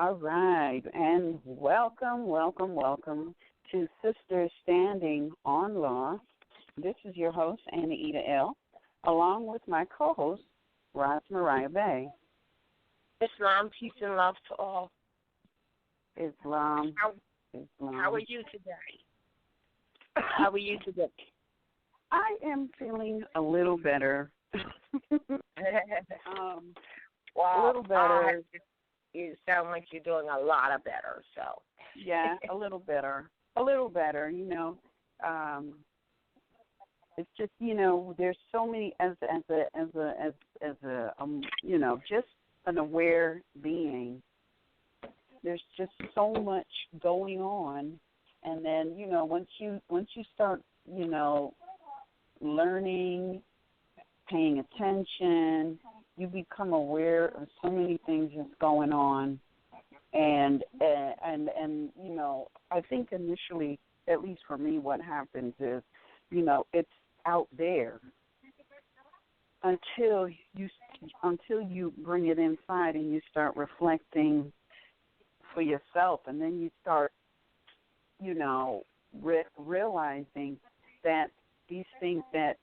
All right, and welcome to Sisters Standing on Law. This is your host, Anna Eda L., along with my co-host, Roz Mariah Bay. Islam, peace and love to all. Islam. How are you today? How are you today? I am feeling a little better. Well, a little better. You sound like you're doing a lot of better. So yeah, a little better. You know, it's just there's so many as a just an aware being. There's just so much going on, and then once you start learning, paying attention, you become aware of so many things that's going on, and I think initially, at least for me, what happens is it's out there until you bring it inside and you start reflecting for yourself, and then you start realizing that these things that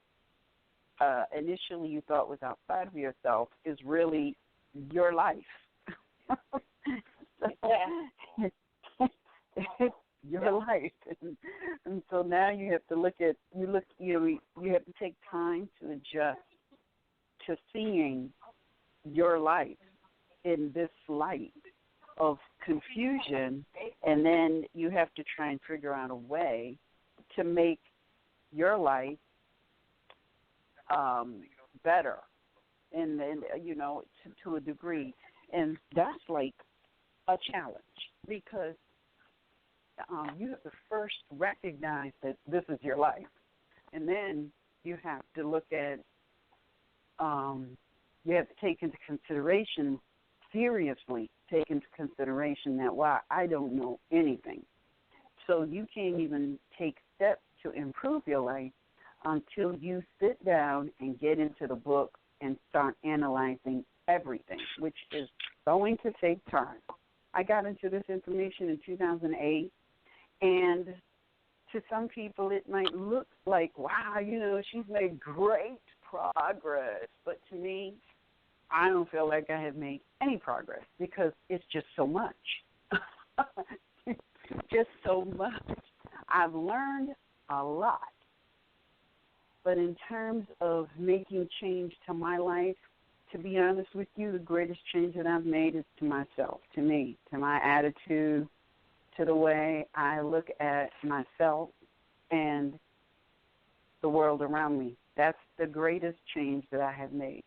initially you thought was outside of yourself is really your life. It's your life, and so now you have to you have to take time to adjust to seeing your life in this light of confusion, and then you have to try and figure out a way to make your life better, and to a degree, and that's like a challenge because you have to first recognize that this is your life, and then you have to look at you have to take into consideration that wow, I don't know anything, so you can't even take steps to improve your life until you sit down and get into the book and start analyzing everything, which is going to take time. I got into this information in 2008, and to some people it might look like, wow, she's made great progress, but to me, I don't feel like I have made any progress because it's just so much. Just so much. I've learned a lot. But in terms of making change to my life, to be honest with you, the greatest change that I've made is to myself, to me, to my attitude, to the way I look at myself and the world around me. That's the greatest change that I have made.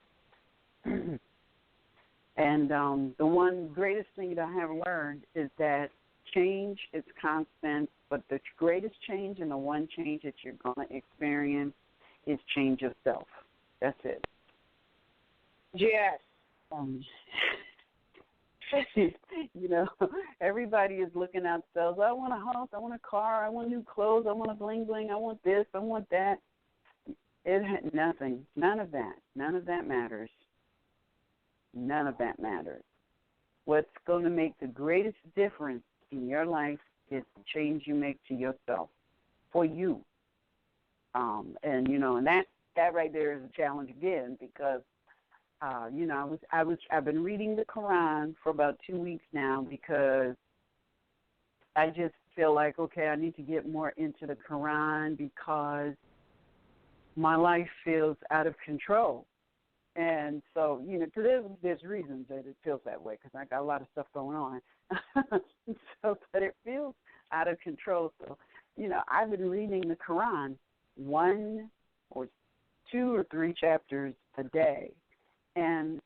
And the one greatest thing that I have learned is that change is constant, but the greatest change and the one change that you're going to experience is change yourself. That's it. Yes. Everybody is looking at themselves. I want a house, I want a car, I want new clothes, I want a bling bling, I want this, I want that. It had nothing. None of that matters. None of that matters. What's going to make the greatest difference in your life is the change you make to yourself, for you. And that right there is a challenge again because I've been reading the Quran for about 2 weeks now because I just feel like, okay, I need to get more into the Quran because my life feels out of control. And so, there's reasons that it feels that way because I got a lot of stuff going on. But it feels out of control. So, I've been reading the Quran 1 or 2 or 3 chapters a day. And,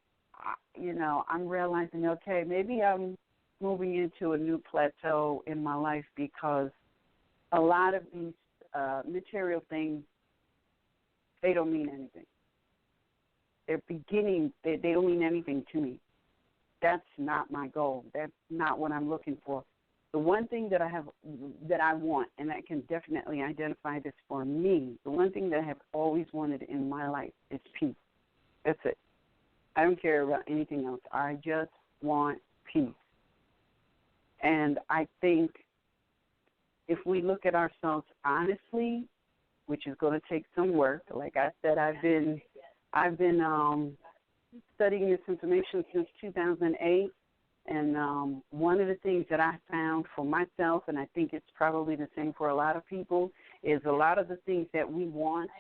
I'm realizing, okay, maybe I'm moving into a new plateau in my life because a lot of these material things, they don't mean anything. They're beginning, they don't mean anything to me. That's not my goal. That's not what I'm looking for. The one thing that I want, and I can definitely identify this for me, the one thing that I have always wanted in my life is peace. That's it. I don't care about anything else. I just want peace. And I think if we look at ourselves honestly, which is going to take some work, like I said, I've been studying this information since 2008. And one of the things that I found for myself, and I think it's probably the same for a lot of people, is a lot of the things that we want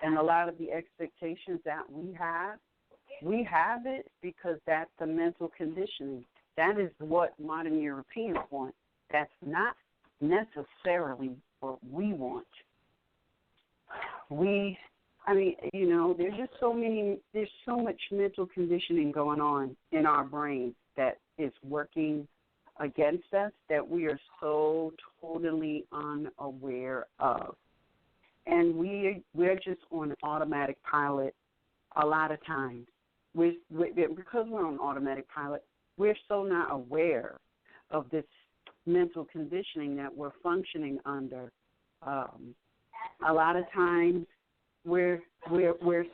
and a lot of the expectations that we have it because that's the mental conditioning. That is what modern Europeans want. That's not necessarily what we want. There's just there's so much mental conditioning going on in our brains that is working against us that we are so totally unaware of. And we're just on automatic pilot a lot of times. Because we're on automatic pilot, we're so not aware of this mental conditioning that we're functioning under. A lot of times we're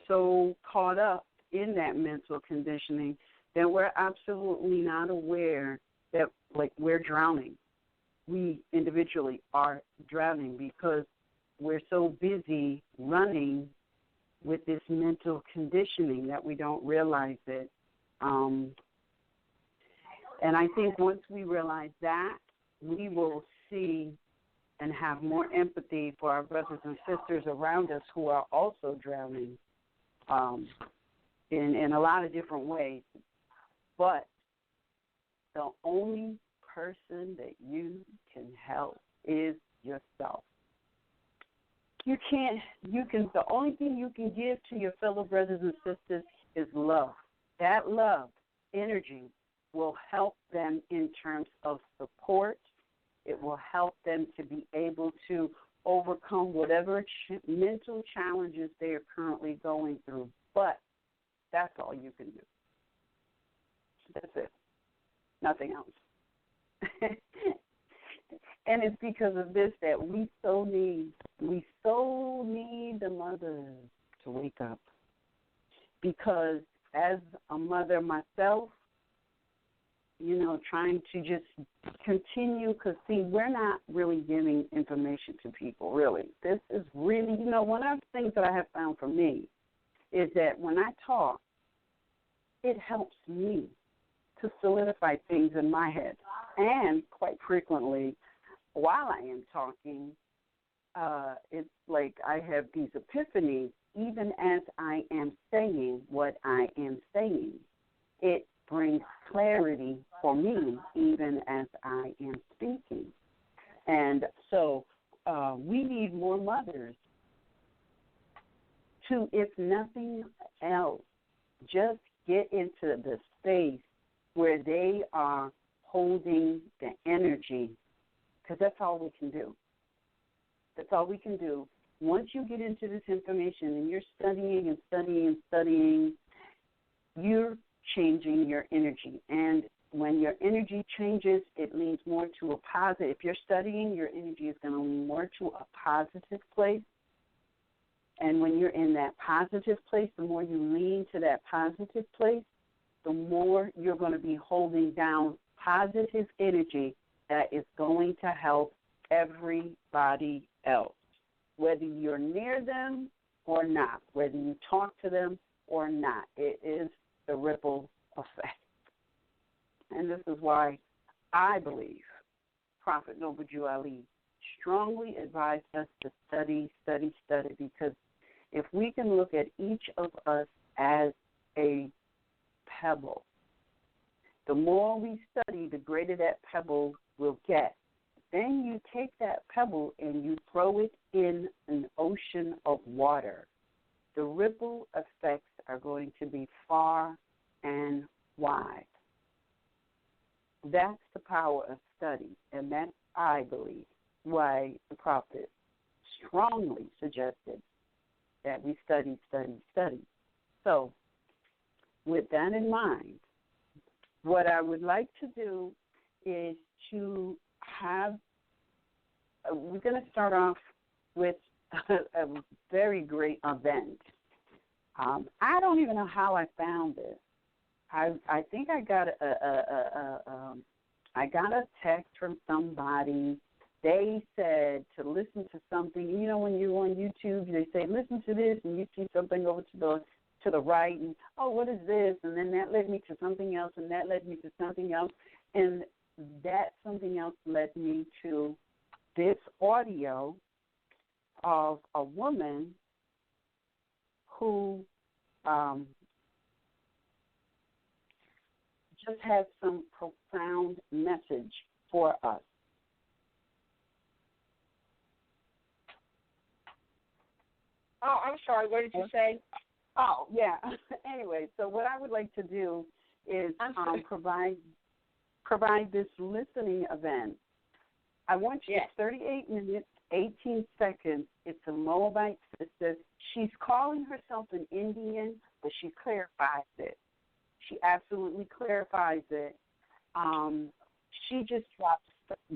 so caught up in that mental conditioning that we're absolutely not aware that, like, we're drowning. We individually are drowning because we're so busy running with this mental conditioning that we don't realize it. And I think once we realize that, we will see and have more empathy for our brothers and sisters around us who are also drowning in a lot of different ways. But the only person that you can help is yourself. The only thing you can give to your fellow brothers and sisters is love. That love, energy, will help them in terms of support. It will help them to be able to overcome whatever mental challenges they are currently going through. But that's all you can do. That's it. Nothing else. And it's because of this that we so need the mothers to wake up. Because as a mother myself, trying to just continue, because, see, we're not really giving information to people, really. This is really, one of the things that I have found for me is that when I talk, it helps me to solidify things in my head. And quite frequently, while I am talking, it's like I have these epiphanies even as I am saying what I am saying. It brings clarity for me even as I am speaking. And so we need more mothers to, if nothing else, just get into the space where they are holding the energy, because that's all we can do. That's all we can do. Once you get into this information and you're studying and studying and studying, you're changing your energy. And when your energy changes, it leans more to a positive. If you're studying, your energy is going to lean more to a positive place. And when you're in that positive place, the more you lean to that positive place, the more you're going to be holding down positive energy that is going to help everybody else, whether you're near them or not, whether you talk to them or not. It is the ripple effect. And this is why I believe Prophet Noble Jew Ali strongly advised us to study, because if we can look at each of us as a pebble, the more we study, the greater that pebble will get. Then you take that pebble and you throw it in an ocean of water. The ripple effects are going to be far and wide. That's the power of study, and that's, I believe, why the Prophet strongly suggested that we study. So, with that in mind, what I would like to do is to have, we're going to start off with a very great event. I don't even know how I found this. I think I got I got a text from somebody. They said to listen to something. You know, when you're on YouTube, they say, listen to this, and you see something over to the right, and, oh, what is this? And then that led me to something else, and that led me to something else. And that something else led me to this audio of a woman who just has some profound message for us. Oh, I'm sorry. What did you say? Oh, yeah. Anyway, so what I would like to do is provide this listening event. I want you 38 minutes, 18 seconds. It's a Moabite sister. She's calling herself an Indian, but she clarifies it. She absolutely clarifies it. She just drops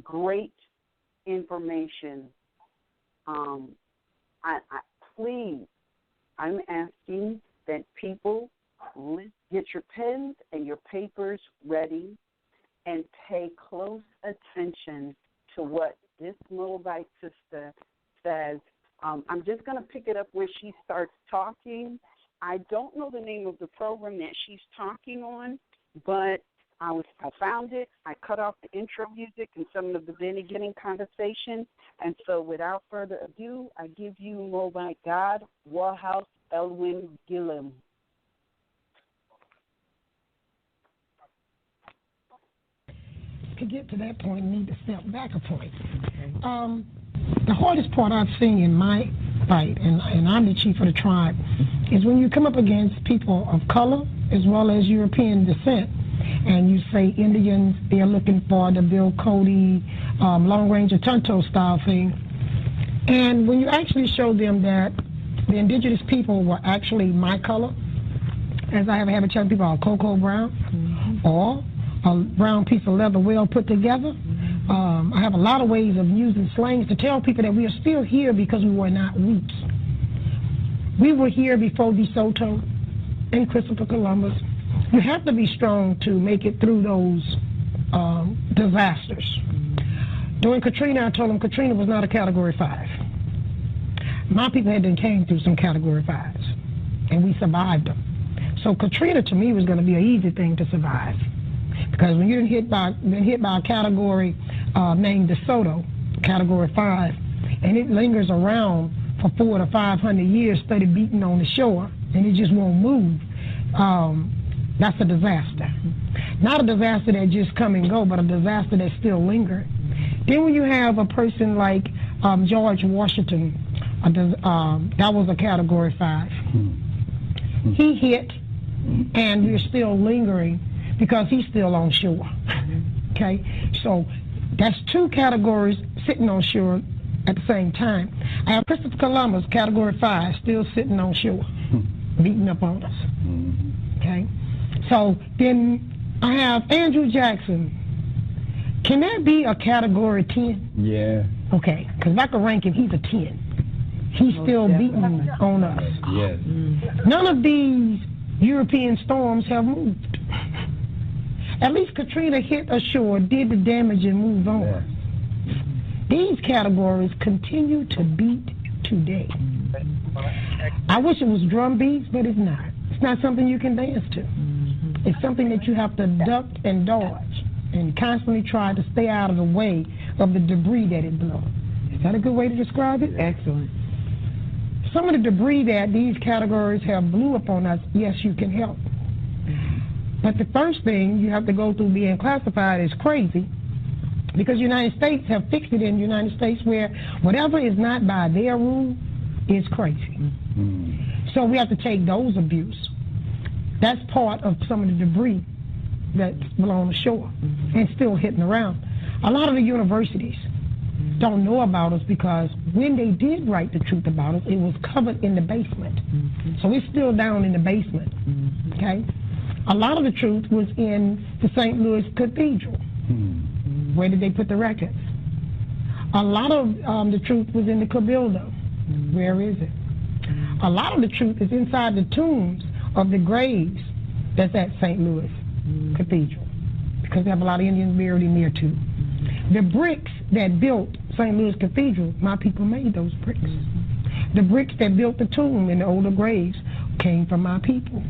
great information. Please, I'm asking that people get your pens and your papers ready and pay close attention to what this Moabite sister says. I'm just going to pick it up where she starts talking. I don't know the name of the program that she's talking on, but I found it. I cut off the intro music and some of the beginning conversation. And so without further ado, I give you Moabite God, Warhouse Elwin Gillum. To get to that point, I need to step back a point. The hardest part I've seen in my fight, and I'm the chief of the tribe, is when you come up against people of color as well as European descent, and you say Indians, they're looking for the Bill Cody Long Range of Tonto style thing. And when you actually show them that the indigenous people were actually my color, as I have a habit telling people, are cocoa brown, or a brown piece of leather well put together. I have a lot of ways of using slangs to tell people that we are still here because we were not roots. We were here before DeSoto and Christopher Columbus. You have to be strong to make it through those disasters. During Katrina, I told them Katrina was not a Category 5. My people had been came through some Category 5s, and we survived them. So Katrina, to me, was going to be an easy thing to survive. Because when you're hit by a category named DeSoto, Category 5, and it lingers around for 400 to 500 years, steady beating on the shore, and it just won't move, that's a disaster. Not a disaster that just come and go, but a disaster that's still lingering. Then when you have a person like George Washington, that was a Category 5. He hit, and we're still lingering because he's still on shore. Okay, so that's two categories sitting on shore at the same time. I have Christopher Columbus, Category 5, still sitting on shore, beating up on us. Okay, so then I have Andrew Jackson. Can that be a Category 10? Yeah. Okay, because if I could rank him, he's a 10. He's still beating on us. Yes. None of these European storms have moved. At least Katrina hit ashore, did the damage, and moved on. Yeah. These categories continue to beat today. I wish it was drum beats, but it's not. It's not something you can dance to. It's something that you have to duck and dodge and constantly try to stay out of the way of the debris that it blows. Is that a good way to describe it? Excellent. Some of the debris that these categories have blew upon us, yes, you can help. But the first thing you have to go through being classified is crazy, because the United States have fixed it in the United States where whatever is not by their rule is crazy. So we have to take those abuse. That's part of some of the debris that's blown ashore and still hitting around. A lot of the universities don't know about us because when they did write the truth about us, it was covered in the basement. So it's still down in the basement, okay? A lot of the truth was in the St. Louis Cathedral. Where did they put the records? A lot of the truth was in the Cabildo. Where is it? A lot of the truth is inside the tombs of the graves that's at St. Louis Cathedral. because they have a lot of Indians buried in there too. The bricks that built St. Louis Cathedral, my people made those bricks. The bricks that built the tomb in the older graves came from my people.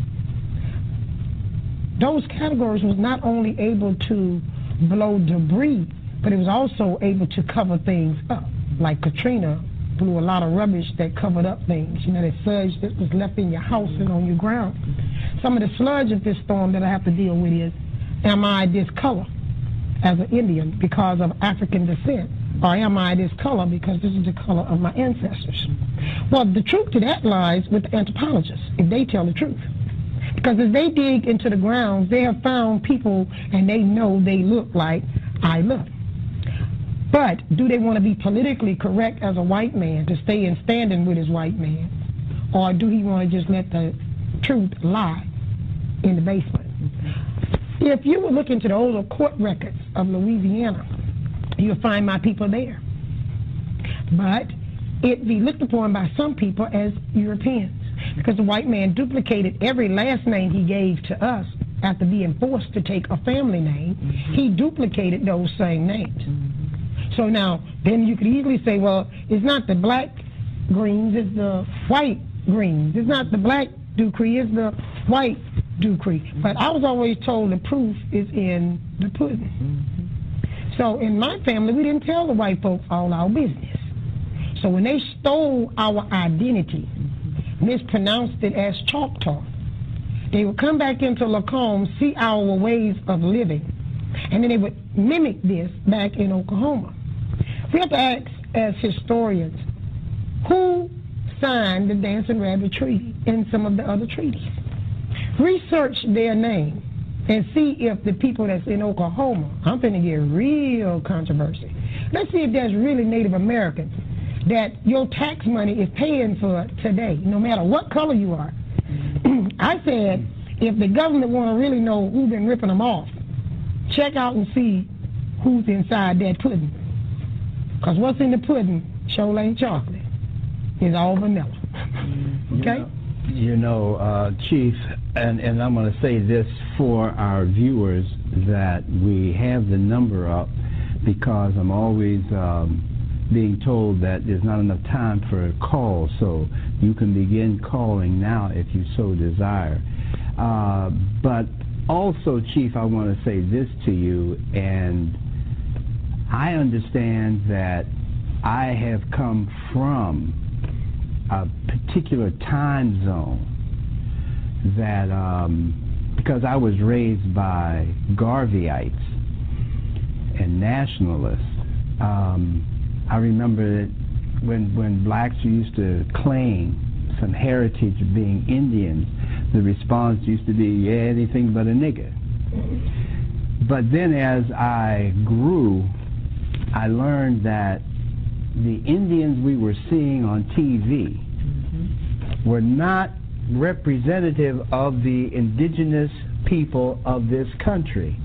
Those categories was not only able to blow debris, but it was also able to cover things up. Like Katrina blew a lot of rubbish that covered up things. You know, that sludge that was left in your house and on your ground. Some of the sludge of this storm that I have to deal with is, am I this color as an Indian because of African descent? Or am I this color because this is the color of my ancestors? Well, the truth to that lies with the anthropologists, if they tell the truth. Because as they dig into the grounds, they have found people and they know they look like I look. But do they want to be politically correct as a white man to stay in standing with his white man? Or do he want to just let the truth lie in the basement? If you would look into the older court records of Louisiana, you'll find my people there. But it be looked upon by some people as Europeans, because the white man duplicated every last name he gave to us after being forced to take a family name. He duplicated those same names. So now, then you could easily say, well, it's not the black Greens, it's the white Greens. It's not the black Dupree, it's the white Dupree. But I was always told the proof is in the pudding. So in my family, we didn't tell the white folks all our business. So when they stole our identity, mispronounced it as Choctaw, they would come back into Lacombe, see our ways of living, and then they would mimic this back in Oklahoma. We have to ask, as historians, who signed the Dancing Rabbit Treaty and some of the other treaties? Research their name and see if the people that's in Oklahoma, I'm finna get real controversy. Let's see if there's really Native Americans that your tax money is paying for today, no matter what color you are. I said, if the government want to really know who's been ripping them off, check out and see who's inside that pudding. Because what's in the pudding sure ain't chocolate. It's all vanilla. Okay? You know, Chief, and I'm going to say this for our viewers, that we have the number up because I'm always being told that there's not enough time for a call, so you can begin calling now if you so desire. But also, Chief, I want to say this to you, and I understand that I have come from a particular time zone that, because I was raised by Garveyites and nationalists, I remember that when blacks used to claim some heritage of being Indians, the response used to be, yeah, anything but a nigger. But then as I grew, I learned that the Indians we were seeing on TV were not representative of the indigenous people of this country.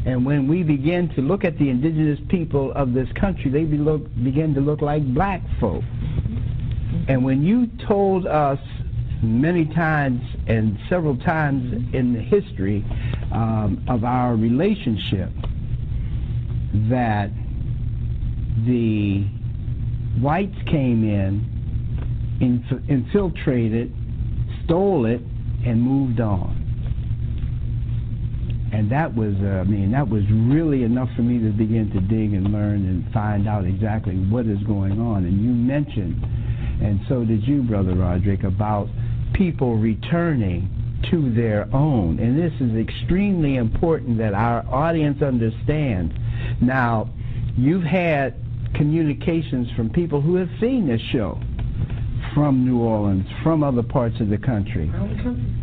And when we began to look at the indigenous people of this country, they began to look like black folk. And when you told us many times and several times in the history of our relationship that the whites came in, infiltrated, stole it, and moved on. And that was, that was really enough for me to begin to dig and learn and find out exactly what is going on. And you mentioned, and so did you, Brother Roderick, about people returning to their own. And this is extremely important that our audience understands. Now, you've had communications from people who have seen this show from New Orleans, from other parts of the country.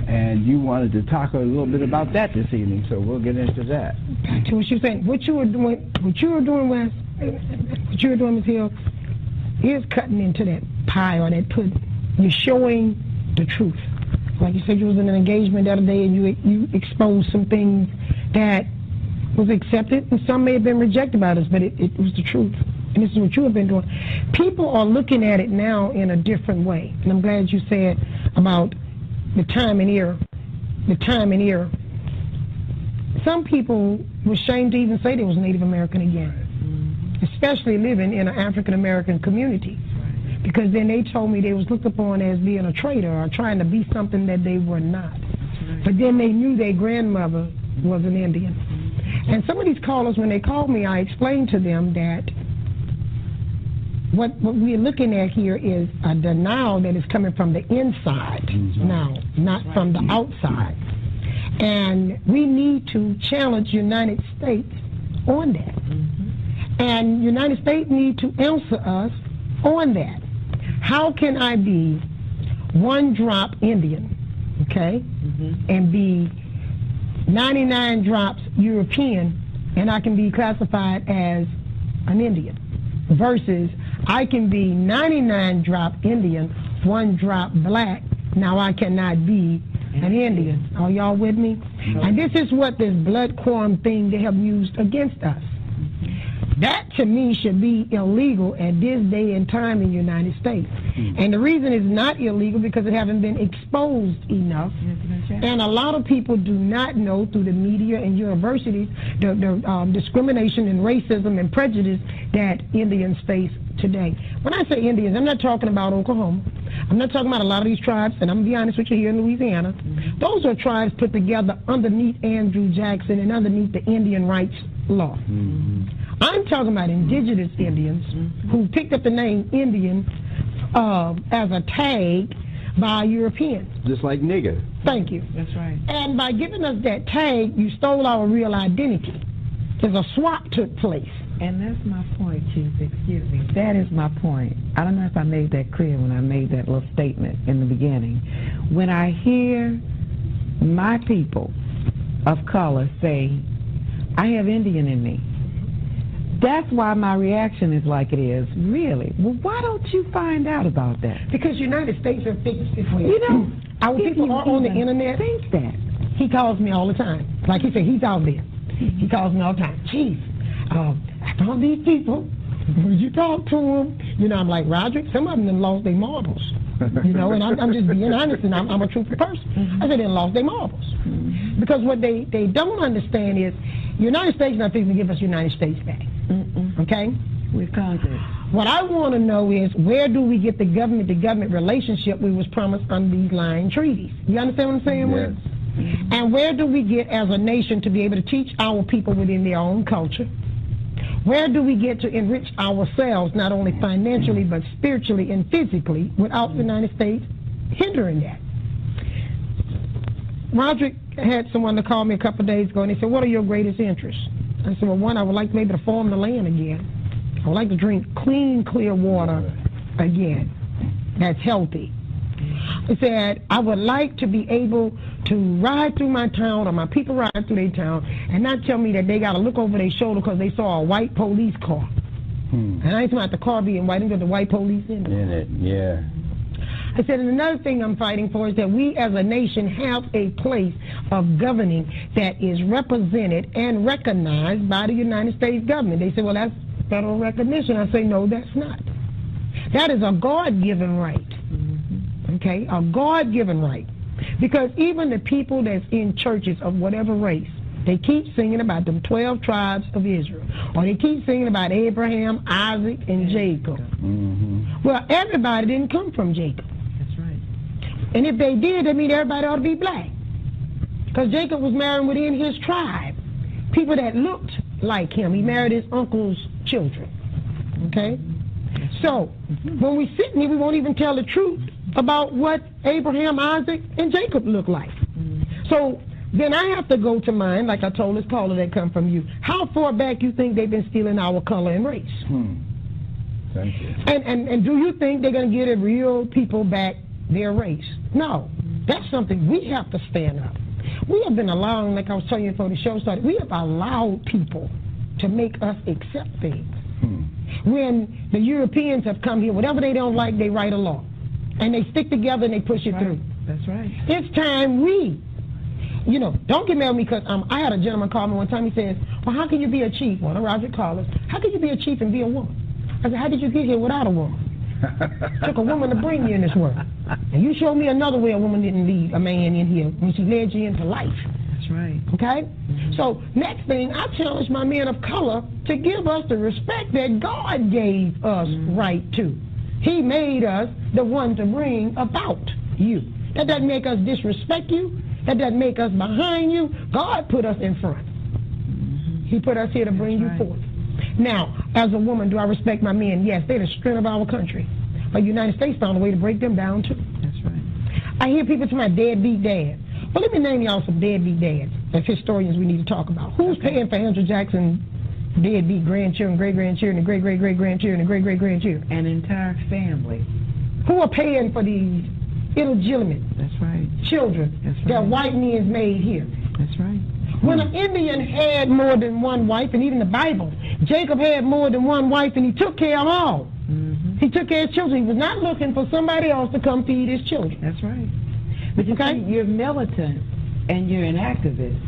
And you wanted to talk a little bit about that this evening, so we'll get into that. Back to what you were saying. What you were doing, Wes, what you were doing, Ms. Hill, is cutting into that pie or that pudding. You're showing the truth. Like you said, you was in an engagement the other day and you exposed some things that was accepted, and some may have been rejected by us, but it was the truth. And this is what you have been doing. People are looking at it now in a different way. And I'm glad you said about the time and era some people were ashamed to even say they was Native American again, especially living in an African American community, because then they told me they was looked upon as being a traitor or trying to be something that they were not. But then they knew their grandmother was an Indian. And some of these callers, when they called me, I explained to them that what we're looking at here is a denial that is coming from the inside now, not from the outside. And we need to challenge United States on that. And United States need to answer us on that. How can I be one drop Indian, okay, and be 99 drops European, and I can be classified as an Indian, versus I can be 99 drop Indian, 1 drop black, now I cannot be an Indian. Are y'all with me? And this is what this blood quorum thing they have used against us. That, to me, should be illegal at this day and time in the United States. And the reason it's not illegal because it hasn't been exposed enough. And a lot of people do not know through the media and universities the discrimination and racism and prejudice that Indians face today. When I say Indians, I'm not talking about Oklahoma. I'm not talking about a lot of these tribes, and I'm going to be honest with you, here in Louisiana. Those are tribes put together underneath Andrew Jackson and underneath the Indian rights law. I'm talking about indigenous Indians who picked up the name Indian as a tag by Europeans. Just like nigger. Thank you. That's right. And by giving us that tag, you stole our real identity. There's a swap took place. And that's my point, Chief. Excuse me. That is my point. I don't know if I made that clear when I made that little statement in the beginning. When I hear my people of color say, I have Indian in me, that's why my reaction is like it is. Really? Well, why don't you find out about that? Because the United States have fixed it for You know, our people are on the internet. Think that. He calls me all the time. Like he said, he's out there. He calls me all the time. Chief, I found these people. Would you talk to them? You know, I'm like, Roderick, some of them done lost their marbles. You know, and I'm just being honest, and I'm a truthful person. I said they lost their marbles. Because what they don't understand is United States not fixing to give us United States back. Okay? We've conquered. What I want to know is where do we get the government-to-government relationship we was promised under these lying treaties? You understand what I'm saying? Yes. And where do we get as a nation to be able to teach our people within their own culture? Where do we get to enrich ourselves, not only financially, but spiritually and physically, without the United States hindering that? Roderick had someone to call me a couple of days ago, and he said, what are your greatest interests? I said, well, one, I would like to be able to farm the land again. I would like to drink clean, clear water again that's healthy. He said, I would like to be able to ride through my town, or my people ride through their town, and not tell me that they got to look over their shoulder because they saw a white police car. And I ain't talking about the car being white, and got the white police in it. In it, yeah. I said, and another thing I'm fighting for is that we as a nation have a place of governing that is represented and recognized by the United States government. They say, well, that's federal recognition. I say, no, that's not. That is a God-given right. Okay, a God-given right. Because even the people that's in churches of whatever race, they keep singing about them 12 tribes of Israel. Or they keep singing about Abraham, Isaac, and Jacob. Well, everybody didn't come from Jacob. That's right. And if they did, that means everybody ought to be black. Because Jacob was married within his tribe. People that looked like him. He married his uncle's children. Okay? So, when we sit here, we won't even tell the truth about what Abraham, Isaac, and Jacob look like. So, then I have to go to mine, like I told this caller that come from you. How far back you think they've been stealing our color and race? Thank you. And do you think they're going to give the real people back their race? No. That's something we have to stand up. We have been allowing, like I was telling you before the show started, we have allowed people to make us accept things. When the Europeans have come here, whatever they don't like, they write a law. And they stick together and they push it through. That's right. It's time we, you know, don't get mad at me because I had a gentleman call me one time. He says, well, how can you be a chief? One of Roger callers. How can you be a chief and be a woman? I said, how did you get here without a woman? It took a woman to bring you in this world. And you show me another way a woman didn't lead a man in here when she led you into life. That's right. Okay? So, next thing, I challenge my men of color to give us the respect that God gave us right to. He made us the one to bring about you. That doesn't make us disrespect you. That doesn't make us behind you. God put us in front. He put us here to bring you forth. Now, as a woman, do I respect my men? Yes, they're the strength of our country. But the United States found a way to break them down, too. That's right. I hear people talking about deadbeat dads. Well, let me name y'all some deadbeat dads as historians we need to talk about. Who's paying for Andrew Jackson's deadbeat grandchildren, great-grandchildren, and great-great-great-grandchildren, and great-great-grandchildren? An entire family. Who are paying for these illegitimate children that white men made here? That's right. When an Indian had more than one wife, and even the Bible, Jacob had more than one wife, and he took care of all. He took care of his children. He was not looking for somebody else to come feed his children. That's right. But you see, you're militant and you're an activist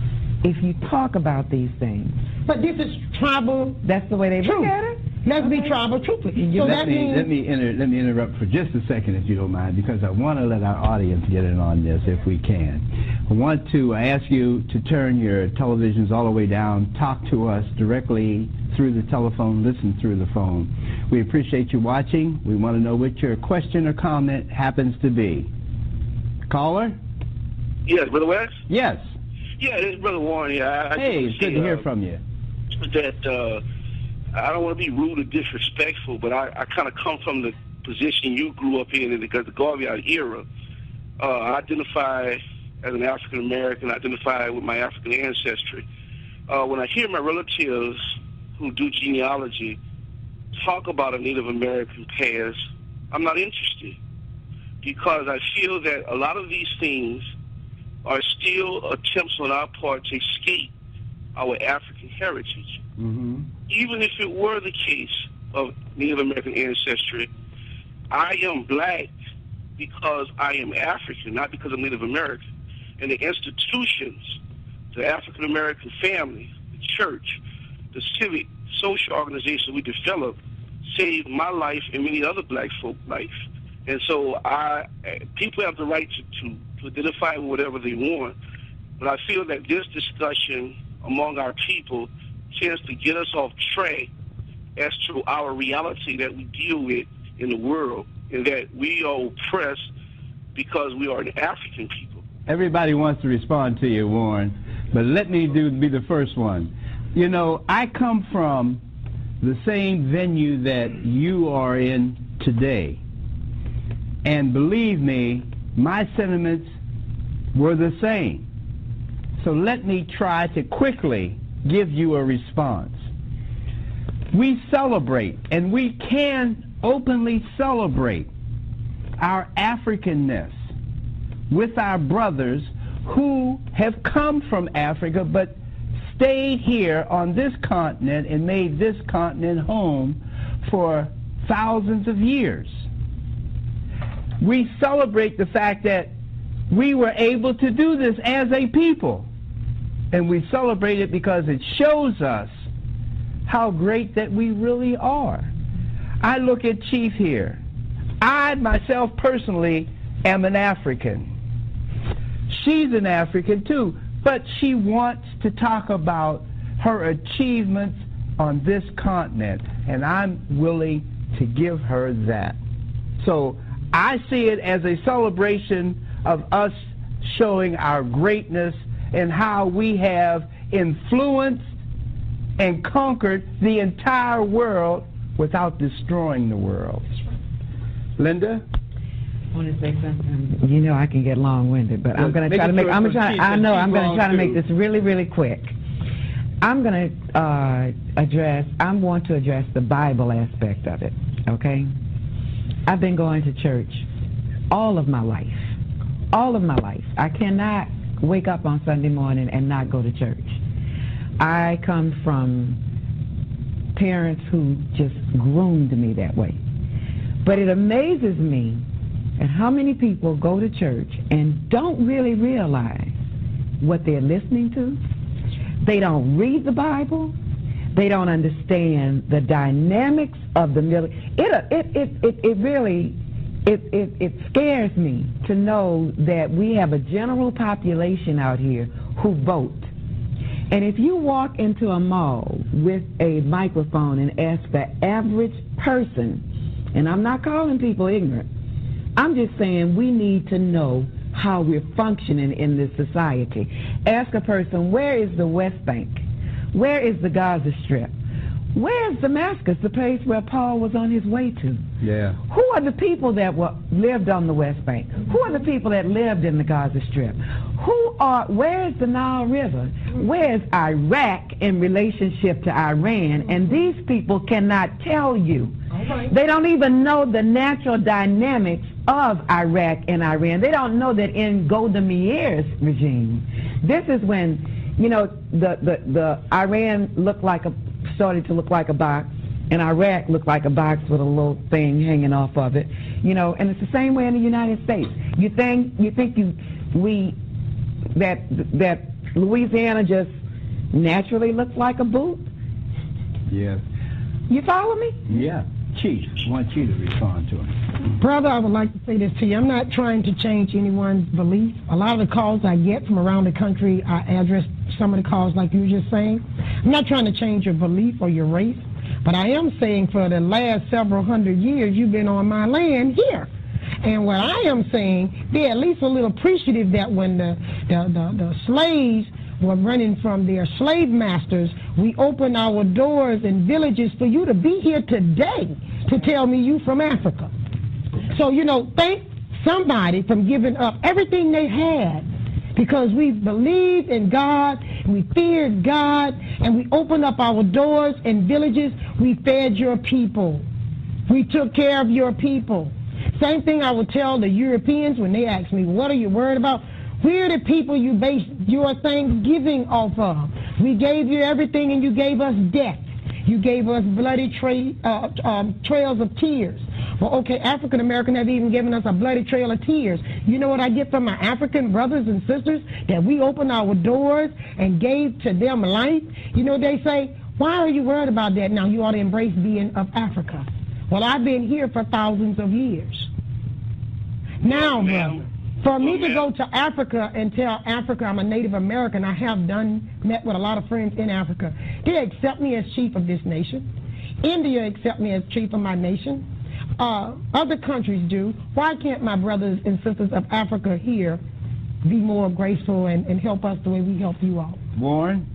if you talk about these things. But this is tribal. That's the way they look at it. Let's be tribal truthful. So let me interrupt for just a second, if you don't mind, because I want to let our audience get in on this if we can. I want to ask you to turn your televisions all the way down, talk to us directly through the telephone, listen through the phone. We appreciate you watching. We want to know what your question or comment happens to be. Caller? Yes, Brother West? Yes. Yeah, this is Brother Warren here. Hey, it's good to hear from you. That I don't want to be rude or disrespectful, but I kind of come from the position you grew up in because the Garvey era. I identify as an African American, identify with my African ancestry. When I hear my relatives who do genealogy talk about a Native American past, I'm not interested because I feel that a lot of these things are still attempts on our part to escape our African heritage. Even if it were the case of Native American ancestry, I am black because I am African, not because I'm Native American. And the institutions, the African American family, the church, the civic, social organizations we developed saved my life and many other black folk life. And so people have the right to identify with whatever they want. But I feel that this discussion among our people tends to get us off track as to our reality that we deal with in the world, and that we are oppressed because we are an African people. Everybody wants to respond to you, Warren, but let me be the first one. You know, I come from the same venue that you are in today, and believe me, my sentiments were the same. So let me try to quickly give you a response. We celebrate, and we can openly celebrate our Africanness with our brothers who have come from Africa but stayed here on this continent and made this continent home for thousands of years. We celebrate the fact that we were able to do this as a people. And we celebrate it because it shows us how great that we really are. I look at Chief here. I, myself, personally, am an African. She's an African, too, but she wants to talk about her achievements on this continent, and I'm willing to give her that. So I see it as a celebration of us showing our greatness and how we have influenced and conquered the entire world without destroying the world. Linda? I want to say something. You know I can get long-winded, but I'm going to try to make. I'm going to try to make this really, really quick. I'm going to address. I want to address the Bible aspect of it. Okay. I've been going to church all of my life. All of my life. I cannot wake up on Sunday morning and not go to church. I come from parents who just groomed me that way. But it amazes me at how many people go to church and don't really realize what they're listening to. They don't read the Bible. They don't understand the dynamics of the military. It scares me to know that we have a general population out here who vote. And if you walk into a mall with a microphone and ask the average person, and I'm not calling people ignorant, I'm just saying we need to know how we're functioning in this society. Ask a person, where is the West Bank? Where is the Gaza Strip? Where is Damascus, the place where Paul was on his way to? Yeah. Who are the people that lived on the West Bank? Who are the people that lived in the Gaza Strip? Where is the Nile River? Where is Iraq in relationship to Iran? And these people cannot tell you. They don't even know the natural dynamics of Iraq and Iran. They don't know that in Golda Meir's regime, this is when, you know, the Iran started to look like a box, and Iraq looked like a box with a little thing hanging off of it, you know. And it's the same way in the United States. You think that Louisiana just naturally looks like a boot? Yeah. You follow me? Yeah. Chief, I want you to respond to it. Brother, I would like to say this to you. I'm not trying to change anyone's belief. A lot of the calls I get from around the country, I address some of the calls like you were just saying. I'm not trying to change your belief or your race, but I am saying for the last several hundred years, you've been on my land here. And what I am saying, they're at least a little appreciative that when the slaves were running from their slave masters, we opened our doors and villages for you to be here today to tell me you from Africa. So, you know, thank somebody from giving up everything they had, because we believed in God, we feared God, and we opened up our doors and villages. We fed your people. We took care of your people. Same thing I would tell the Europeans when they ask me, what are you worried about? We're the people you base your Thanksgiving off of. We gave you everything and you gave us death. You gave us bloody trails of tears. Well, okay, African Americans have even given us a bloody trail of tears. You know what I get from my African brothers and sisters? That we opened our doors and gave to them life. You know what they say? Why are you worried about that now? You ought to embrace being of Africa. Well, I've been here for thousands of years. Now, brother, for me to go to Africa and tell Africa I'm a Native American, I have met with a lot of friends in Africa. They accept me as chief of this nation. India accept me as chief of my nation. Other countries do. Why can't my brothers and sisters of Africa here be more graceful and help us the way we help you all? Warren?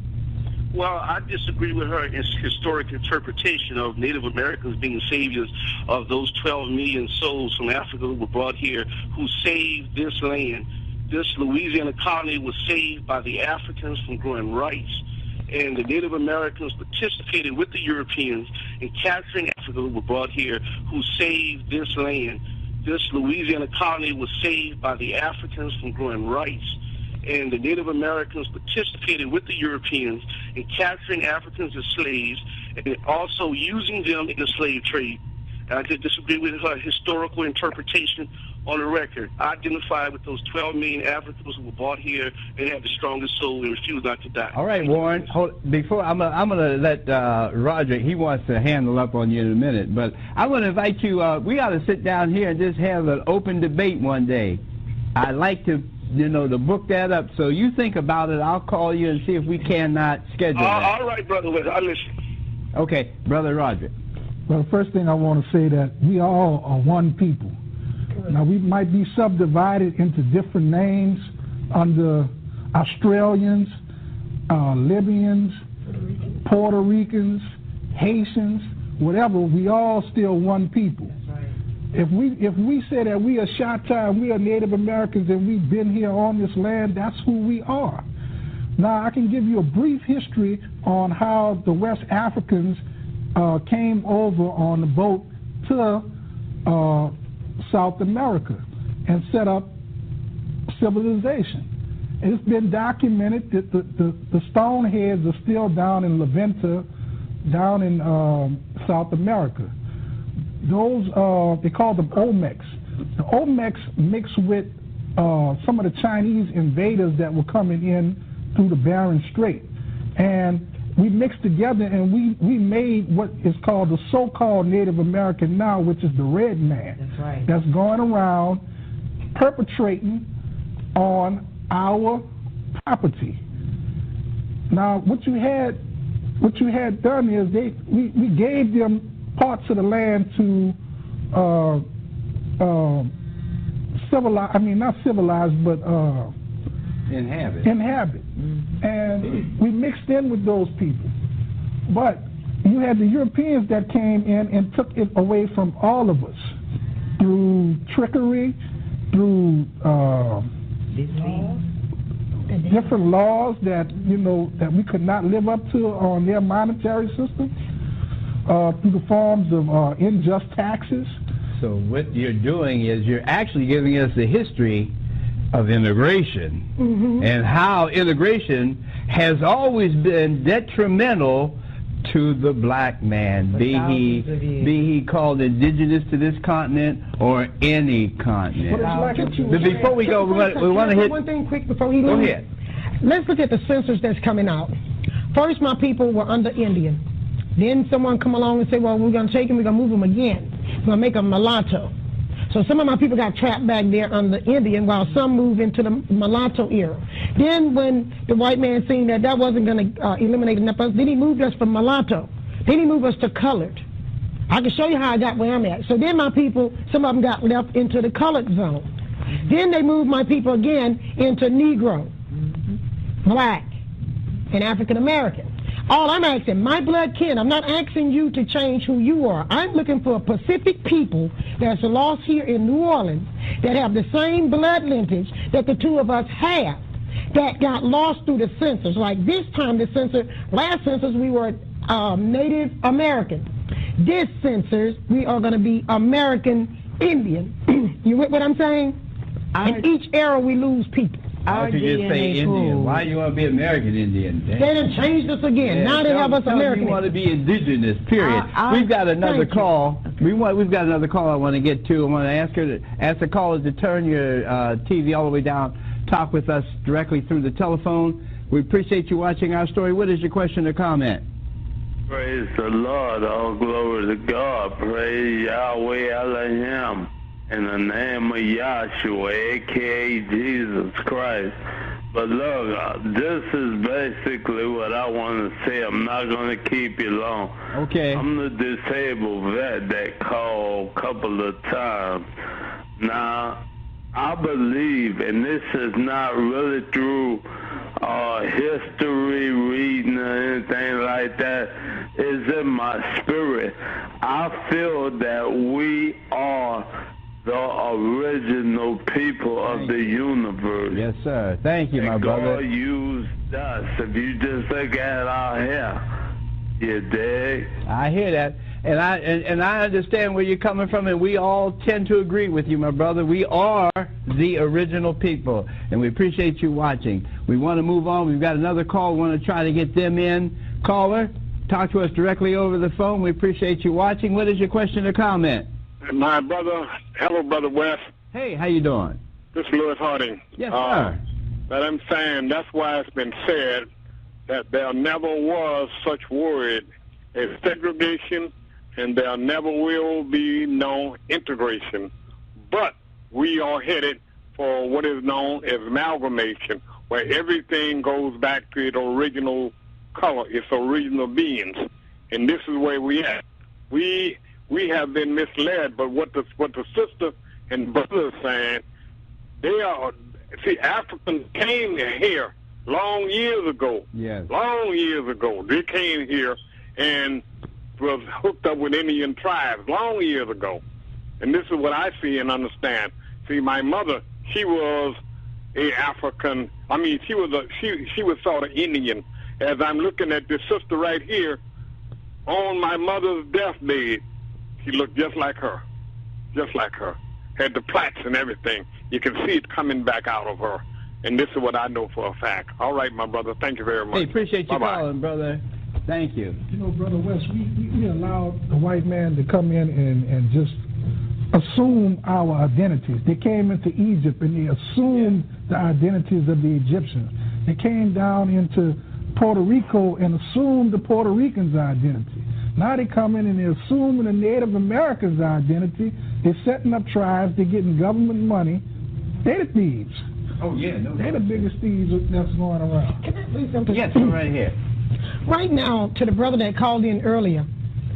Well, I disagree with her historic interpretation of Native Americans being saviors of those 12 million souls from Africa who were brought here, who saved this land. This Louisiana colony was saved by the Africans from growing rice, and the Native Americans participated with the Europeans in capturing Africa who were brought here, who saved this land. This Louisiana colony was saved by the Africans from growing rice, and the Native Americans participated with the Europeans in capturing Africans as slaves and also using them in the slave trade. And I just disagree with her historical interpretation on the record. I identify with those 12 million Africans who were brought here and had the strongest soul and refused not to die. All right, Warren. Before I'm gonna let Roger. He wants to handle up on you in a minute, but I want to invite you. We ought to sit down here and just have an open debate one day. I'd like to, to book that up. So you think about it. I'll call you and see if we cannot schedule that. All right, brother. I listen. Okay, Brother Roger. Well, the first thing I want to say that we all are one people. Now, we might be subdivided into different names under Australians, Libyans, Puerto Ricans, Haitians, whatever. We all still one people. If we say that we are Shatta and we are Native Americans and we've been here on this land, that's who we are. Now, I can give you a brief history on how the West Africans came over on the boat to South America and set up civilization. It's been documented that the stoneheads are still down in La Venta, down in South America. Those, they call them Olmecs. The Olmecs mixed with some of the Chinese invaders that were coming in through the Bering Strait. And we mixed together and we made what is called the so-called Native American now, which is the red man. That's right. That's going around perpetrating on our property. Now, what you had done is we gave them parts of the land to civilize. I mean, not civilized, but inhabit. Mm-hmm. And we mixed in with those people. But you had the Europeans that came in and took it away from all of us through trickery, through different laws that that we could not live up to on their monetary system, through the forms of unjust taxes. So what you're doing is you're actually giving us the history of integration, and how integration has always been detrimental to the black man, be he called indigenous to this continent or any continent. But before we go, we want to hit one thing quick before we go ahead. Let's look at the census that's coming out. First, my people were under Indian. Then someone come along and say, well, we're going to take them, we're going to move them again. We're going to make them mulatto. So some of my people got trapped back there under Indian, while some moved into the mulatto era. Then when the white man seen that wasn't going to eliminate enough of us, then he moved us from mulatto. Then he moved us to colored. I can show you how I got where I'm at. So then my people, some of them got left into the colored zone. Then they moved my people again into Negro, black, and African American. All I'm asking, my blood kin, I'm not asking you to change who you are. I'm looking for a Pacific people that's lost here in New Orleans that have the same blood lineage that the two of us have, that got lost through the census. Like this time, last census, we were Native American. This census, we are going to be American Indian. You with what I'm saying? In each era, we lose people. Why don't you just say Indian? Why do you want to be American Indian? They done changed us again. Now they have us American. We want to be indigenous, period. We've got another call. We've got another call I want to get to. I want to ask the caller to turn your TV all the way down, talk with us directly through the telephone. We appreciate you watching our story. What is your question or comment? Praise the Lord. All glory to God. Praise Yahweh Elohim. In the name of Yahshua, a.k.a. Jesus Christ. But look, this is basically what I want to say. I'm not going to keep you long. Okay. I'm the disabled vet that called a couple of times. Now, I believe, and this is not really through history reading or anything like that, is in my spirit. I feel that we are the original people of the universe. Yes, sir. Thank you, my brother. God used us. If you just look at our hair, you dig? I hear that. And I understand where you're coming from, and we all tend to agree with you, my brother. We are the original people, and we appreciate you watching. We want to move on. We've got another call. We want to try to get them in. Caller, talk to us directly over the phone. We appreciate you watching. What is your question or comment? My brother, hello, Brother West. Hey, how you doing? This is Louis Harding. Yes, sir. But I'm saying that's why it's been said that there never was such word as segregation, and there never will be no integration. But we are headed for what is known as amalgamation, where everything goes back to its original color, its original beings. And this is where we at. We have been misled, but what the sister and brother are saying, Africans came here long years ago. Yes. Long years ago. They came here and was hooked up with Indian tribes long years ago. And this is what I see and understand. See, my mother, she was a African, she was sort of Indian. As I'm looking at this sister right here, on my mother's deathbed, she looked just like her. Had the plaits and everything. You can see it coming back out of her. And this is what I know for a fact. All right, my brother. Thank you very much. Hey, appreciate you Bye-bye. calling, brother. Thank you. You know, Brother West, we allowed the white man to come in and just assume our identities. They came into Egypt and they assumed the identities of the Egyptians. They came down into Puerto Rico and assumed the Puerto Ricans' identity. Now they come in and they're assuming the Native Americans' identity. They're setting up tribes. They're getting government money. They're the thieves. Oh, yeah. No, They're the biggest thieves that's going around. Can I say something? Yes, go right ahead. Right now, to the brother that called in earlier,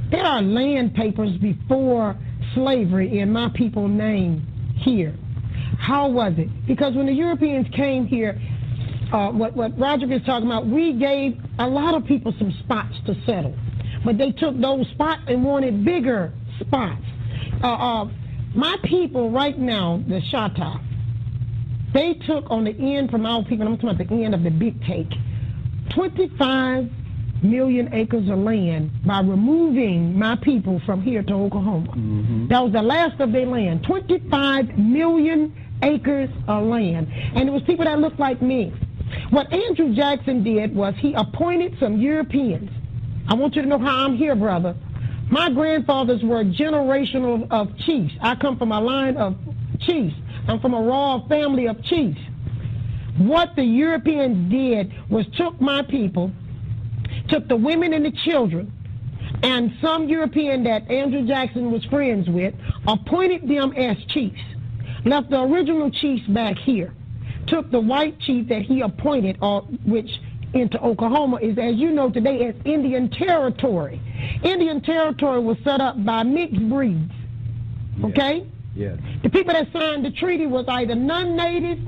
there are land papers before slavery in my people's name here. How was it? Because when the Europeans came here, what Roger is talking about, we gave a lot of people some spots to settle. But they took those spots and wanted bigger spots. My people right now, the Shatta, they took on the end from our people, I'm talking about the end of the big take, 25 million acres of land by removing my people from here to Oklahoma. Mm-hmm. That was the last of their land, 25 million acres of land. And it was people that looked like me. What Andrew Jackson did was he appointed some Europeans. I want you to know how I'm here, brother. My grandfathers were generational of chiefs. I come from a line of chiefs. I'm from a royal family of chiefs. What the Europeans did was took my people, took the women and the children, and some European that Andrew Jackson was friends with, appointed them as chiefs, left the original chiefs back here, took the white chief that he appointed, which into Oklahoma is, as you know today, as Indian Territory. Indian Territory was set up by mixed breeds, okay? Yes. The people that signed the treaty was either non-native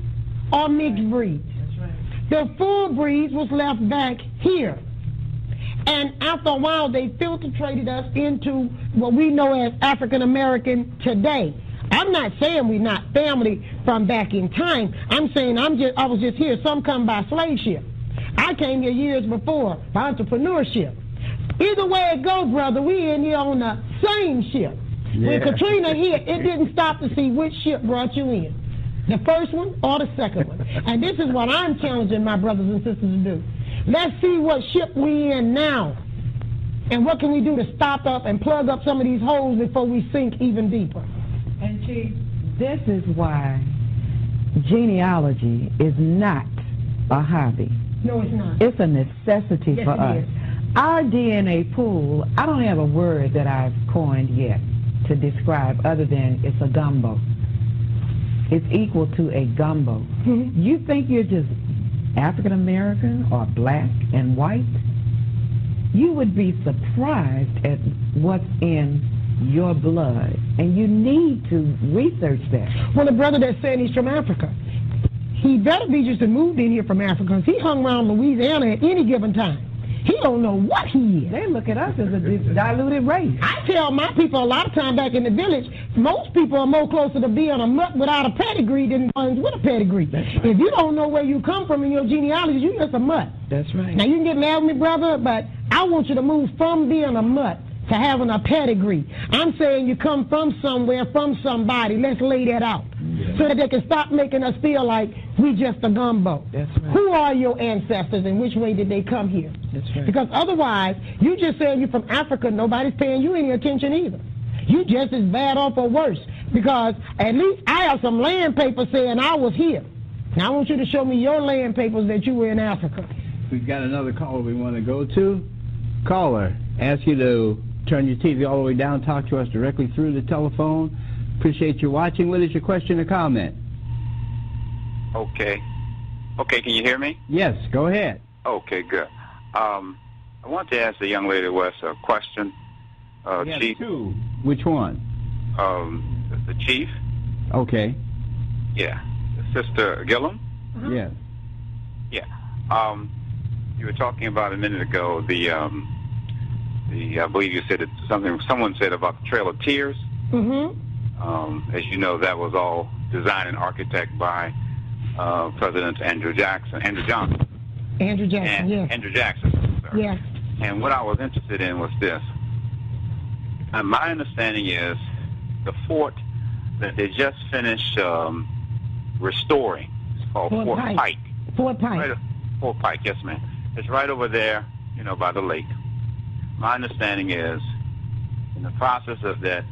or mixed breeds. That's right. The full breeds was left back here. And after a while, they filtrated us into what we know as African American today. I'm not saying we're not family from back in time. I'm saying I was just here. Some come by slave ship. I came here years before by entrepreneurship. Either way it goes, brother, we in here on the same ship. Yeah. When Katrina hit, it didn't stop to see which ship brought you in, the first one or the second one. And this is what I'm challenging my brothers and sisters to do. Let's see what ship we in now, and what can we do to stop up and plug up some of these holes before we sink even deeper. And Chief, this is why genealogy is not a hobby. No, it's not. It's a necessity for us. Our DNA pool, I don't have a word that I've coined yet to describe other than it's a gumbo. It's equal to a gumbo. Mm-hmm. You think you're just African American or black and white? You would be surprised at what's in your blood, and you need to research that. Well, the brother that's saying he's from Africa, he better be just moved in here from Africa, because he hung around Louisiana at any given time. He don't know what he is. They look at us as a diluted race. I tell my people a lot of time back in the village, most people are more closer to being a mutt without a pedigree than ones with a pedigree. That's right. If you don't know where you come from in your genealogy, you're just a mutt. That's right. Now, you can get mad with me, brother, but I want you to move from being a mutt to having a pedigree. I'm saying you come from somewhere, from somebody. Let's lay that out. Yeah. So that they can stop making us feel like we just a gumbo. That's right. Who are your ancestors and which way did they come here? That's right. Because otherwise, you just saying you're from Africa, nobody's paying you any attention either. You just as bad off or worse. Because at least I have some land papers saying I was here. Now I want you to show me your land papers that you were in Africa. We've got another caller we want to go to. Caller, ask you to turn your TV all the way down, talk to us directly through the telephone. Appreciate you watching. What is your question or comment? Okay, can you hear me? Yes, go ahead. Okay, good. I want to ask the young lady West a question. Yes, Chief. two. Which one? The chief. Okay. Yeah. Sister Gillum? Mm-hmm. Yes. Yeah. You were talking about a minute ago I believe you said it, someone said about the Trail of Tears. Mm-hmm. As you know, that was all designed and architected by President Andrew Johnson. Andrew Jackson, yes. Andrew Jackson, sorry. Yes. And what I was interested in was this. My understanding is the fort that they just finished restoring. It's called Fort Pike. Fort Pike. Fort Pike, yes, ma'am. It's right over there, by the lake. My understanding is, in the process of that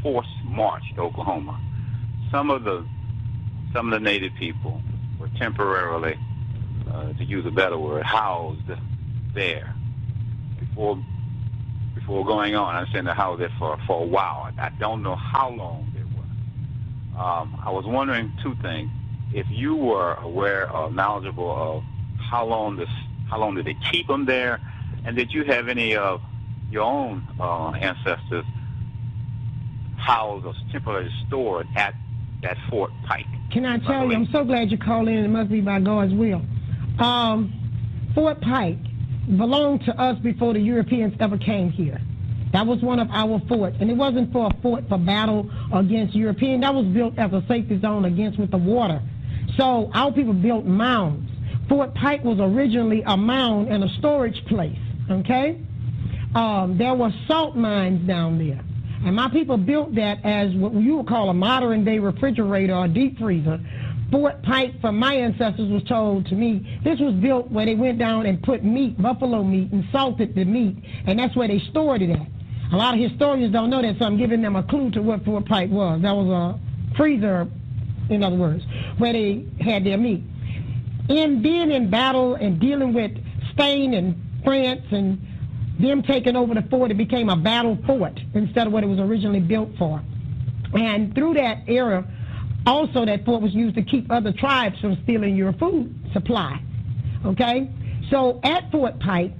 forced march to Oklahoma, some of the native people were temporarily, to use a better word, housed there before going on. I'm saying they housed there for a while. I don't know how long they were. I was wondering two things. if you were aware or knowledgeable of how long did they keep them there, and did you have any of your own ancestors housed or temporarily stored at that Fort Pike? Can I tell you, I'm so glad you called in. It must be by God's will. Fort Pike belonged to us before the Europeans ever came here. That was one of our forts, and it wasn't for a fort for battle against Europeans. That was built as a safety zone against with the water. So our people built mounds. Fort Pike was originally a mound and a storage place, okay? There were salt mines down there, and my people built that as what you would call a modern-day refrigerator or deep freezer. Fort Pike, from my ancestors, was told to me, this was built where they went down and put meat, buffalo meat, and salted the meat, and that's where they stored it at. A lot of historians don't know that, so I'm giving them a clue to what Fort Pike was. That was a freezer, in other words, where they had their meat. In being in battle and dealing with Spain and France and them taking over the fort, it became a battle fort instead of what it was originally built for. And through that era, also that fort was used to keep other tribes from stealing your food supply, okay? So at Fort Pike,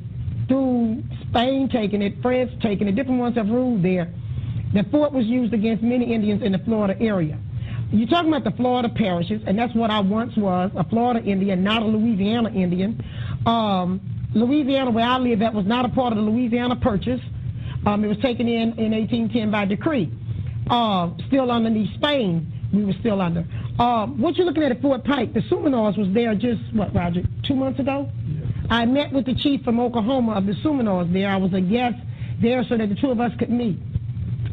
through Spain taking it, France taking it, different ones have ruled there, the fort was used against many Indians in the Florida area. You're talking about the Florida parishes, and that's what I once was, a Florida Indian, not a Louisiana Indian. Louisiana, where I live at, was not a part of the Louisiana Purchase. It was taken in 1810 by decree. Still underneath Spain, we were still under. What you're looking at Fort Pike, the Seminoles was there just, what, Roger, 2 months ago? Yeah. I met with the chief from Oklahoma of the Seminoles there. I was a guest there so that the two of us could meet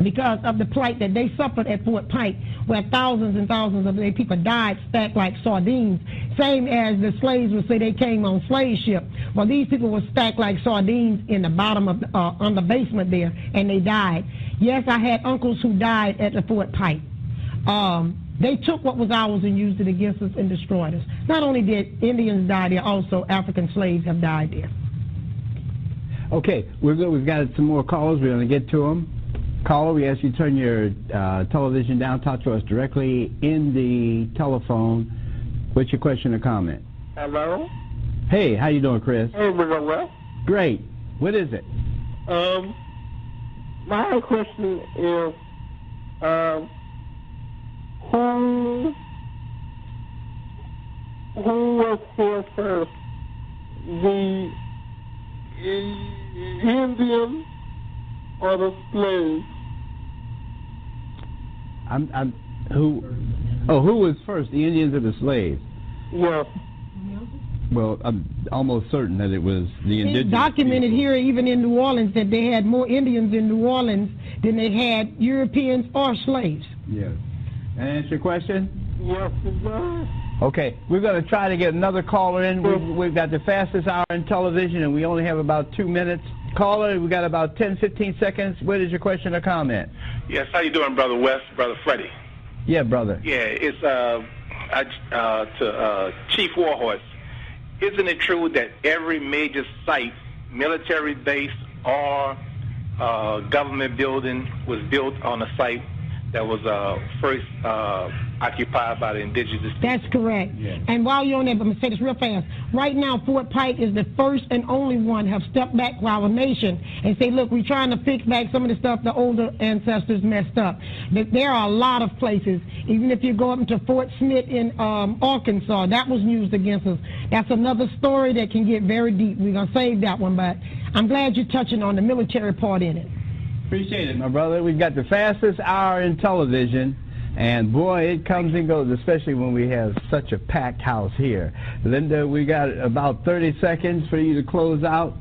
because of the plight that they suffered at Fort Pike, where thousands and thousands of their people died stacked like sardines, same as the slaves would say they came on slave ship. Well, these people were stacked like sardines in the bottom of on the basement there, and they died. Yes, I had uncles who died at the Fort Pike. They took what was ours and used it against us and destroyed us. Not only did Indians die there, also African slaves have died there. Okay, we're good. We've got some more callers. We're going to get to them. Caller, we ask you to turn your television down, talk to us directly in the telephone. What's your question or comment? Hello? Hey, how you doing, Chris? Hey, we're going well. Great. What is it? My question is, who was here first, the Indian or the slave? Who was first, the Indians or the slaves? Yes. Well, I'm almost certain that it was the indigenous. It's documented people here, even in New Orleans, that they had more Indians in New Orleans than they had Europeans or slaves. Yes. That answer your question? Yes, it does. Okay, we're going to try to get another caller in. We've got the fastest hour in television, and we only have about 2 minutes. Caller, we got about 10, 15 seconds. What is your question or comment? Yes, how you doing, Brother West, Brother Freddie? Yeah, brother. Yeah, it's to Chief Warhorse. Isn't it true that every major site, military base or government building, was built on a site that was first occupied by the indigenous people? That's correct. Yeah. And while you're on that, I'm going to say this real fast. Right now, Fort Pike is the first and only one have stepped back for our nation and say, look, we're trying to fix back some of the stuff the older ancestors messed up. There are a lot of places. Even if you go up into Fort Smith in Arkansas, that was used against us. That's another story that can get very deep. We're going to save that one, but I'm glad you're touching on the military part in it. Appreciate it, my brother. We've got the fastest hour in television, and boy, it comes and goes, especially when we have such a packed house here. Linda, we got about 30 seconds for you to close out.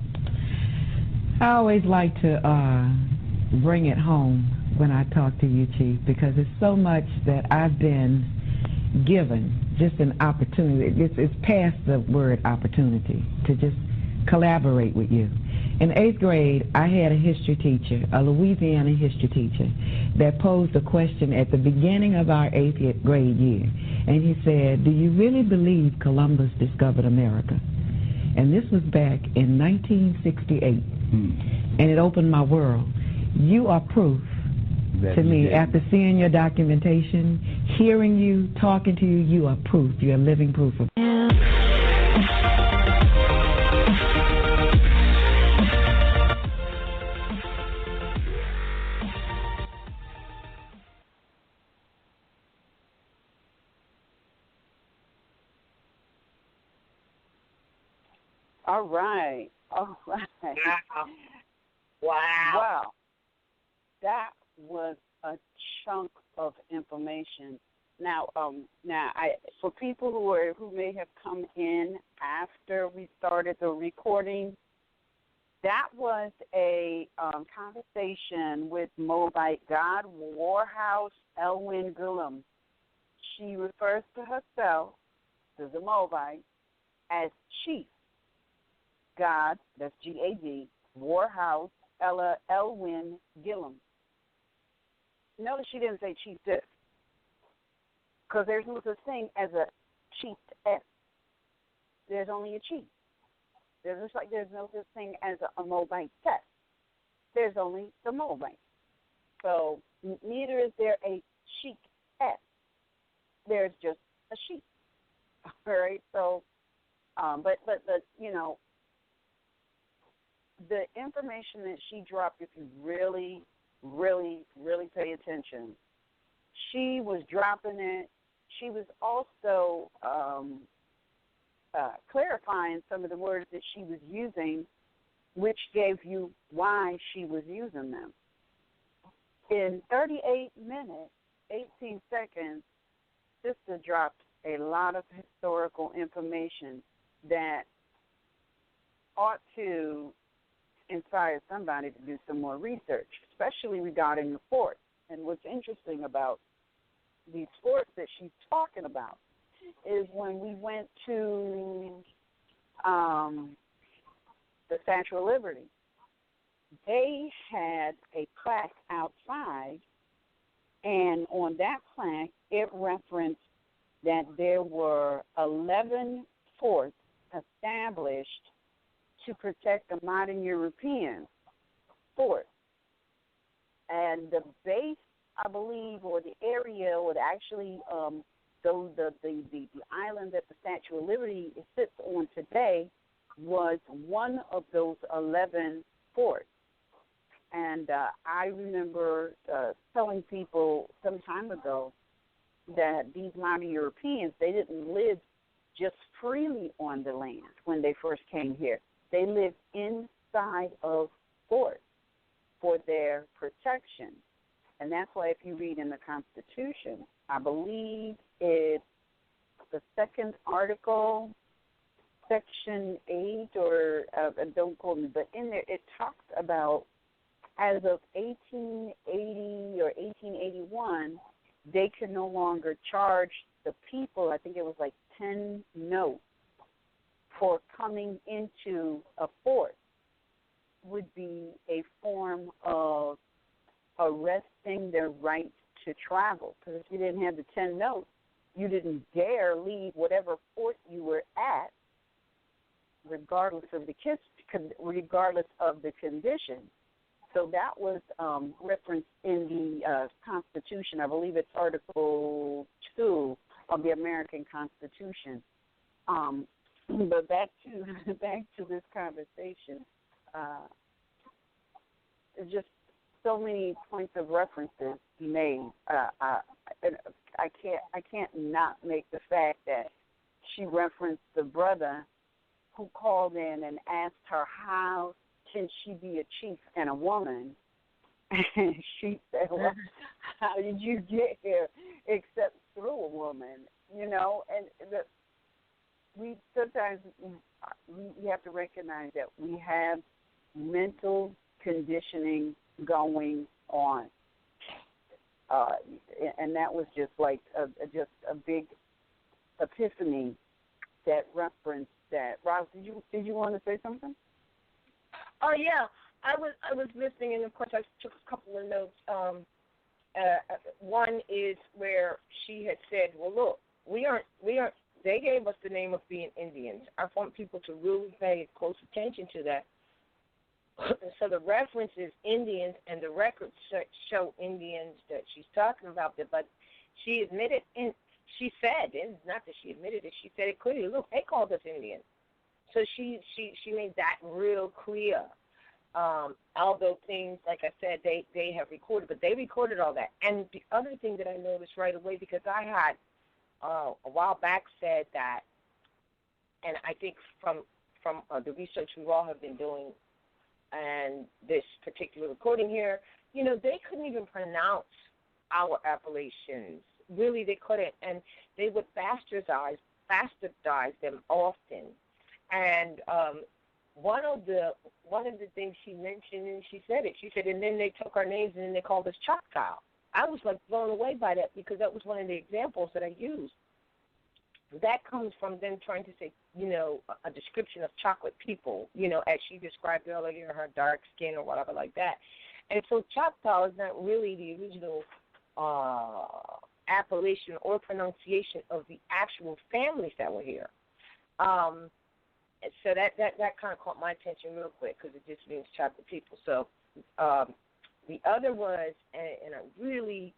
I always like to bring it home when I talk to you, Chief, because it's so much that I've been given, just an opportunity. It's past the word opportunity to just collaborate with you. In 8th grade, I had a history teacher, a Louisiana history teacher, that posed a question at the beginning of our 8th grade year. And he said, do you really believe Columbus discovered America? And this was back in 1968. And it opened my world. You are proof to me, after seeing your documentation, hearing you, talking to you, you are proof. You're living proof of it. All right. Wow. That was a chunk of information. Now, for people who may have come in after we started the recording, that was a conversation with Moabite God Warhouse Elwyn Gillum. She refers to herself, as a Moabite, as Chief God, that's G-A-D, Warhouse Elwyn Gillum. Notice she didn't say Chief this, because there's no such thing as a chiefess. There's only a chief. There's no such thing as a Moabite test. There's only the Moabite. So neither is there a chiefess. There's just a sheep. All right. So, but you know, the information that she dropped, if you really, really, really pay attention, she was dropping it. She was also clarifying some of the words that she was using, which gave you why she was using them. In 38 minutes, 18 seconds, Sister dropped a lot of historical information that ought to inspire somebody to do some more research, especially regarding the forts. And what's interesting about these forts that she's talking about is when we went to the Statue of Liberty, they had a plaque outside, and on that plaque it referenced that there were 11 forts established to protect the modern European fort. And the base, I believe, or the area, or actually the island that the Statue of Liberty sits on today was one of those 11 forts. And I remember telling people some time ago that these modern Europeans, they didn't live just freely on the land when they first came here. They lived inside of forts for their protection. And that's why if you read in the Constitution, I believe it's the second article, Section 8, or don't quote me, but in there it talks about as of 1880 or 1881, they could no longer charge the people, I think it was like 10 notes, for coming into a fort would be a form of arresting their right to travel. Because if you didn't have the 10 notes, you didn't dare leave whatever fort you were at, regardless of the condition. So that was referenced in the Constitution. I believe it's Article 2 of the American Constitution. But back to this conversation. There's just so many points of references made. I can't not make the fact that she referenced the brother who called in and asked her how can she be a chief and a woman, and she said, "Well, how did you get here except through a woman?" You know, and we sometimes we have to recognize that we have mental conditioning going on, and that was just like a big epiphany that referenced that. Ross, did you want to say something? Oh yeah, I was listening, and of course I took a couple of notes. One is where she had said, "Well, look, we aren't. They gave us the name of being Indians. I want people to really pay close attention to that." So the reference is Indians, and the records show Indians that she's talking about. But she admitted, and she said, and not that she admitted it, she said it clearly. Look, they called us Indians. So she made that real clear. Although things, like I said, they have recorded, but they recorded all that. And the other thing that I noticed right away, because I had a while back said that, and I think from the research we all have been doing, and this particular recording here, you know, they couldn't even pronounce our appellations. Really, they couldn't, and they would bastardize them often. And one of the things she mentioned, and she said it. She said, and then they took our names and then they called us Choctaw. I was like blown away by that because that was one of the examples that I used. That comes from them trying to say, you know, a description of chocolate people, you know, as she described earlier, her dark skin or whatever like that. And so Choctaw is not really the original appellation or pronunciation of the actual families that were here. So that kind of caught my attention real quick because it just means chocolate people. So the other was, and I really,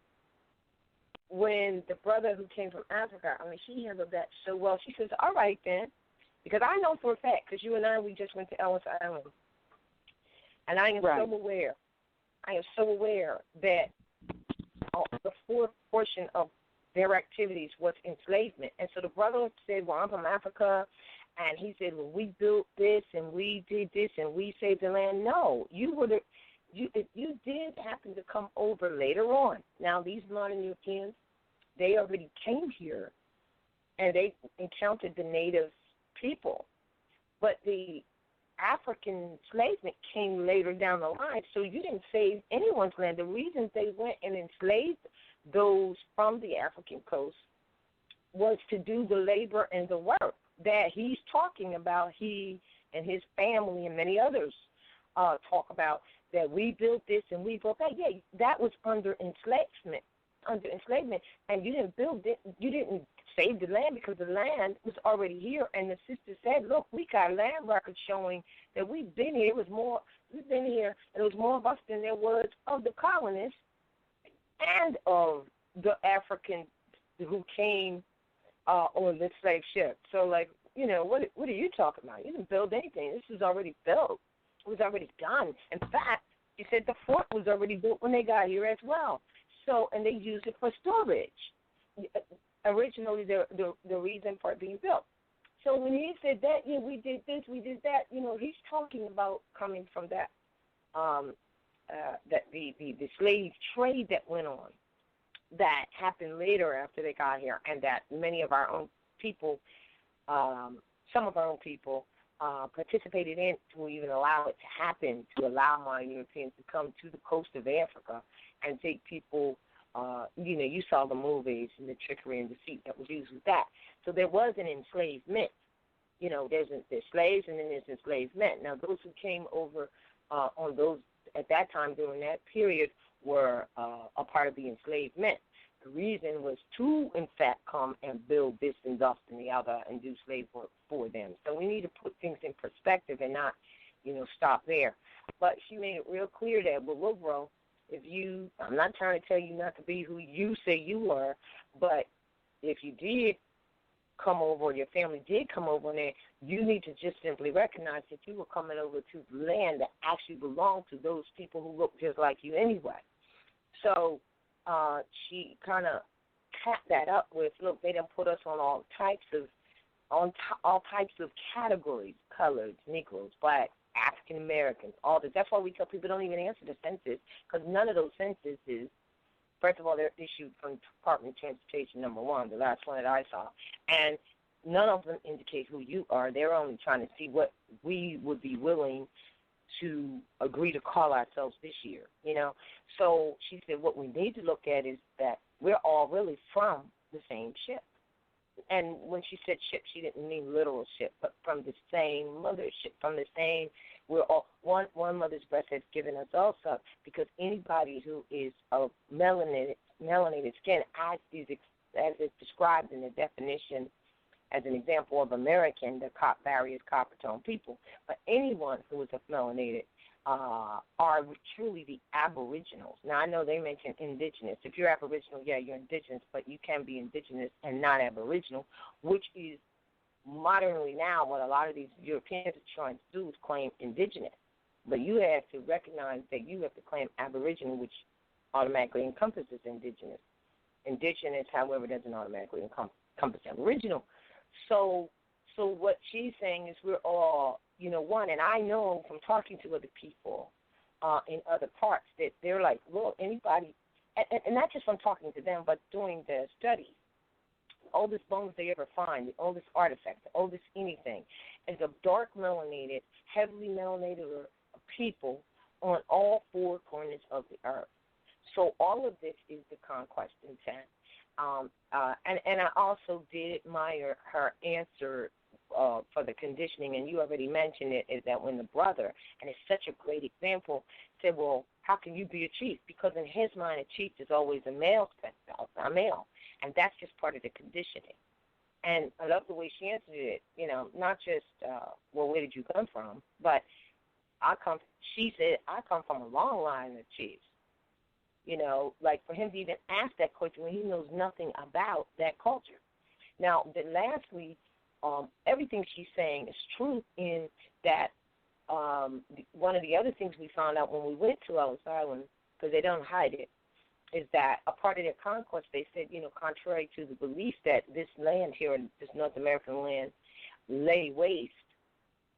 when the brother who came from Africa, I mean, she handled that so well. She says, all right then, because I know for a fact, because you and I, we just went to Ellis Island, and I am so aware that the fourth portion of their activities was enslavement. And so the brother said, well, I'm from Africa, and he said, well, we built this, and we did this, and we saved the land. No, you did happen to come over later on. Now, these modern Europeans, they already came here, and they encountered the native people. But the African enslavement came later down the line, so you didn't save anyone's land. The reason they went and enslaved those from the African coast was to do the labor and the work that he's talking about. He and his family and many others talk about that we built this and we built that. Yeah, that was under enslavement, and you didn't build it. You didn't save the land because the land was already here. And the sister said, look, we got land records showing that we've been here. We've been here, and it was more of us than there was of the colonists and of the Africans who came on the slave ship. So, like, you know, what are you talking about? You didn't build anything. This was already built. It was already done. In fact, she said the fort was already built when they got here as well. So, and they used it for storage. Originally, the reason for it being built. So when he said that, yeah, we did this, we did that, you know, he's talking about coming from that, that the slave trade that went on, that happened later after they got here, and that many of our own people, some of our own people, participated in to even allow it to happen, to allow modern Europeans to come to the coast of Africa and take people. You know, you saw the movies and the trickery and deceit that was used with that. So there was an enslavement. You know, there's slaves and then there's enslavement. Now, those who came over on those at that time during that period were a part of the enslavement. The reason was to, in fact, come and build this and thus and the other and do slave work for them. So we need to put things in perspective and not, you know, stop there. But she made it real clear that, well, look, bro, I'm not trying to tell you not to be who you say you are, but if you did come over or your family did come over there, you need to just simply recognize that you were coming over to the land that actually belonged to those people who look just like you anyway. So she kind of capped that up with, look, they done put us on all types of categories: coloreds, Negroes, black, African Americans, all this. That's why we tell people don't even answer the census, because none of those censuses, first of all, they're issued from Department of Transportation, number one, the last one that I saw, and none of them indicate who you are. They're only trying to see what we would be willing to agree to call ourselves this year, you know. So she said what we need to look at is that we're all really from the same ship. And when she said ship, she didn't mean literal ship, but from the same mothership, from the same, we're all, one mother's breast has given us all some, because anybody who is of melanated skin, as is described in the definition as an example of American, the various copper tone people, but anyone who is of melanated are truly the Aboriginals. Now, I know they mentioned Indigenous. If you're Aboriginal, yeah, you're Indigenous, but you can be Indigenous and not Aboriginal, which is modernly now what a lot of these Europeans are trying to do is claim Indigenous. But you have to recognize that you have to claim Aboriginal, which automatically encompasses Indigenous. Indigenous, however, doesn't automatically encompass Aboriginal. So what she's saying is we're all, one. And I know from talking to other people in other parts that they're like, well, anybody, and not just from talking to them, but doing the studies, the oldest bones they ever find, the oldest artifact, the oldest anything, is of dark melanated, heavily melanated people on all four corners of the earth. So all of this is the conquest intent. And I also did admire her answer for the conditioning, and you already mentioned it, is that when the brother, and it's such a great example, said, well, how can you be a chief? Because in his mind, a chief is always a male, and that's just part of the conditioning. And I love the way she answered it, not just, well, where did you come from, but she said, I come from a long line of chiefs. Like for him to even ask that question when he knows nothing about that culture. Now, then lastly, everything she's saying is true in that one of the other things we found out when we went to Ellis Island, because they don't hide it, is that a part of their conquest, they said, contrary to the belief that this land here, this North American land, lay waste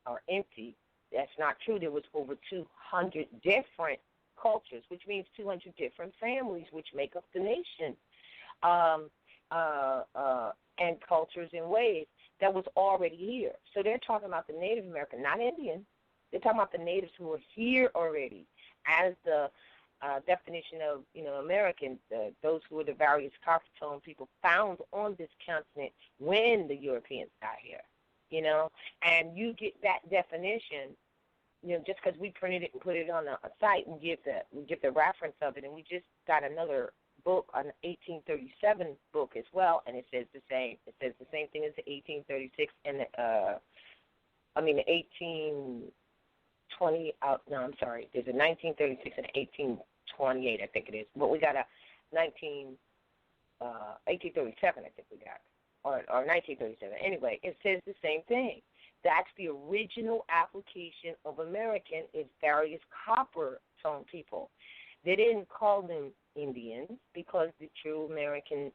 or empty, that's not true. There was over 200 different cultures, which means 200 different families, which make up the nation, and cultures and ways that was already here. So they're talking about the Native American, not Indian. They're talking about the natives who were here already, as the definition of American, those who were the various copper tone people found on this continent when the Europeans got here. And you get that definition. Just because we printed it and put it on a site and give the reference of it, and we just got another book, an 1837 book as well, and it says the same. It says the same thing as the 1836 and the 1820. No, I'm sorry. There's a 1936 and 1828, I think it is. But we got a 1837, I think we got, or 1937. Anyway, it says the same thing. That's the original application of American is various copper tone people. They didn't call them Indians because the true American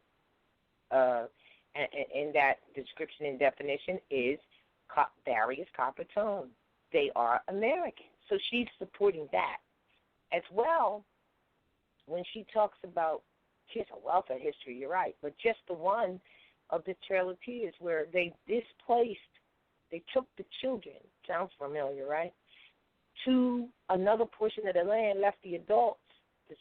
in that description and definition is various copper tone. They are American. So she's supporting that. As well, when she talks about, she has a wealth of history, you're right, but just the one of the Trail of Tears where they displaced, they took the children, sounds familiar, right, to another portion of the land, left the adults, the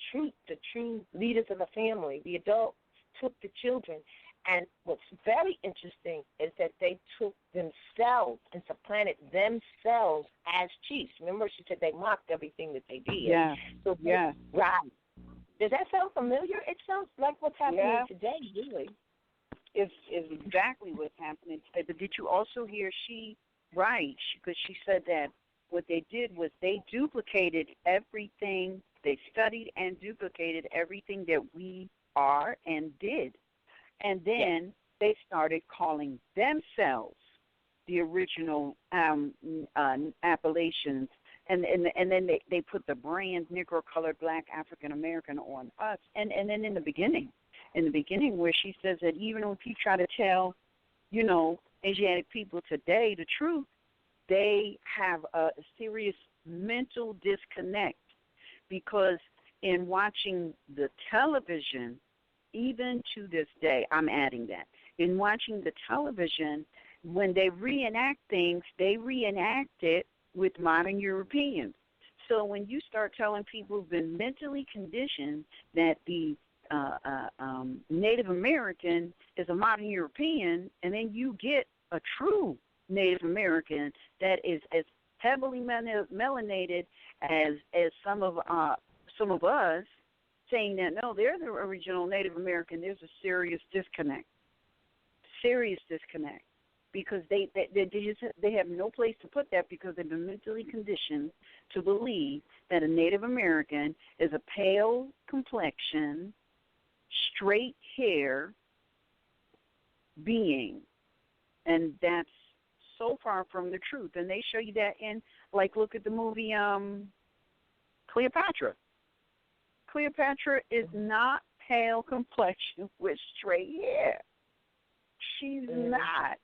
true leaders of the family, the adults took the children. And what's very interesting is that they took themselves and supplanted themselves as chiefs. Remember, she said they mocked everything that they did. Yeah. So yeah. Right. Does that sound familiar? It sounds like what's happening today, really. It's exactly what's happening today. But did you also hear because she said that what they did was they duplicated everything. They studied and duplicated everything that we are and did. And then they started calling themselves the original Appalachians. And then they put the brand Negro, colored, black, African American on us. And then in the beginning where she says that even if you try to tell, Asiatic people today the truth, they have a serious mental disconnect because in watching the television, even to this day, I'm adding that, in watching the television, when they reenact things, they reenact it with modern Europeans. So when you start telling people who've been mentally conditioned that the Native American is a modern European, and then you get a true Native American that is as heavily melanated as some of us, saying that no, they're the original Native American, there's a serious disconnect. because they have no place to put that because they've been mentally conditioned to believe that a Native American is a pale complexion, straight hair being, and that's so far from the truth. And they show you that in, like, look at the movie Cleopatra. Cleopatra is not pale complexion with straight hair. She's not.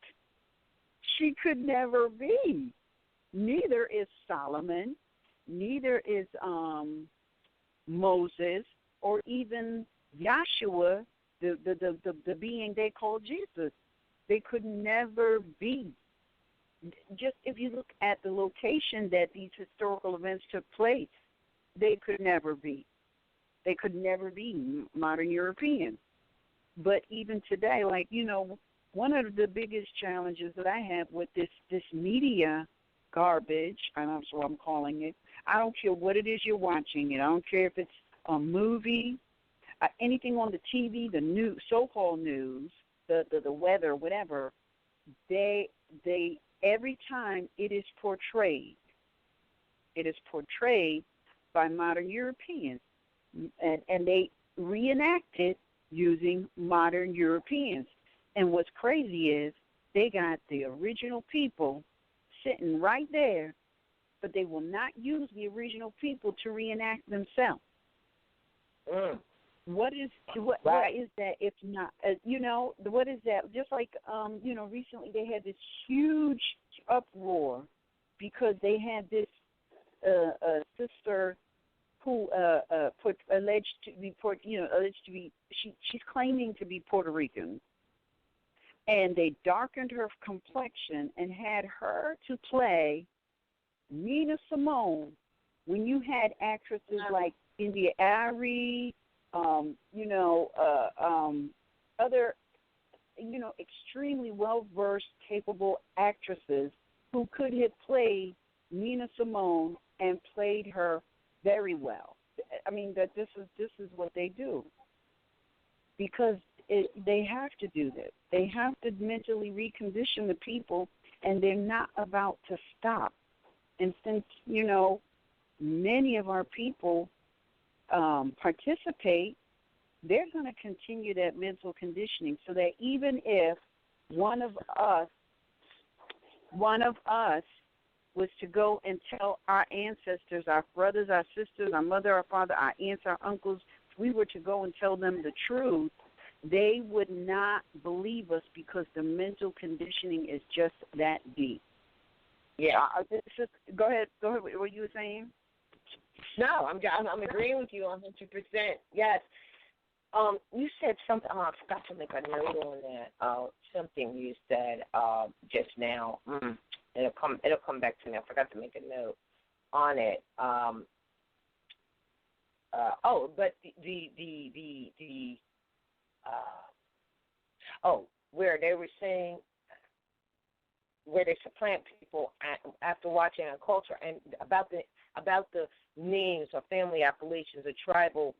She could never be. Neither is Solomon. Neither is Moses, or even Yahshua, the being they call Jesus. They could never be. Just if you look at the location that these historical events took place, they could never be. They could never be modern Europeans. But even today, like, you know, one of the biggest challenges that I have with this media garbage, and that's what I'm calling it, I don't care what it is you're watching it. I don't care if it's a movie, anything on the TV, the news, so-called news, the weather, whatever. They every time it is portrayed by modern Europeans, and they reenact it using modern Europeans. And what's crazy is they got the original people sitting right there, but they will not use the original people to reenact themselves. What is that if not, what is that? Just like, recently they had this huge uproar because they had this sister who alleged to be, she's claiming to be Puerto Rican. And they darkened her complexion and had her to play Nina Simone when you had actresses like India Arie, other, extremely well-versed, capable actresses who could have played Nina Simone and played her very well. I mean, that this is what they do because they have to do this. They have to mentally recondition the people, and they're not about to stop. And since, many of our people participate, they're going to continue that mental conditioning so that even if one of us was to go and tell our ancestors, our brothers, our sisters, our mother, our father, our aunts, our uncles, if we were to go and tell them the truth, they would not believe us because the mental conditioning is just that deep. Yeah. Go ahead. What you were saying? No, I'm agreeing with you 100%. Yes. You said something. I forgot to make a note on that. Something you said just now. It'll come back to me. I forgot to make a note on it. But where they were saying where they supplant people after watching a culture, and about the names or family appellations or tribal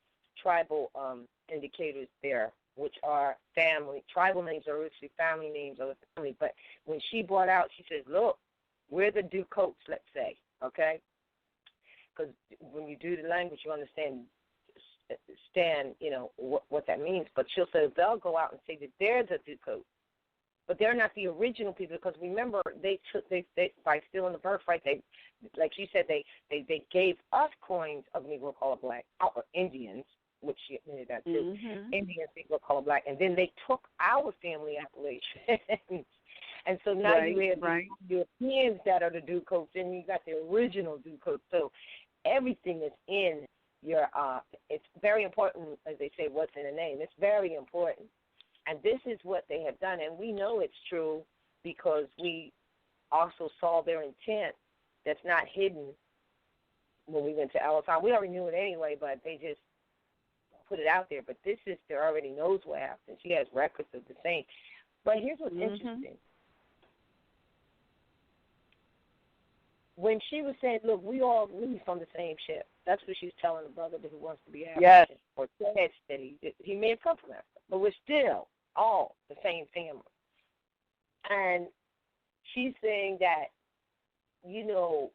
indicators there, which are family. Tribal names are actually family names of the family. But when she brought out, she says, look, we're the Ducotes, let's say, okay? Because when you do the language, you understand, what that means. But she'll say they'll go out and say that they're the Ducotes. But they're not the original people because remember they by stealing the birthright, they, like she said, they gave us coins of Negro color black, or Indians, which she admitted that too. Mm-hmm. Indians, Negro color black, and then they took our family appellation. And so now you have Europeans that are the Ducotes, and you got the original Ducotes. So everything is in your. It's very important, as they say, what's in the name. It's very important. And this is what they have done, and we know it's true because we also saw their intent that's not hidden when we went to Allentown. We already knew it anyway, but they just put it out there. But this sister already knows what happened. She has records of the same. But here's what's interesting. When she was saying, look, we all leave from the same ship, that's what she was telling the brother who wants to be African. Yes. Or said that he may have come from Africa, but we're still all the same family. And she's saying that, you know,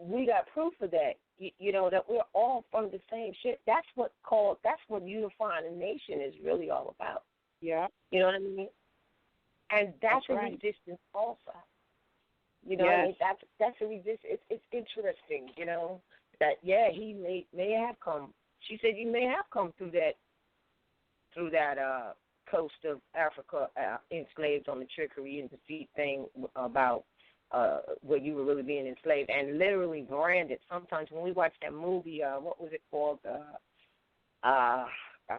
we got proof of that. You know, that we're all from the same shit. That's what unifying a nation is really all about. Yeah. You know what I mean? And that's a right. resistance also. You know, Yes. that's a resistance. It's interesting, you know, that he may have come. She said you may have come through that coast of Africa, enslaved on the trickery and deceit thing about where you were really being enslaved and literally branded. Sometimes when we watch that movie, what was it called? I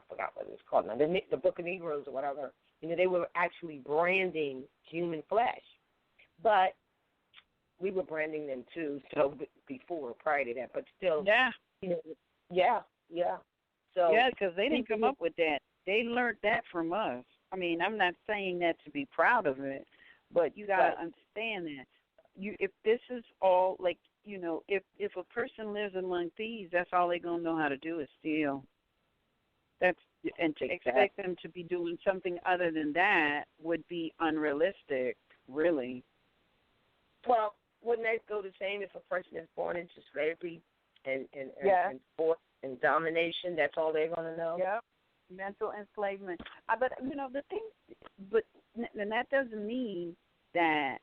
forgot what it was called now. The Book of Negroes or whatever. You know, they were actually branding human flesh, but we were branding them too. So prior to that, but still, you know, yeah. So because they didn't come up with that. They learned that from us. I mean, I'm not saying that to be proud of it, but you got to understand that. If this is all, like, you know, if a person lives among thieves, that's all they're going to know how to do is steal. And to expect them to be doing something other than that would be unrealistic, really. Well, wouldn't that go the same if a person is born into slavery and force and domination? That's all they're going to know? Yeah, mental enslavement. But, you know, and that doesn't mean that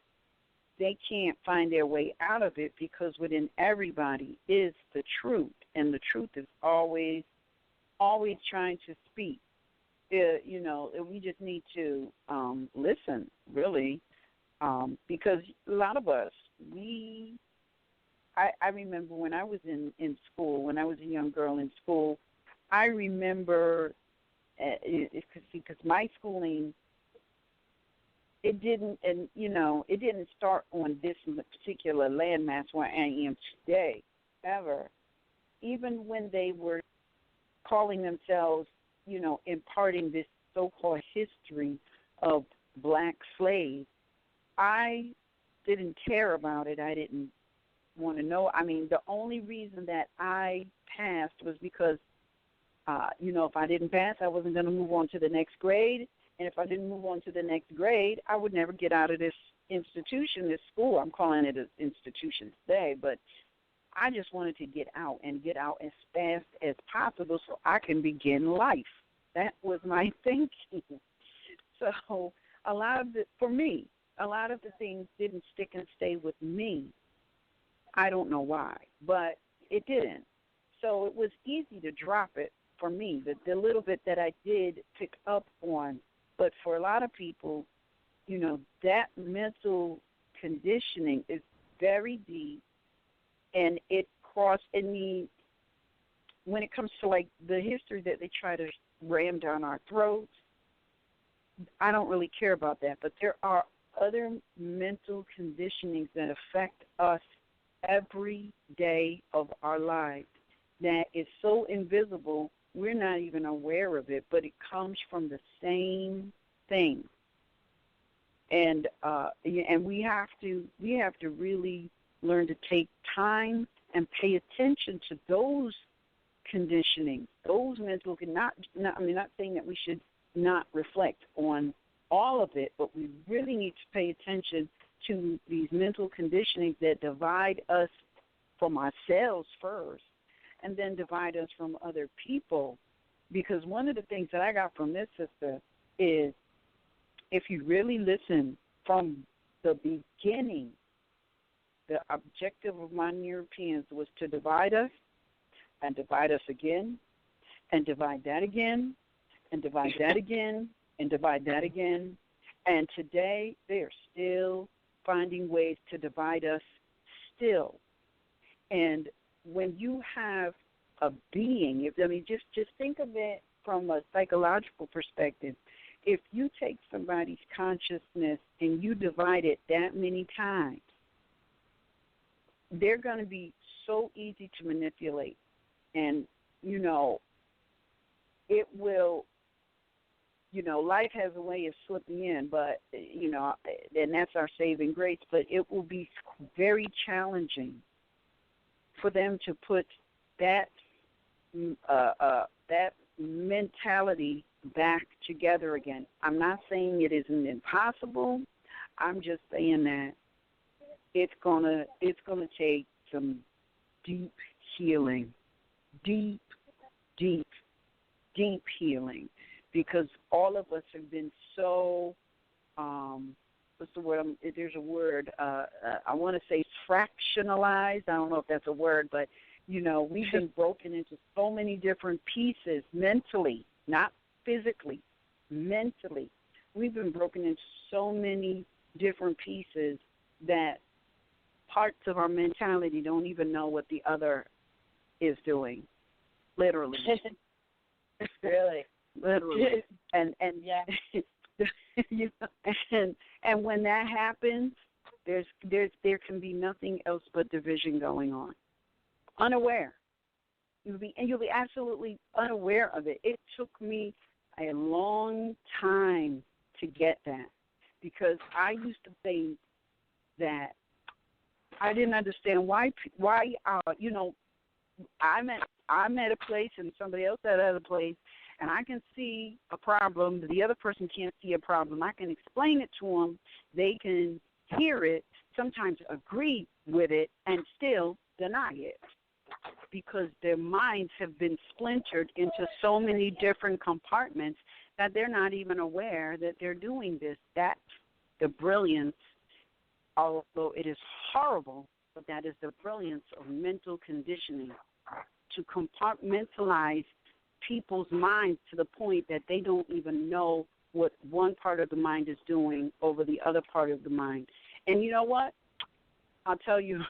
they can't find their way out of it, because within everybody is the truth, and the truth is always trying to speak. You know, we just need to listen, really, because a lot of us, I remember when I was in school, when I was a young girl in school, I remember, because my schooling, it didn't start on this particular landmass where I am today, ever. Even when they were calling themselves, you know, imparting this so-called history of black slaves, I didn't care about it. I didn't want to know. I mean, the only reason that I passed was because, you know, if I didn't pass, I wasn't going to move on to the next grade. And if I didn't move on to the next grade, I would never get out of this institution, this school. I'm calling it an institution today, but I just wanted to get out as fast as possible so I can begin life. That was my thinking. So a lot of the things didn't stick and stay with me. I don't know why, but it didn't. So it was easy to drop it for me, the little bit that I did pick up on. But for a lot of people, you know, that mental conditioning is very deep, and it when it comes to, like, the history that they try to ram down our throats, I don't really care about that. But there are other mental conditionings that affect us every day of our lives that is so invisible we're not even aware of it, but it comes from the same thing. And we have to really learn to take time and pay attention to those conditioning, those mental. I'm not saying that we should not reflect on all of it, but we really need to pay attention to these mental conditionings that divide us from ourselves first, and then divide us from other people. Because one of the things that I got from this, sister, is if you really listen from the beginning, the objective of modern Europeans was to divide us, and divide us again, and divide that again, and divide that again, and divide that again. And today they are still finding ways to divide us still. And when you have a being, just think of it from a psychological perspective. If you take somebody's consciousness and you divide it that many times, they're going to be so easy to manipulate. And, you know, it will, you know, life has a way of slipping in, but, you know, and that's our saving grace, but it will be very challenging for them to put that mentality back together again. I'm not saying it isn't impossible. I'm just saying that it's gonna take some deep healing, deep healing, because all of us have been so what's the word? There's a word. I want to say fractionalized. I don't know if that's a word, but we've been broken into so many different pieces mentally, not physically, mentally. We've been broken into so many different pieces that parts of our mentality don't even know what the other is doing, literally. Really? Literally. And yeah. And when that happens, there can be nothing else but division going on. Unaware. You'll be absolutely unaware of it. It took me a long time to get that, because I used to think that I didn't understand why I'm at a place and somebody else at another place, and I can see a problem, the other person can't see a problem. I can explain it to them. They can hear it, sometimes agree with it, and still deny it, because their minds have been splintered into so many different compartments that they're not even aware that they're doing this. That's the brilliance, although it is horrible, but that is the brilliance of mental conditioning, to compartmentalize people's minds to the point that they don't even know what one part of the mind is doing over the other part of the mind. And you know what? I'll tell you,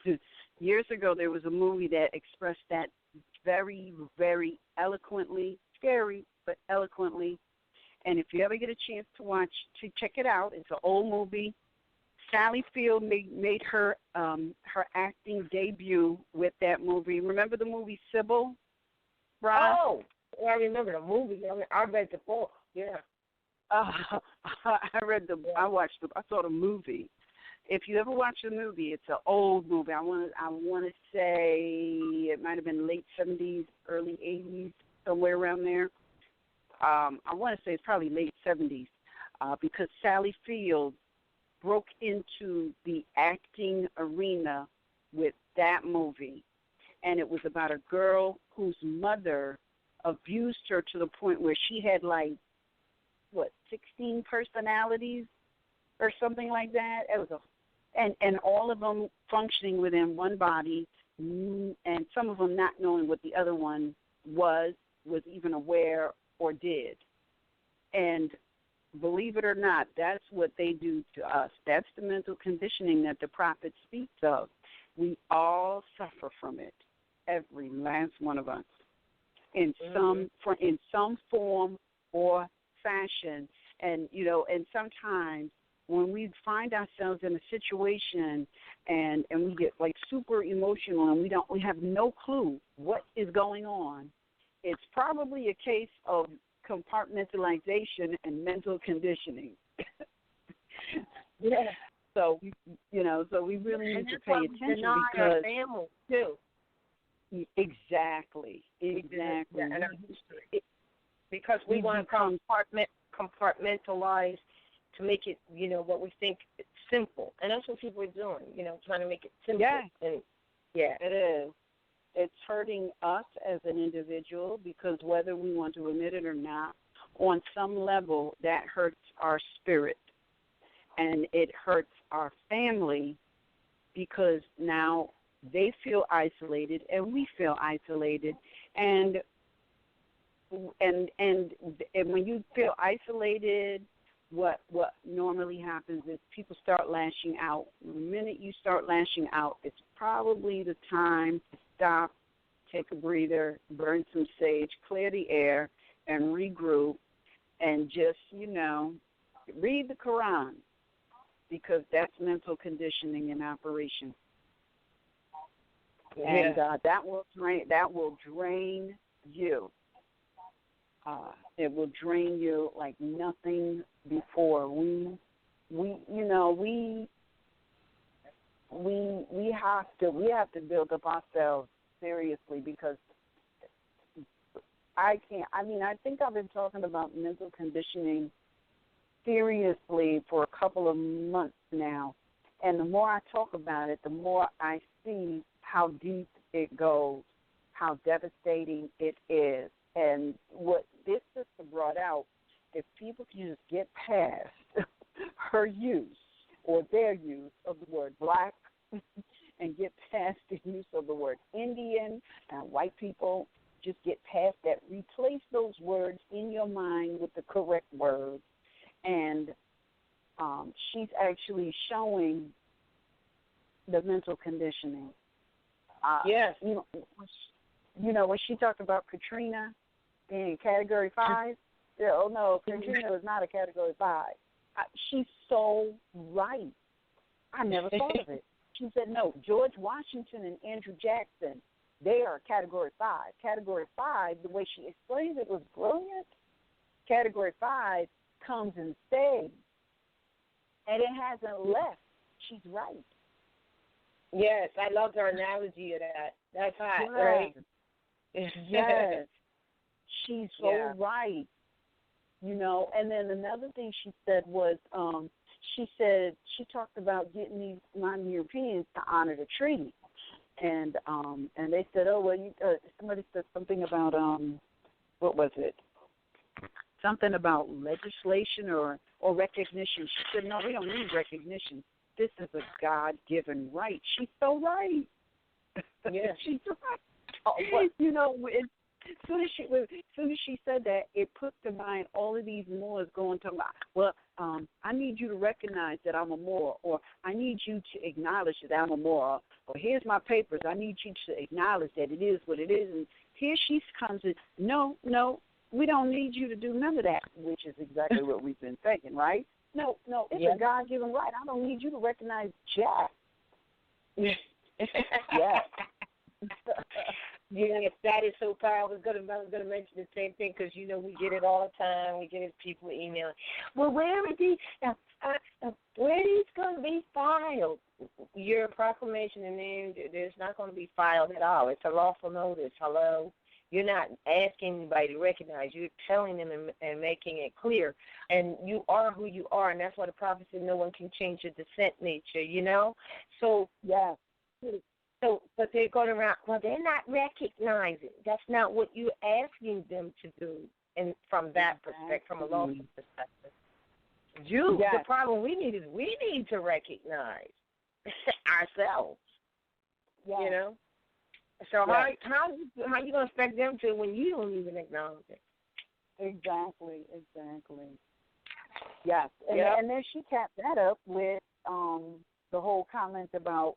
years ago there was a movie that expressed that very, very eloquently, scary, but eloquently. And if you ever get a chance to check it out. It's an old movie. Sally Field made her acting debut with that movie. Remember the movie Sybil? Rob? Oh, I remember the movie. I read the book. Yeah. I saw the movie. If you ever watch the movie, it's an old movie. I want to say it might have been late 70s, early 80s, somewhere around there. I want to say it's probably late 70s, because Sally Field broke into the acting arena with that movie. And it was about a girl whose mother abused her to the point where she had 16 personalities or something like that. It was and all of them functioning within one body, and some of them not knowing what the other one was even aware or did. And believe it or not, that's what they do to us. That's the mental conditioning that the prophet speaks of. We all suffer from it, every last one of us, in some form or fashion. And and sometimes when we find ourselves in a situation and we get super emotional and we have no clue what is going on, it's probably a case of compartmentalization and mental conditioning. Yeah. So we really need to pay attention, deny because our family too. Exactly. Yeah, and our history. Because we want to compartmentalize to make it, what we think it's simple, and that's what people are doing. Trying to make it simple. Yeah. And yeah, it is. It's hurting us as an individual, because whether we want to admit it or not, on some level that hurts our spirit, and it hurts our family, because now they feel isolated and we feel isolated, and when you feel isolated, what normally happens is people start lashing out. The minute you start lashing out, it's probably the time to stop, take a breather, burn some sage, clear the air, and regroup, and just, read the Quran, because that's mental conditioning in operation. Yeah. And that will drain you. It will drain you like nothing before. We have to build up ourselves seriously, because I think I've been talking about mental conditioning seriously for a couple of months now. And the more I talk about it, the more I see how deep it goes, how devastating it is. And what this sister brought out, if people can just get past her use or their use of the word black and get past the use of the word Indian and white people, just get past that. Replace those words in your mind with the correct words. And she's actually showing the mental conditioning. Yes. You know, when she talked about Katrina being Category 5, oh, no, Katrina was not a Category 5. She's so right. I never thought of it. She said, no, George Washington and Andrew Jackson, they are Category 5. Category 5, the way she explains it was brilliant. Category 5 comes and stays, and it hasn't left. She's right. Yes, I loved her analogy of that. That's hot, Yes. right? Yes. She's so right. You know, and then another thing she said was, she talked about getting these modern Europeans to honor the treaty. And they said, oh, well, somebody said something about, what was it? Something about legislation or recognition. She said, no, we don't need recognition. This is a God-given right. She's so right. Yeah. She's right. You know, as soon as she said that, it put to mind all of these Moors going to, well, I need you to recognize that I'm a Moor, or I need you to acknowledge that I'm a Moor, or here's my papers. I need you to acknowledge that it is what it is. And here she comes in, no, we don't need you to do none of that, which is exactly what we've been saying, right? No, it's a God-given right. I don't need you to recognize Jack. Yes. Yes, that is so powerful. I was going to mention the same thing because, you know, we get it all the time. We get it, people emailing. Well, where are these going to be filed? Your proclamation, and then there's not going to be filed at all. It's a lawful notice. Hello? You're not asking anybody to recognize. You're telling them and making it clear. And you are who you are, and that's why the prophet said no one can change your descent nature, you know? So, yeah. So, but they're going around, well, they're not recognizing. That's not what you're asking them to do, and from that perspective, from a lawful perspective. The problem we need to recognize ourselves, you know? So how you going to expect them to when you don't even acknowledge it? Exactly. Yes, and then she capped that up with the whole comment about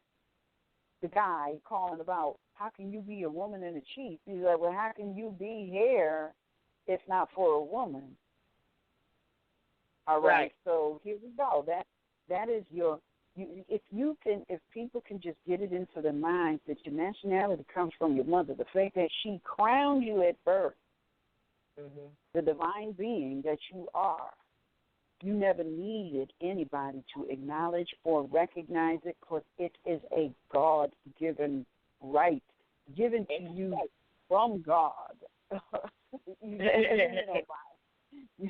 the guy calling about how can you be a woman and a chief? He's like, well, how can you be here if not for a woman? All right. So here we go. That is your. If people can just get it into their minds that your nationality comes from your mother, the fact that she crowned you at birth, the divine being that you are, you never needed anybody to acknowledge or recognize it because it is a God-given right given to you from God. You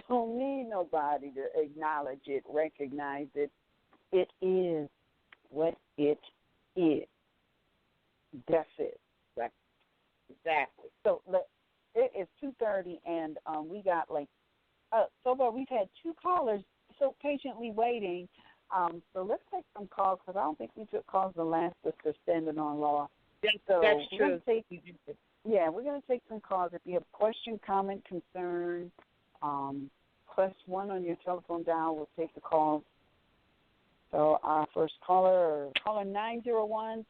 don't need nobody to acknowledge it, recognize it. It is what it is. That's it. Exactly. So it is 2:30, and we got so far we've had 2 callers so patiently waiting. So let's take some calls because I don't think we took calls the last sister standing on law. So that's true. We're going to take some calls. If you have a question, comment, concern, press 1 on your telephone dial. We'll take the calls. So our first caller 901-626,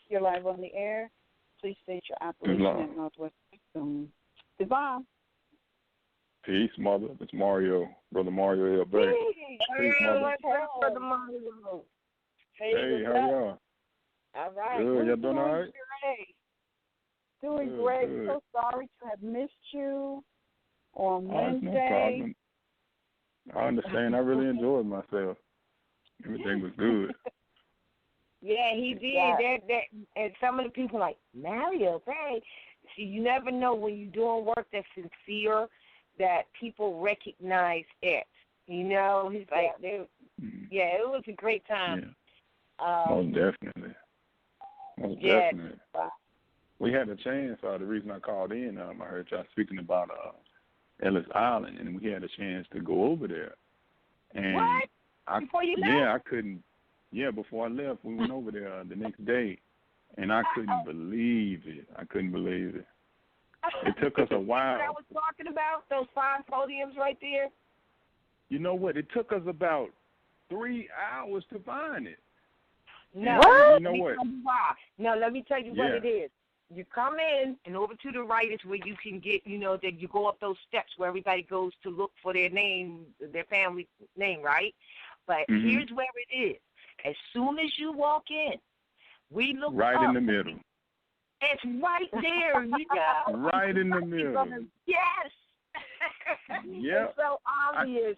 you're live on the air. Please state your appellation at Northwest System. Goodbye. Peace, mother. It's Mario, Brother Mario L. Bay. Hey, Brother Mario. Hey, how y'all? All right. Good. Y'all doing all right? Doing great. Good. So sorry to have missed you on Wednesday. No problem. I understand. I really enjoyed myself. Everything was good. Yeah, he did. That and some of the people like, Mario, hey. See, you never know when you're doing work that's sincere that people recognize it. You know, he's like, Yeah, it was a great time. Yeah. Most definitely. Most definitely. We had a chance. The reason I called in, I heard y'all speaking about Ellis Island, and we had a chance to go over there. And what? Before you left? Yeah, I couldn't. Yeah, before I left, we went over there the next day, and I couldn't believe it. It took us a while. What I was talking about, those 5 podiums right there? You know what? It took us about 3 hours to find it. No, you know what? No, let me tell you what it is. You come in, and over to the right is where you can get, that you go up those steps where everybody goes to look for their name, their family name, right? But here's where it is. As soon as you walk in, we look right up. in the middle. It's right there, Right in the middle. Yes. Yeah. It's so obvious.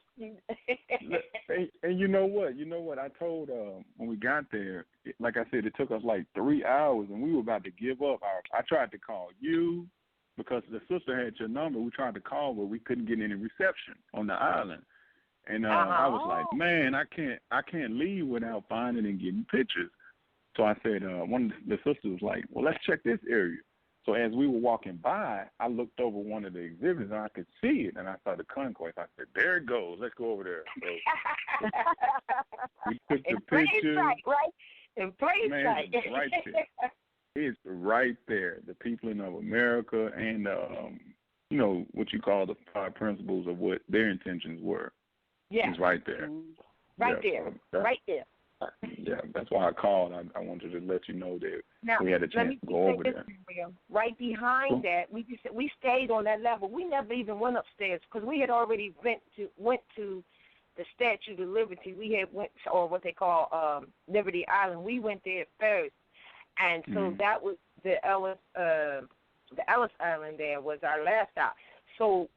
And you know what? I told when we got there, like I said, it took us like 3 hours, and we were about to give up. I tried to call you because the sister had your number. We tried to call, but we couldn't get any reception on the island. And I was like, man, I can't leave without finding and getting pictures. So I said, one of the sisters was like, well, let's check this area. So as we were walking by, I looked over one of the exhibits, and I could see it, and I saw the concourse. I said, there it goes. Let's go over there. So we took the picture. Right? In plain sight. It's right there. It's right there. The peopling of America and, what you call the 5 principles of what their intentions were. Yeah. It's right there. Right there. Yeah, that's why I called. I wanted to let you know that now, we had a chance to go over there. Right behind that, we stayed on that level. We never even went upstairs because we had already went to the Statue of Liberty. We had went, or what they call Liberty Island. We went there first, and so that was the Ellis Island. There was our last stop. So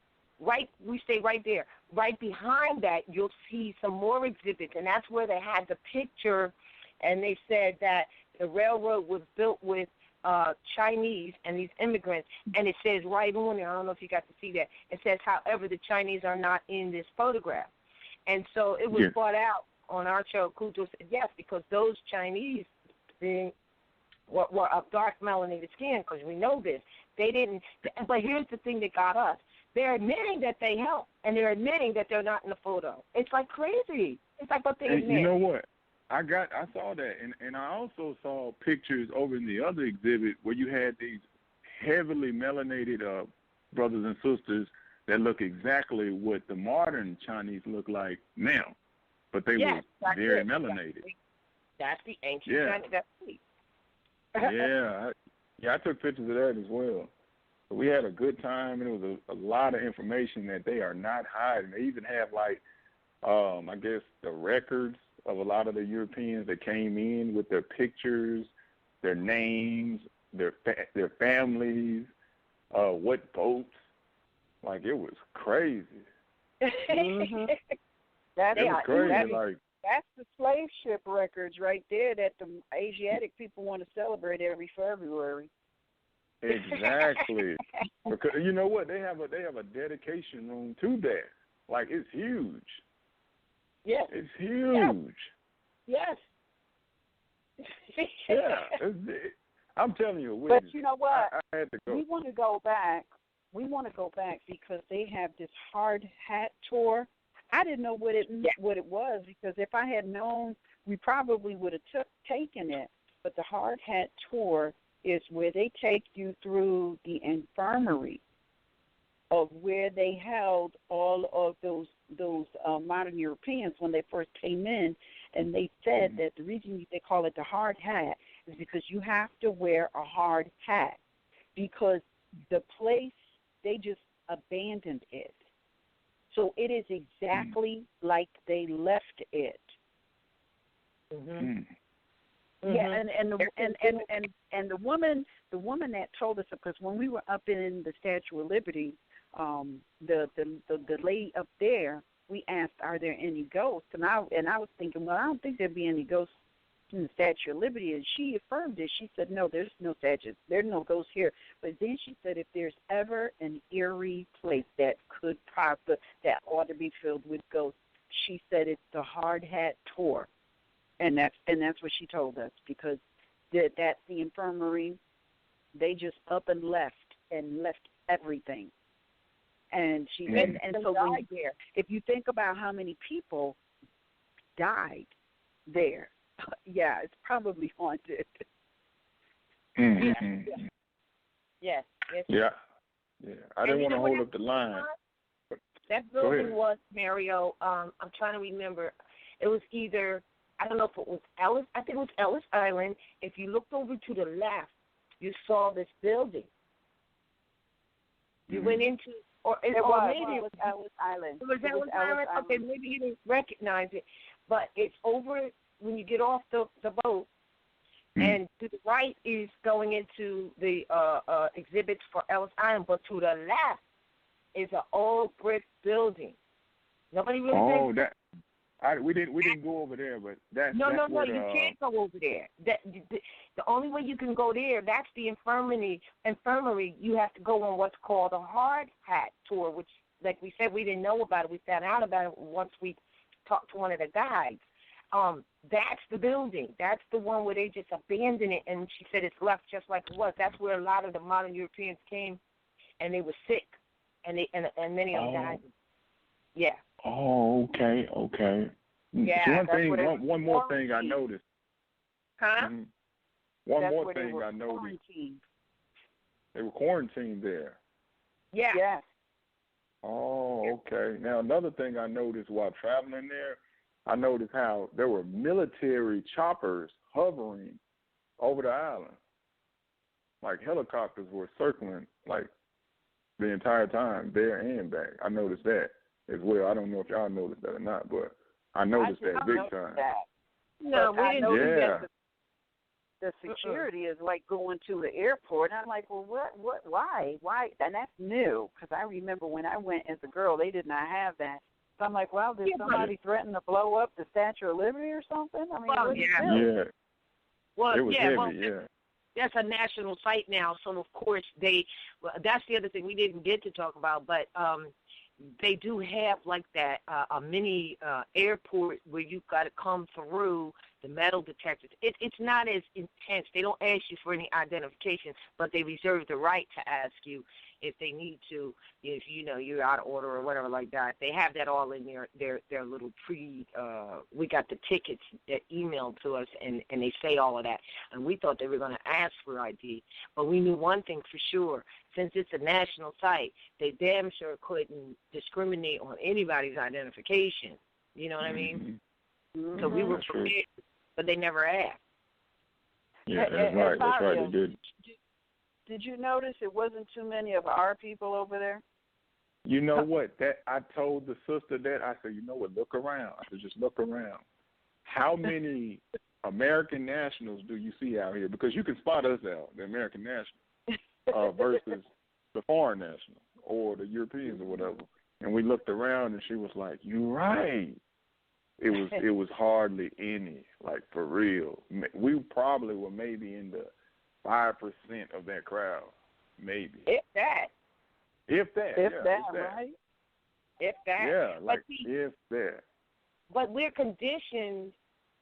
we stayed right there. Right behind that, you'll see some more exhibits, and that's where they had the picture, and they said that the railroad was built with Chinese and these immigrants, and it says right on there, I don't know if you got to see that, it says, however, the Chinese are not in this photograph. And so it was brought out on our show. Kujo said yes, because those Chinese were of dark melanated skin, because we know this. They didn't, but here's the thing that got us. They're admitting that they helped, and they're admitting that they're not in the photo. It's like crazy. It's like what they admit. You know what? I saw that, and I also saw pictures over in the other exhibit where you had these heavily melanated brothers and sisters that look exactly what the modern Chinese look like now, but they were very melanated. That's the ancient Chinese. That's I took pictures of that as well. We had a good time, and it was a lot of information that they are not hiding. They even have, I guess, the records of a lot of the Europeans that came in with their pictures, their names, their families, what boats. Like, it was crazy. It was crazy. That's the slave ship records right there that the Asiatic people want to celebrate every February. Exactly. Because you know what? They have a dedication room to that. Like, it's huge. Yes. It's huge. Yes. Yeah. I'm telling you. But you know what? I had to go. We want to go back. Because they have this hard hat tour. I didn't know what it was, because if I had known, we probably would have taken it. But the hard hat tour is where they take you through the infirmary of where they held all of those modern Europeans when they first came in, and they said that the reason they call it the hard hat is because you have to wear a hard hat, because the place, they just abandoned it. So it is exactly like they left it. Yeah, and the woman that told us, because when we were up in the Statue of Liberty, the lady up there, we asked, are there any ghosts? And I was thinking, well, I don't think there'd be any ghosts in the Statue of Liberty, and she affirmed it. She said, no, there's no statues, there's no ghosts here. But then she said, if there's ever an eerie place that ought to be filled with ghosts, she said it's the hard hat tour, and that's what she told us, because that's the infirmary. They just up and left everything. And she and so when if you think about how many people died there, yeah, it's probably haunted. Mm-hmm. Yes. Yeah. I didn't want to hold up the line. That building was, Mario, I'm trying to remember. It was either, I don't know if it was Ellis, I think it was Ellis Island. If you looked over to the left, you saw this building. You went into, maybe it was Ellis Island. It was Ellis Island? Okay, maybe you didn't recognize it. But it's over when you get off the boat, and to the right is going into the exhibits for Ellis Island, but to the left is an old brick building. Nobody really we didn't go over there, but that's no, what, you can't go over there. The only way you can go there, that's the infirmary. You have to go on what's called a hard hat tour, which, like we said, we didn't know about it. We found out about it once we talked to one of the guides. That's the building. That's the one where they just abandoned it, and she said it's left just like it was. That's where a lot of the modern Europeans came, and they were sick, and many of them died. Yeah. Oh, okay. Yeah. One more thing I noticed. Huh? Mm-hmm. One more thing I noticed. They were quarantined there. Yeah. Yes. Oh, okay. Now, another thing I noticed while traveling there, I noticed how there were military choppers hovering over the island. Like helicopters were circling, like, the entire time, there and back. I noticed that as well. I don't know if y'all noticed that or not, but I noticed that big time. No, we didn't. Yeah. The security is like going to the airport. I'm like, well, why? And that's new, because I remember when I went as a girl, they did not have that. So I'm like, well, did somebody threaten to blow up the Statue of Liberty or something? I mean, Well, it was heavy. That's a national site now, so of course that's the other thing we didn't get to talk about, but they do have like that a mini airport where you've got to come through the metal detectors. It's not as intense. They don't ask you for any identification, but they reserve the right to ask you if they need to, if you're out of order or whatever like that. They have that all in their little we got the tickets that emailed to us, and they say all of that. And we thought they were going to ask for ID, but we knew one thing for sure. Since it's a national site, they damn sure couldn't discriminate on anybody's identification. You know what I mean? Mm-hmm. So we were prepared, but they never asked. Yeah, that's right. That's right. They did. Did you notice it wasn't too many of our people over there? You know what? That I told the sister that. I said, you know what? Look around. I said, just look around. How many American nationals do you see out here? Because you can spot us out, the American nationals, versus the foreign nationals or the Europeans or whatever. And we looked around, and she was like, "You're right." It was hardly any, like, for real. We probably were maybe in the 5% of that crowd, maybe. If that. If that, right? If that. Yeah, like if that. But we're conditioned.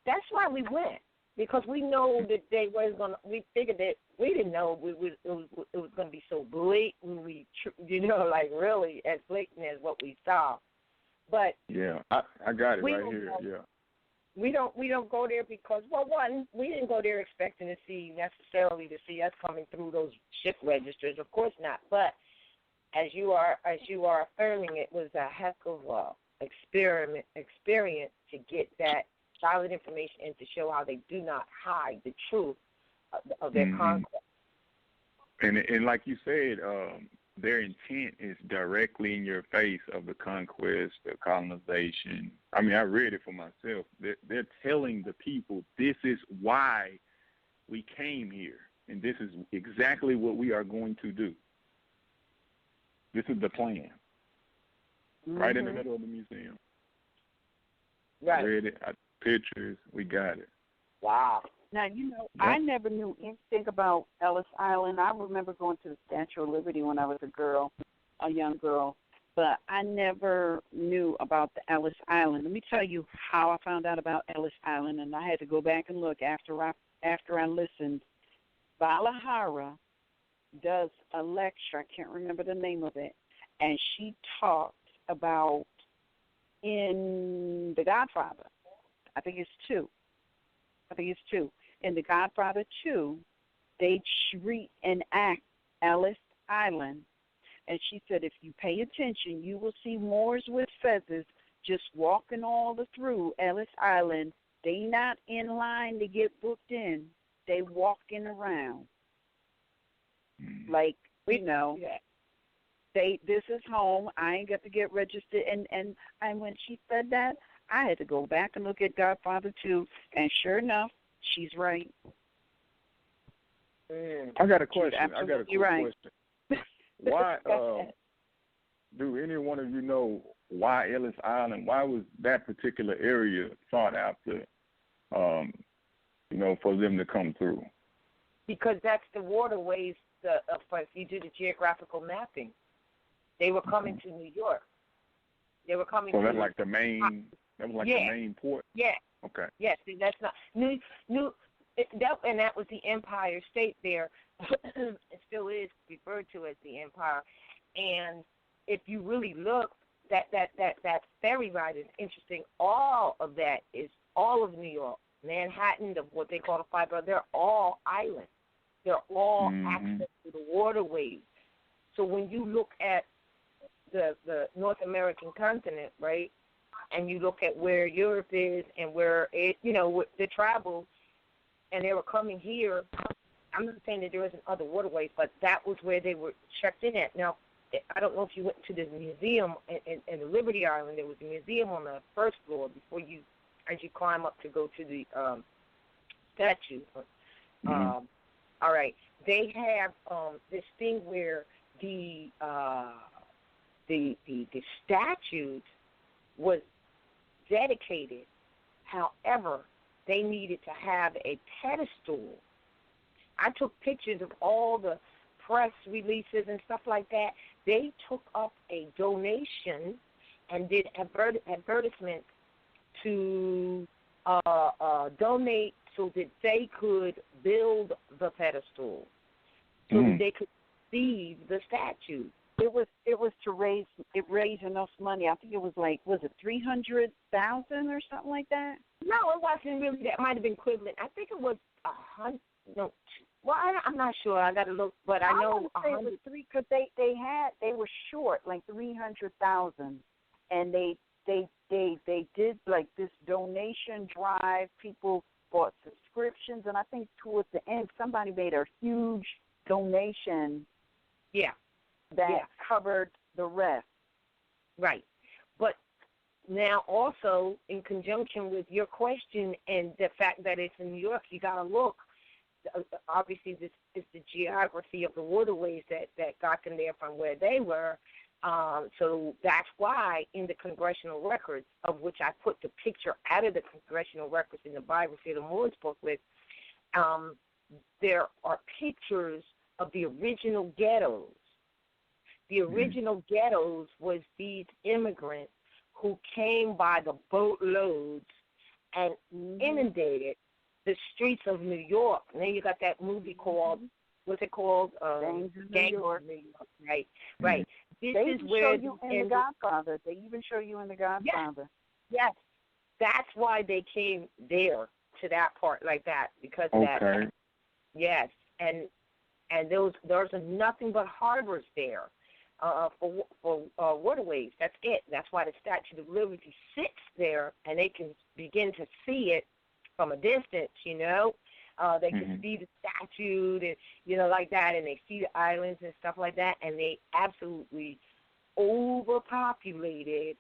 That's why we went, because we know that they was gonna. We figured that we didn't know it was gonna be so blatant. Like really as blatant as what we saw. But yeah, I got it right here. Yeah. We don't go there because, well, one, we didn't go there expecting to see us coming through those ship registers. Of course not. But as you are affirming, it was a heck of a experience to get that solid information and to show how they do not hide the truth of their conquest. And like you said, their intent is directly in your face of the conquest, the colonization. I mean, I read it for myself. They're telling the people, this is why we came here, and this is exactly what we are going to do. This is the plan. Right in the middle of the museum. Right. I read it, pictures, we got it. Wow. Now, I never knew anything about Ellis Island. I remember going to the Statue of Liberty when I was a young girl, but I never knew about the Ellis Island. Let me tell you how I found out about Ellis Island, and I had to go back and look after I listened. Balahara does a lecture, I can't remember the name of it, and she talked about in The Godfather, I think it's two. In The Godfather 2, they reenact Ellis Island. And she said, if you pay attention, you will see Moors with feathers just walking all through Ellis Island. They not in line to get booked in. They walking around. Like, you know, this is home. I ain't got to get registered. And when she said that, I had to go back and look at Godfather 2. And sure enough, she's right. I got a question. Absolutely right. Question. Why do any one of you know why Ellis Island? Why was that particular area sought after? For them to come through. Because that's the waterways. If you do the geographical mapping, they were coming to New York. They were coming. So that's like the main. That was like the main port. Yeah. Okay. Yes, that's not and that was the Empire State there. It still is referred to as the Empire. And if you really look, that ferry ride is interesting. All of that is all of New York, Manhattan, what they call the Five Boroughs. They're all islands. They're all access to the waterways. So when you look at the North American continent, right, and you look at where Europe is and where the travel, and they were coming here. I'm not saying that there isn't other waterways, but that was where they were checked in at. Now, I don't know if you went to the museum in the Liberty Island. There was a museum on the first floor before as you climb up to go to the statue. All right, they have this thing where the statue was dedicated. However, they needed to have a pedestal. I took pictures of all the press releases and stuff like that. They took up a donation and did advertisements to donate so that they could build the pedestal, so that they could receive the statue. It was to raise enough money. I think it was was it 300,000 or something like that? No, it wasn't really. That might have been equivalent. I think it was 100. No, well, I'm not sure. I got to look, but I know 100. Because they were short 300,000, and they did this donation drive. People bought subscriptions, and I think towards the end somebody made a huge donation. Yeah. That covered the rest. Right. But now also, in conjunction with your question and the fact that it's in New York, you got to look. Obviously, this is the geography of the waterways that got them there from where they were. So that's why in the congressional records, of which I put the picture out of the congressional records in the Biography of the Moors booklet, there are pictures of the original ghettos. The original ghettos was these immigrants who came by the boatloads and inundated the streets of New York. And then you got that movie called, what's it called? Gangs of New York. Right, right. This they is where show you in The Godfather. They even show you in The Godfather. Yes. That's why they came there to that part like that, because of that. Yes. And there's nothing but harbors there. For waterways. That's it. That's why the Statue of Liberty sits there, and they can begin to see it from a distance, They can see the statue, and, like that, and they see the islands and stuff like that, and they absolutely overpopulated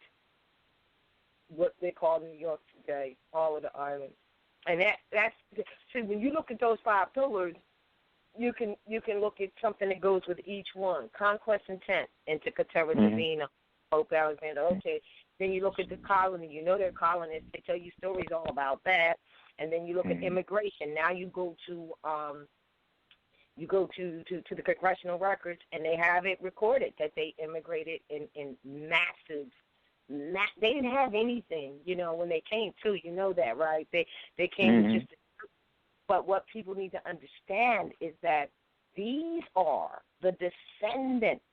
what they call New York today, all of the islands. And that's so when you look at those 5 pillars, you can look at something that goes with each one. Conquest intent into Katera Davina, Pope Alexander. Okay. Then you look at the colony. They're colonists. They tell you stories all about that. And then you look at immigration. Now you go to You go to the congressional records, and they have it recorded that they immigrated in massive. They didn't have anything, when they came to. You know that, right? They came just. But what people need to understand is that these are the descendants,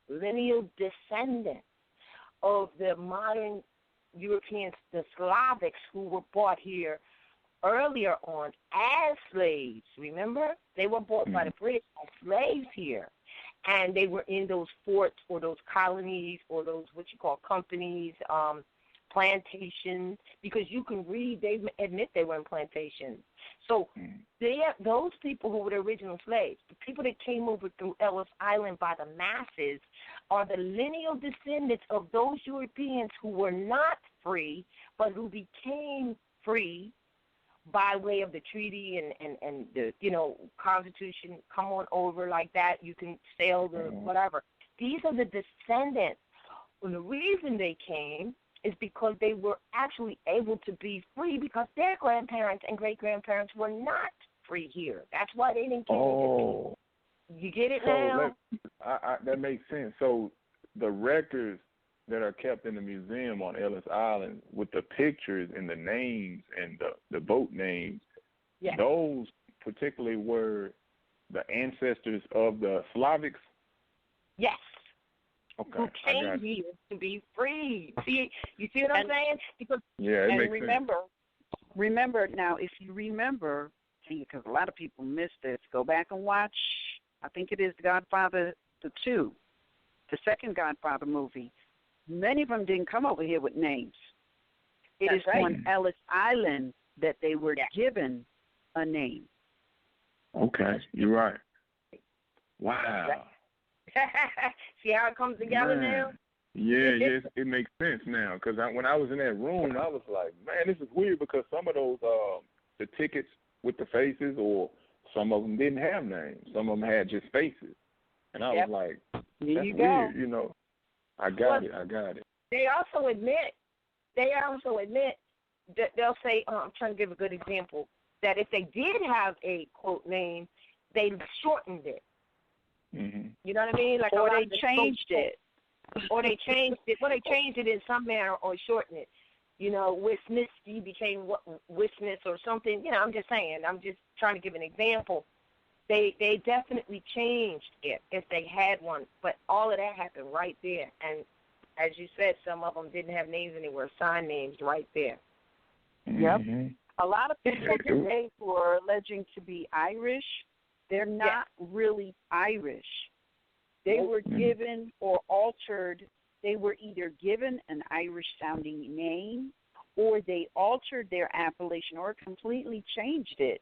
lineal descendants of the modern Europeans, the Slavics, who were brought here earlier on as slaves. Remember? They were brought by the British as slaves here. And they were in those forts or those colonies or those what you call companies, plantations, because you can read, they admit they were in plantations. So those people who were the original slaves, the people that came over through Ellis Island by the masses, are the lineal descendants of those Europeans who were not free, but who became free by way of the treaty and the, Constitution, come on over like that, you can sail the whatever. These are the descendants. And the reason they came is because they were actually able to be free because their grandparents and great-grandparents were not free here. That's why they didn't get it. You get it now? That makes sense. So the records that are kept in the museum on Ellis Island with the pictures and the names and the boat names, those particularly were the ancestors of the Slavics? Yes. Okay. Who came here to be free. See, you see what I'm saying? Because, it makes remember now, if you remember, because a lot of people miss this, go back and watch, I think it is Godfather 2, the second Godfather movie. Many of them didn't come over here with names. It is on Ellis Island that they were given a name. Okay, you're right. Wow. See how it comes together now? Yeah, it makes sense now. Because when I was in that room, I was like, man, this is weird because some of those, the tickets with the faces, or some of them didn't have names. Some of them had just faces. And I was like, that's weird, I got it. They also admit that they'll say, I'm trying to give a good example, that if they did have a, quote, name, they shortened it. Mm-hmm. You know what I mean? Like, or they changed it. Or they changed it. Well, they changed it in some manner or shortened it. Wisniewski became Wisness or something. I'm just saying. I'm just trying to give an example. They definitely changed it if they had one. But all of that happened right there. And as you said, some of them didn't have names anywhere, sign names right there. Yep. A lot of people today who are alleging to be Irish, they're not really Irish. They were given or altered. They were either given an Irish-sounding name, or they altered their appellation or completely changed it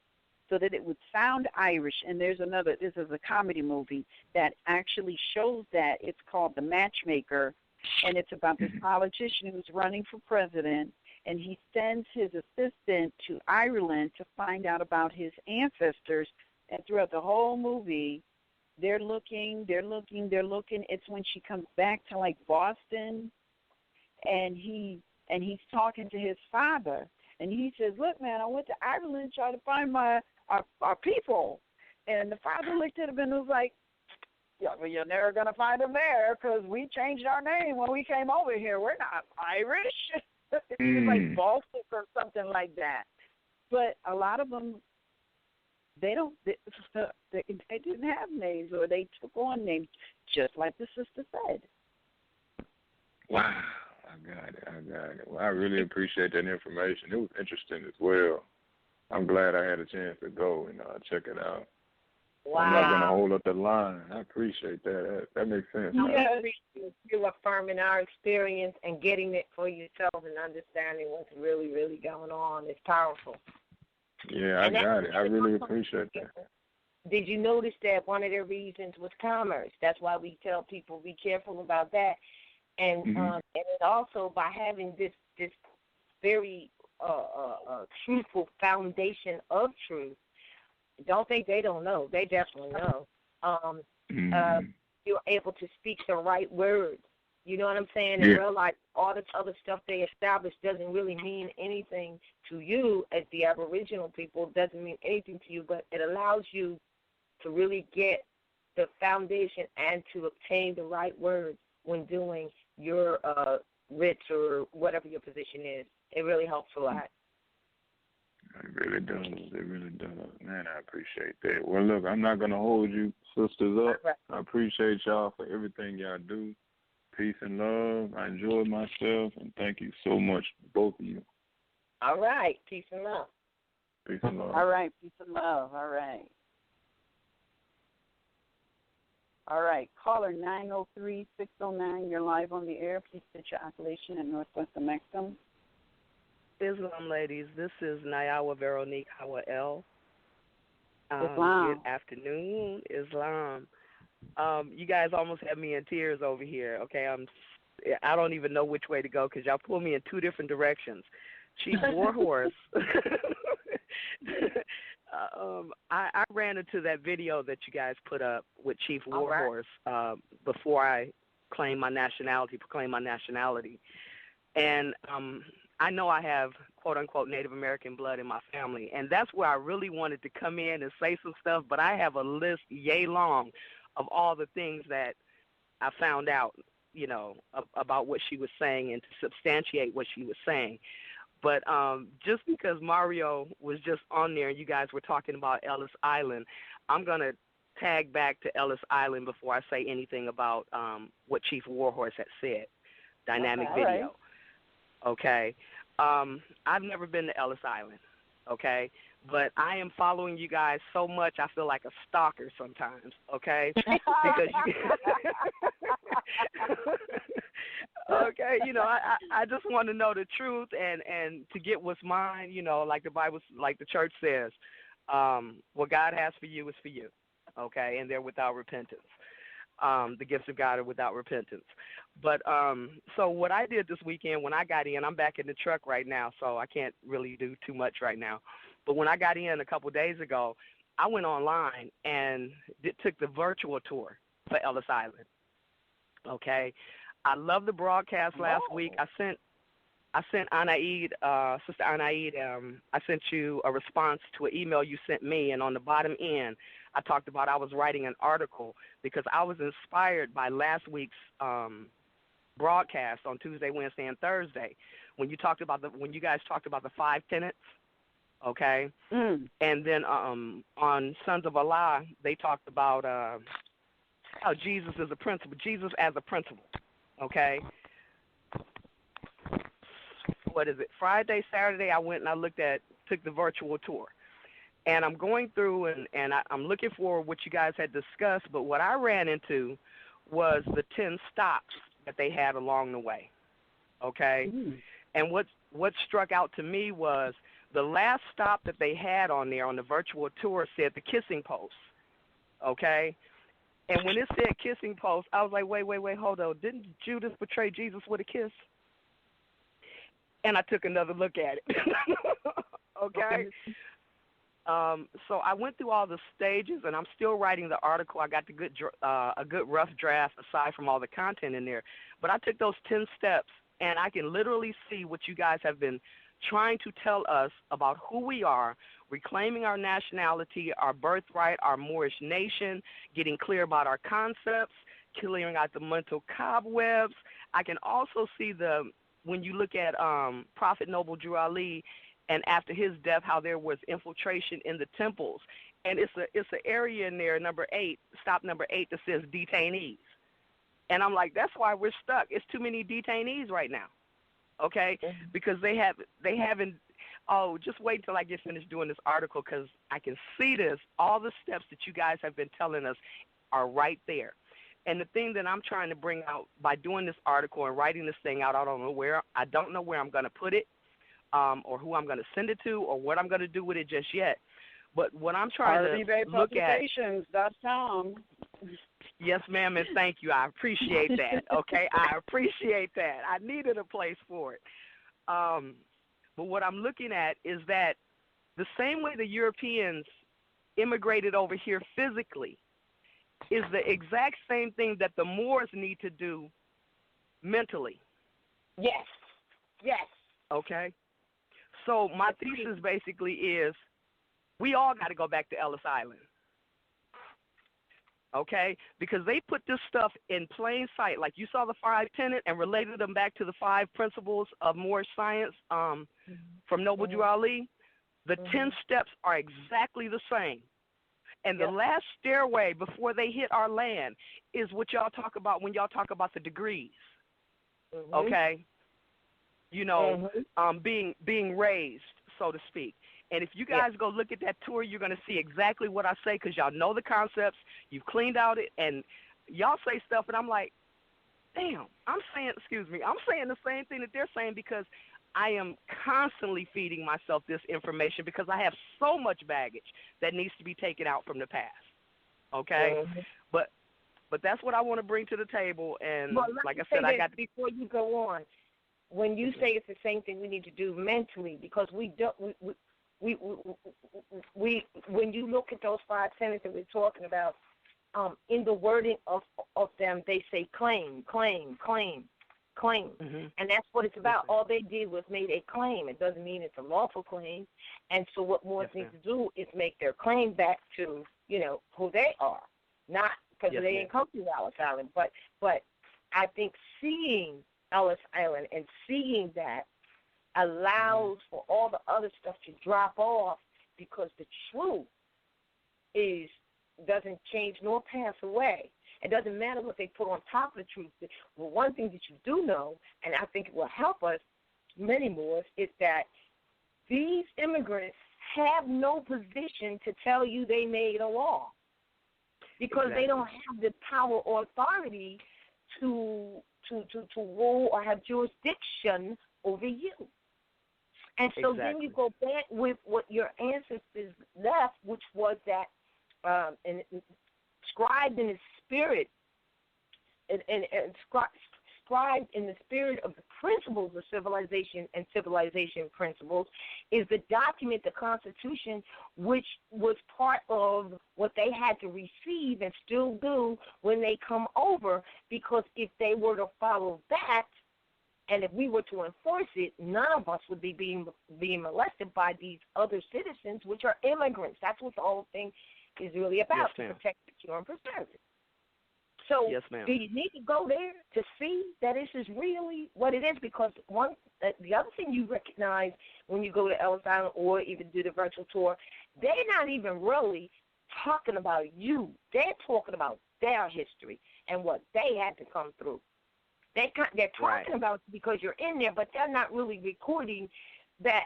so that it would sound Irish. And this is a comedy movie that actually shows that. It's called The Matchmaker, and it's about this politician who's running for president, and he sends his assistant to Ireland to find out about his ancestors. And throughout the whole movie, they're looking. It's when she comes back to, like, Boston, and he's talking to his father. And he says, look, man, I went to Ireland to try to find our people. And the father looked at him and was like, yeah, well, you're never going to find them there because we changed our name when we came over here. We're not Irish. He was like Baltic or something like that. But a lot of them, they didn't have names, or they took on names, just like the sister said. Wow, I got it. Well, I really appreciate that information. It was interesting as well. I'm glad I had a chance to go and check it out. Wow. I'm not going to hold up the line. I appreciate that. That makes sense. I appreciate you affirming our experience and getting it for yourself and understanding what's really, really going on. It's powerful. Yeah, I got it. I really appreciate that. Did you notice that one of their reasons was commerce? That's why we tell people be careful about that. And and it also by having this very truthful foundation of truth. Don't think they don't know. They definitely know. You're able to speak the right words. You know what I'm saying? And realize all this other stuff they established doesn't really mean anything to you as the Aboriginal people. It doesn't mean anything to you, but it allows you to really get the foundation and to obtain the right words when doing your writs or whatever your position is. It really helps a lot. It really does. It really does. Man, I appreciate that. Well, look, I'm not going to hold you sisters up. Right. I appreciate y'all for everything y'all do. Peace and love. I enjoyed myself, and thank you so much, both of you. All right. Peace and love. Peace and love. All right. Peace and love. All right. All right. Caller 903-609. You're live on the air. Please state your appellation and Northwest of Mexico. Islam ladies, this is Nayawa Veronique Hawa-El. Islam. Good afternoon, Islam. You guys almost had me in tears over here. Okay, I don't even know which way to go because y'all pulled me in two different directions. Chief Warhorse. I ran into that video that you guys put up with Chief Warhorse before I proclaimed my nationality. And I know I have, quote-unquote, Native American blood in my family, and that's where I really wanted to come in and say some stuff, but I have a list yay long of all the things that I found out, you know, about what she was saying and to substantiate what she was saying. But just because Mario was just on there and you guys were talking about Ellis Island, I'm going to tag back to Ellis Island before I say anything about what Chief Warhorse had said. Dynamic video. Right. Okay. I've never been to Ellis Island, okay? But I am following you guys so much I feel like a stalker sometimes, okay? Because you okay, you know, I just want to know the truth and to get what's mine, you know, like the Bible, like the church says, what God has for you is for you, okay? And they're without repentance. The gifts of God are without repentance. But so what I did this weekend when I got in, I'm back in the truck right now, so I can't really do too much right now. But when I got in a couple days ago, I went online and took the virtual tour for Ellis Island. Okay, I love the broadcast last week. I sent Anaid, Sister Anaid, I sent you a response to an email you sent me, and on the bottom end, I talked about I was writing an article because I was inspired by last week's broadcast on Tuesday, Wednesday, and Thursday when you guys talked about the 5 tenets, okay? And then on Sons of Allah, they talked about how Jesus is a principle, Jesus as a principle, okay? What is it? Friday, Saturday, I went and took the virtual tour. And I'm going through and I'm looking for what you guys had discussed, but what I ran into was the 10 stops that they had along the way, okay? And what struck out to me was the last stop that they had on there on the virtual tour said the kissing post, okay? And when it said kissing post, I was like, wait, hold on. Didn't Judas betray Jesus with a kiss? And I took another look at it, okay? So I went through all the stages, and I'm still writing the article. I got a good rough draft aside from all the content in there. But I took those 10 steps, and I can literally see what you guys have been trying to tell us about who we are, reclaiming our nationality, our birthright, our Moorish nation, getting clear about our concepts, clearing out the mental cobwebs. I can also see when you look at Prophet Noble Drew Ali, and after his death, how there was infiltration in the temples. And it's an area in there, stop number 8, that says detainees. And I'm like, that's why we're stuck. It's too many detainees right now, okay? Because they haven't, just wait till I get finished doing this article because I can see this. All the steps that you guys have been telling us are right there. And the thing that I'm trying to bring out by doing this article and writing this thing out, I don't know where I'm going to put it. Or who I'm going to send it to, or what I'm going to do with it just yet. But what I'm trying to look at... RVBaypublications.com. Yes, ma'am, and thank you. I appreciate that, okay? I appreciate that. I needed a place for it. But what I'm looking at is that the same way the Europeans immigrated over here physically is the exact same thing that the Moors need to do mentally. Yes. Okay? So my thesis basically is we all got to go back to Ellis Island. okay? Because they put this stuff in plain sight. Like you saw the 5 tenets and related them back to the 5 principles of Moorish science from Noble Drew Ali. The 10 steps are exactly the same. And the last stairway before they hit our land is what y'all talk about when y'all talk about the degrees, okay? You know, being raised, so to speak. And if you guys go look at that tour, you're going to see exactly what I say because y'all know the concepts. You've cleaned out it, and y'all say stuff, and I'm like, damn, I'm saying the same thing that they're saying because I am constantly feeding myself this information because I have so much baggage that needs to be taken out from the past, okay? But that's what I want to bring to the table, and like I said, I got before you go on, when you say it's the same thing we need to do mentally because we don't we when you look at those 5 sentences that we're talking about, in the wording of them, they say claim, claim, claim, claim. And that's what it's about. All they did was made a claim. It doesn't mean it's a lawful claim. And so what Moors need to do is make their claim back to, you know, who they are. Not because they ain't come to Ellis Island, but I think seeing Ellis Island and seeing that allows for all the other stuff to drop off because the truth doesn't change nor pass away. It doesn't matter what they put on top of the truth. Well, one thing that you do know, and I think it will help us many more, is that these immigrants have no position to tell you they made a law because they don't have the power or authority to rule or have jurisdiction over you. And so then you go back with what your ancestors left, which was that scribed in the spirit and scribed in the spirit of the principles of civilization and civilization principles is the document, the Constitution, which was part of what they had to receive and still do when they come over, because if they were to follow that, and if we were to enforce it, none of us would be being molested by these other citizens, which are immigrants. That's what the whole thing is really about, to protect, secure, and preserve it. So do you need to go there to see that this is really what it is? Because the other thing you recognize when you go to Ellis Island or even do the virtual tour, they're not even really talking about you. They're talking about their history and what they had to come through. They're talking about you because you're in there, but they're not really recording that.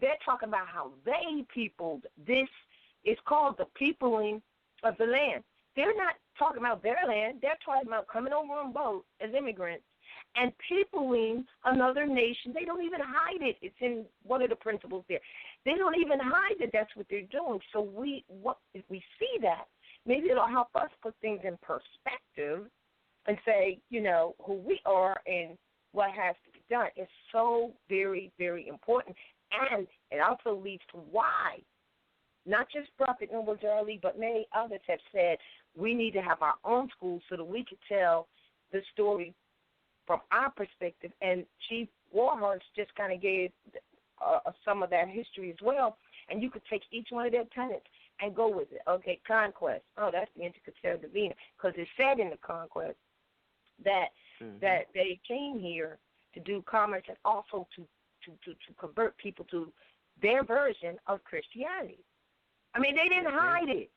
They're talking about how they peopled this. It's called the peopling of the land. They're not talking about their land. They're talking about coming over on boat as immigrants and peopling another nation. They don't even hide it. It's in one of the principles there. They don't even hide that that's what they're doing. So if we see that, maybe it'll help us put things in perspective and say, you know, who we are and what has to be done is so very, very important. And it also leads to why, not just Prophet Noble Drew Ali, but many others have said we need to have our own schools so that we can tell the story from our perspective. And Chief Warhorse just kind of gave some of that history as well. And you could take each one of their tenets and go with it. Okay, conquest. Oh, that's the Intercatera Divina, because it said in the conquest that they came here to do commerce and also to convert people to their version of Christianity. I mean, they didn't hide it.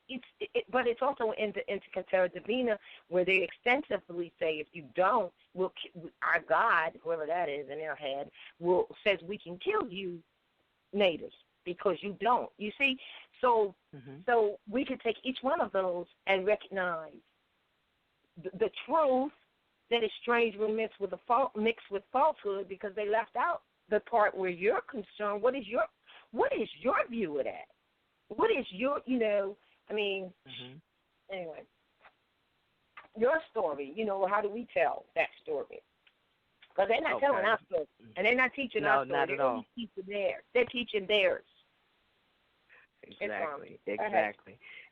But it's also in the Intercatera Divina where they extensively say if you don't, our God, whoever that is in their head, says we can kill you natives because you don't. You see? So we could take each one of those and recognize the truth that is strangely mixed with falsehood, because they left out the part where you're concerned. What is your view of that? What is your, anyway, your story, how do we tell that story? Because they're not telling our story, and they're not teaching our story. Not at all. They're teaching theirs. Exactly.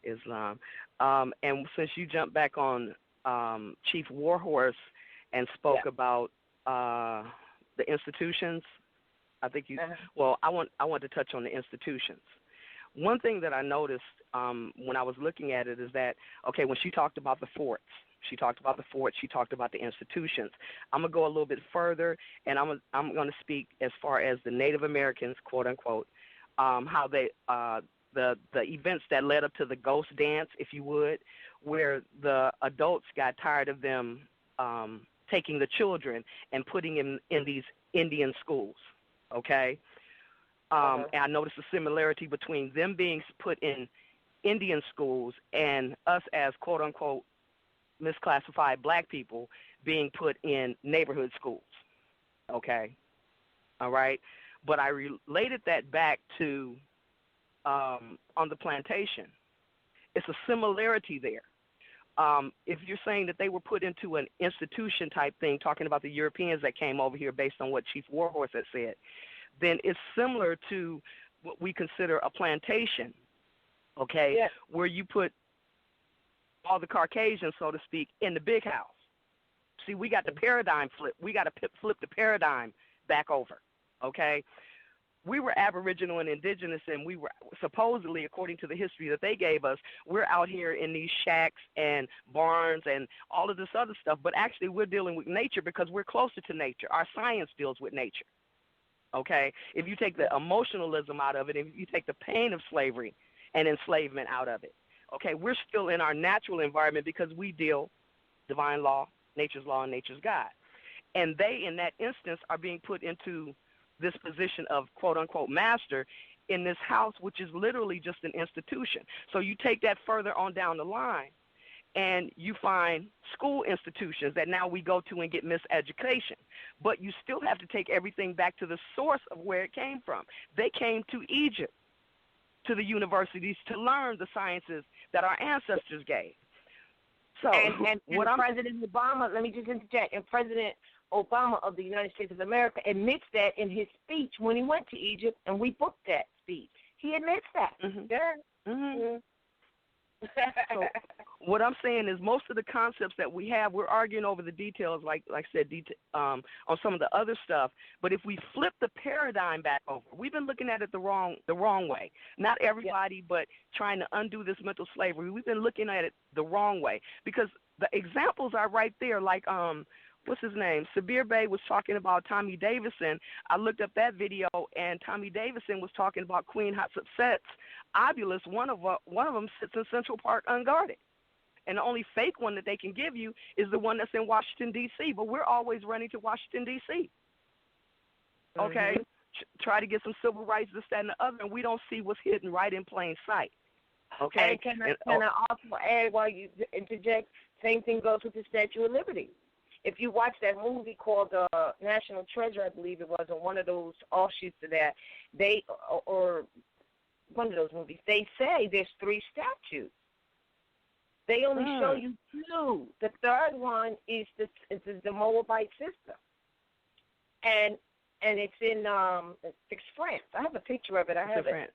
Islam. And since you jumped back on Chief Warhorse and spoke about the institutions, I think you. Well, I want to touch on the institutions. one thing that I noticed when I was looking at it is that, okay, when she talked about the forts, she talked about the institutions. I'm going to go a little bit further, and I'm going to speak as far as the Native Americans, quote unquote, how they the events that led up to the ghost dance, if you would, where the adults got tired of them taking the children and putting them in these Indian schools, okay? And I noticed a similarity between them being put in Indian schools and us as, quote unquote, misclassified black people being put in neighborhood schools, okay? All right? But I related that back to on the plantation. It's a similarity there. If you're saying that they were put into an institution type thing, talking about the Europeans that came over here based on what Chief Warhorse had said, then it's similar to what we consider a plantation, okay, yeah, where you put all the Caucasians, so to speak, in the big house. See, we got the paradigm flip. We got to flip the paradigm back over, okay? We were Aboriginal and Indigenous, and we were supposedly, according to the history that they gave us, we're out here in these shacks and barns and all of this other stuff, but actually we're dealing with nature because we're closer to nature. Our science deals with nature, okay? If you take the emotionalism out of it, if you take the pain of slavery and enslavement out of it, okay, we're still in our natural environment because we deal divine law, and nature's God. And they, in that instance, are being put into this position of quote-unquote master in this house, which is literally just an institution. So you take that further on down the line, and you find school institutions that now we go to and get miseducation. But you still have to take everything back to the source of where it came from. They came to Egypt, to the universities, to learn the sciences that our ancestors gave. So, and President Obama, let me just interject, and President Obama of the United States of America admits that in his speech when he went to Egypt, and we booked that speech. He admits that. Mm-hmm. Yeah. Mm-hmm. So what I'm saying is most of the concepts that we have, we're arguing over the details, like I said, on some of the other stuff. But if we flip the paradigm back over, we've been looking at it the wrong way. Not everybody, but trying to undo this mental slavery. We've been looking at it the wrong way because the examples are right there, like what's his name? Sabir Bey was talking about Tommy Davidson. I looked up that video, and Tommy Davidson was talking about Queen Hatshepsut's obelisk. One of them sits in Central Park unguarded. And the only fake one that they can give you is the one that's in Washington, D.C., but we're always running to Washington, D.C. Okay? Mm-hmm. Try to get some civil rights, this, that, and the other, and we don't see what's hidden right in plain sight. Okay? And can I also add while you interject, same thing goes with the Statue of Liberty. If you watch that movie called National Treasure, I believe it was, or one of those offshoots of that, or one of those movies, they say there's 3 statues. They only show you 2. The third one is the Moabite sister, and it's in France. I have a picture of it. I have it.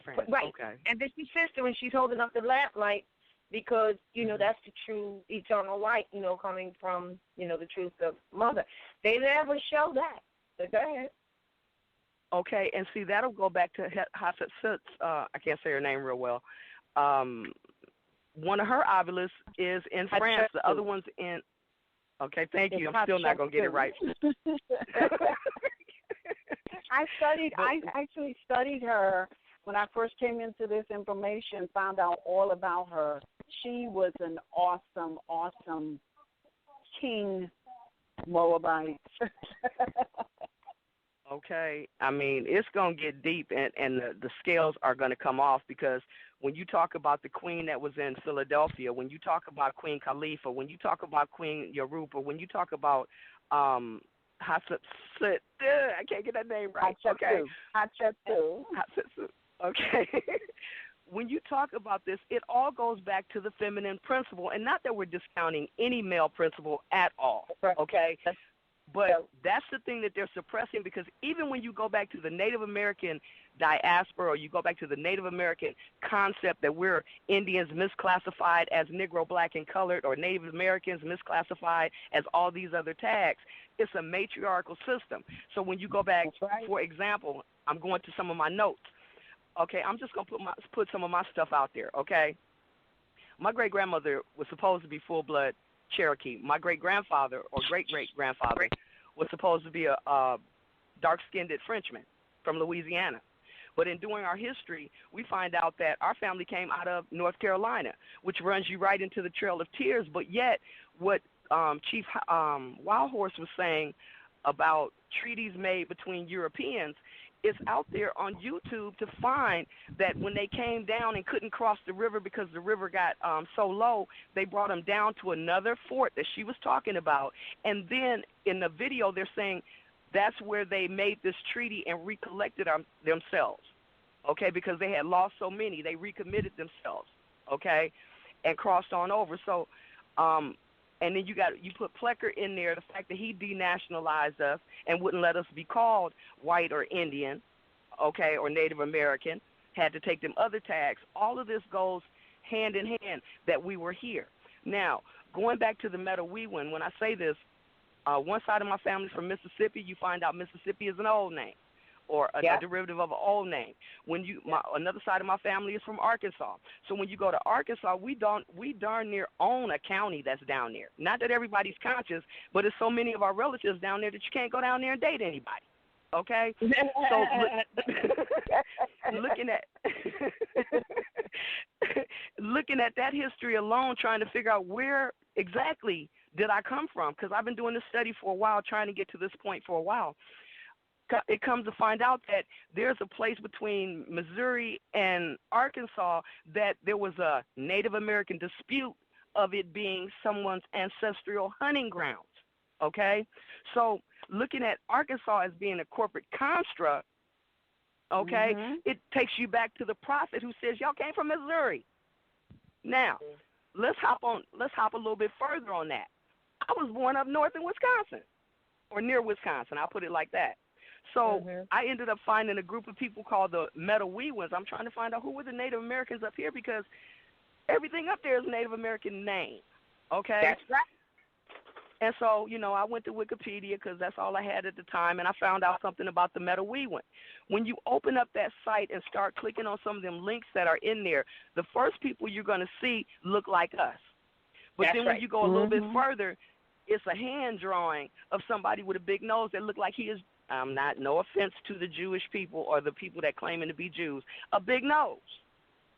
France. Right. Okay. And this is sister, and she's holding up the lamplight. Because, that's the true eternal light, coming from, the truth of Mother. They never show that. So go ahead. Okay, and see, that'll go back to Hatshepsut's, I can't say her name real well. One of her obelisks is in France. The other one's in, okay, thank you. I'm still not going to get it right. I actually studied her when I first came into this information, found out all about her. She was an awesome, awesome king Moabite. Okay. I mean, it's going to get deep, and the scales are going to come off because when you talk about the queen that was in Philadelphia, when you talk about Queen Khalifa, when you talk about Queen Yoruba, when you talk about Hatshepsut, I can't get that name right. Hatshepsut. Okay. When you talk about this, it all goes back to the feminine principle, and not that we're discounting any male principle at all, okay? But that's the thing that they're suppressing because even when you go back to the Native American diaspora or you go back to the Native American concept that we're Indians misclassified as Negro, Black, and Colored or Native Americans misclassified as all these other tags, it's a matriarchal system. So when you go back, for example, I'm going to some of my notes. Okay, I'm just gonna put some of my stuff out there. Okay, my great grandmother was supposed to be full blood Cherokee. My great grandfather or great great grandfather was supposed to be a dark skinned Frenchman from Louisiana. But in doing our history, we find out that our family came out of North Carolina, which runs you right into the Trail of Tears. But yet, what Chief Wildhorse was saying about treaties made between Europeans is out there on YouTube to find that when they came down and couldn't cross the river because the river got so low, they brought them down to another fort that she was talking about. And then in the video, they're saying that's where they made this treaty and recollected themselves, okay, because they had lost so many. They recommitted themselves, okay, and crossed on over. So, and then you put Plecker in there, the fact that he denationalized us and wouldn't let us be called white or Indian, okay, or Native American, had to take them other tags. All of this goes hand in hand that we were here. Now, going back to the Metaweewin, when I say this, one side of my family is from Mississippi. You find out Mississippi is an old name, or a derivative of an old name. When another side of my family is from Arkansas. So when you go to Arkansas, we darn near own a county that's down there. Not that everybody's conscious, but it's so many of our relatives down there that you can't go down there and date anybody. Okay, so looking at that history alone, trying to figure out where exactly did I come from, because I've been doing this study for a while, trying to get to this point for a while. It comes to find out that there's a place between Missouri and Arkansas that there was a Native American dispute of it being someone's ancestral hunting grounds, okay? So looking at Arkansas as being a corporate construct, okay, it takes you back to the prophet who says, y'all came from Missouri. Now, let's hop a little bit further on that. I was born up north in Wisconsin, or near Wisconsin, I'll put it like that. So I ended up finding a group of people called the Metaweewins. I'm trying to find out who were the Native Americans up here, because everything up there is a Native American name, okay? That's right. And so, I went to Wikipedia because that's all I had at the time, and I found out something about the Metaweewin. When you open up that site and start clicking on some of them links that are in there, the first people you're going to see look like us. But that's then when you go a little bit further, it's a hand drawing of somebody with a big nose that look like he is, no offense to the Jewish people or the people that claiming to be Jews, a big nose,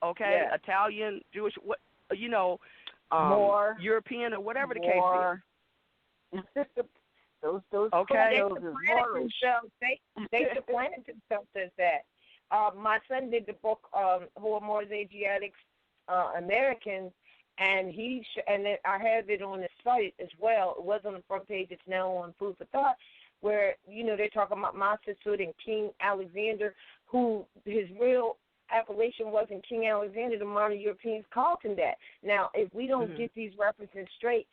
okay? Yeah. Italian, Jewish, European or whatever the case is. those okay. They supplanted themselves as that. My son did the book Who Are More Asiatics Americans, and I have it on the site as well. It was on the front page. It's now on Food for Thought, where they're talking about Massasoit and King Alexander, who his real appellation wasn't King Alexander. The modern Europeans called him that. Now, if we don't get these references straight,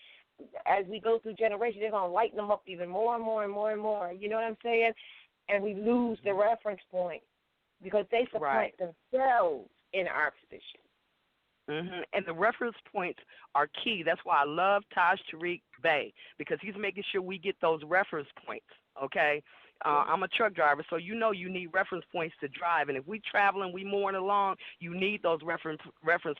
as we go through generations, they're going to lighten them up even more and more and more and more. You know what I'm saying? And we lose the reference point because they supplant themselves in our position. And the reference points are key. That's why I love Taj Tariq Bey, because he's making sure we get those reference points, okay? I'm a truck driver, so you need reference points to drive. And if we traveling, we mooring along, you need those reference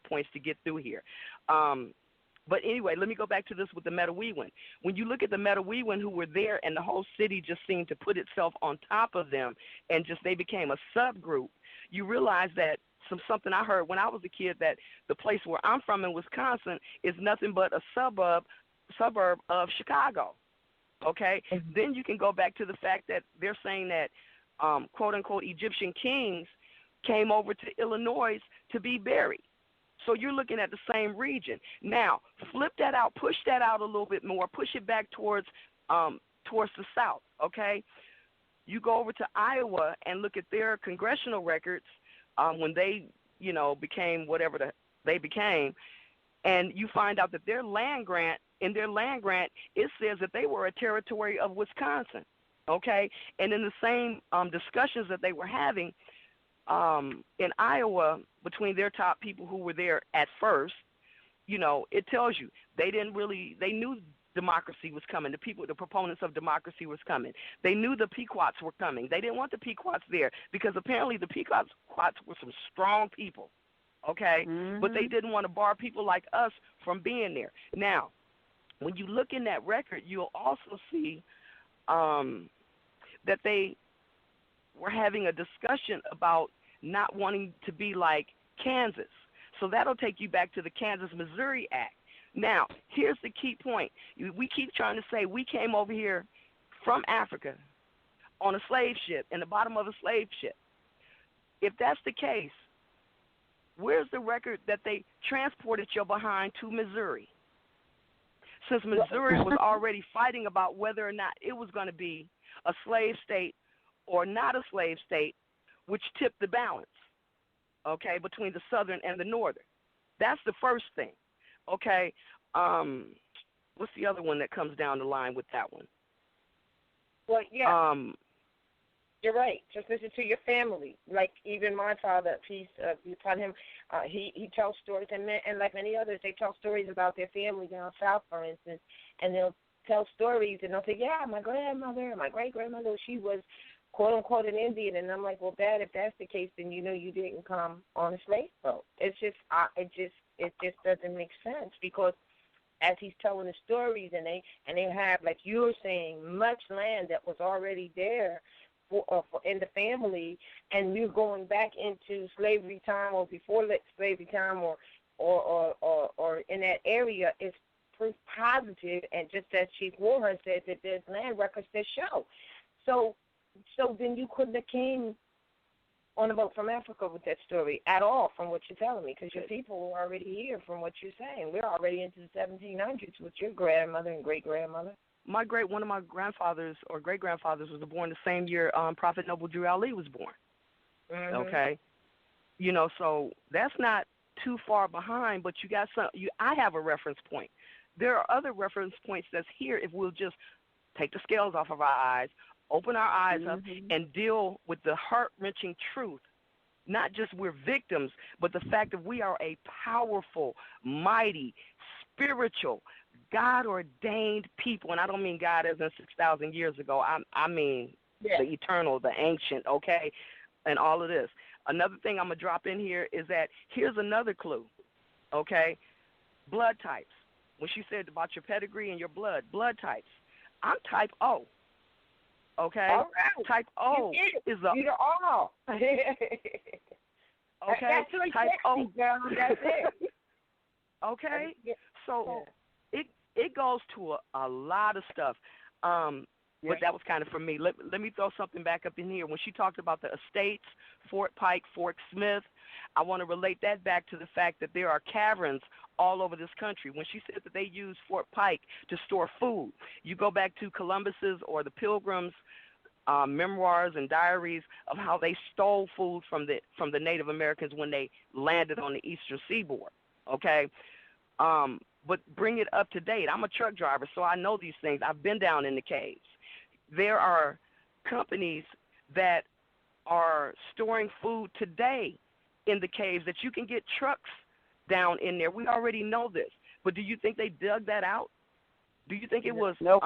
points to get through here. But anyway, let me go back to this with the Metaweewin. When you look at the Metaweewin who were there and the whole city just seemed to put itself on top of them and they became a subgroup, you realize that something I heard when I was a kid, that the place where I'm from in Wisconsin is nothing but a suburb of Chicago, okay? Then you can go back to the fact that they're saying that, quote-unquote, Egyptian kings came over to Illinois to be buried. So you're looking at the same region. Now, flip that out, push that out a little bit more, push it back towards the south, okay? You go over to Iowa and look at their congressional records when they, became whatever they became, and you find out that in their land grant, it says that they were a territory of Wisconsin, okay? And in the same discussions that they were having in Iowa between their top people who were there at first, it tells you they knew democracy was coming. The proponents of democracy was coming. They knew the Pequots were coming. They didn't want the Pequots there because apparently the Pequots were some strong people, okay? Mm-hmm. But they didn't want to bar people like us from being there. Now, when you look in that record, you'll also see that they were having a discussion about not wanting to be like Kansas. So that'll take you back to the Kansas-Missouri Act. Now, here's the key point. We keep trying to say we came over here from Africa on a slave ship, in the bottom of a slave ship. If that's the case, where's the record that they transported your behind to Missouri? Since Missouri was already fighting about whether or not it was going to be a slave state or not a slave state, which tipped the balance, okay, between the Southern and the Northern. That's the first thing. Okay, what's the other one that comes down the line with that one? Well, yeah, you're right. Just listen to your family. Like even my father, peace be upon him, he tells stories, and like many others, they tell stories about their family down south, for instance, and they'll tell stories, and they'll say, yeah, my grandmother, my great-grandmother, she was quote-unquote an Indian, and I'm like, well, Dad, if that's the case, then you know you didn't come on a slave boat. It just doesn't make sense because as he's telling the stories and they have, like you were saying, much land that was already there for in the family, and you're going back into slavery time or before slavery time or in that area is proof positive, and just as Chief Warren said, that there's land records that show. So then you couldn't have came on a boat from Africa with that story at all, from what you're telling me, because your people were already here from what you're saying. We're already into the 1700s with your grandmother and great-grandmother. One of my grandfathers or great-grandfathers was born the same year Prophet Noble Drew Ali was born. Mm-hmm. Okay? You know, so that's not too far behind, but you got I have a reference point. There are other reference points that's here if we'll just take the scales off of our eyes, open our eyes up, and deal with the heart-wrenching truth. Not just we're victims, but the fact that we are a powerful, mighty, spiritual, God-ordained people. And I don't mean God as in 6,000 years ago. I mean the eternal, the ancient, okay, and all of this. Another thing I'm going to drop in here is that here's another clue, okay, blood types. When she said about your pedigree and your blood types, I'm type O. Okay, all right. Type O is a. You're all. Okay, that's like type O. Girl, that's it. Okay, so it goes to a lot of stuff. But that was kind of for me. Let me throw something back up in here. When she talked about the estates, Fort Pike, Fort Smith, I want to relate that back to the fact that there are caverns all over this country. When she said that they used Fort Pike to store food, you go back to Columbus's or the Pilgrims' memoirs and diaries of how they stole food from the Native Americans when they landed on the eastern seaboard. Okay, but bring it up to date. I'm a truck driver, so I know these things. I've been down in the caves. There are companies that are storing food today in the caves that you can get trucks down in there. We already know this. But do you think they dug that out? Do you think it was Nope.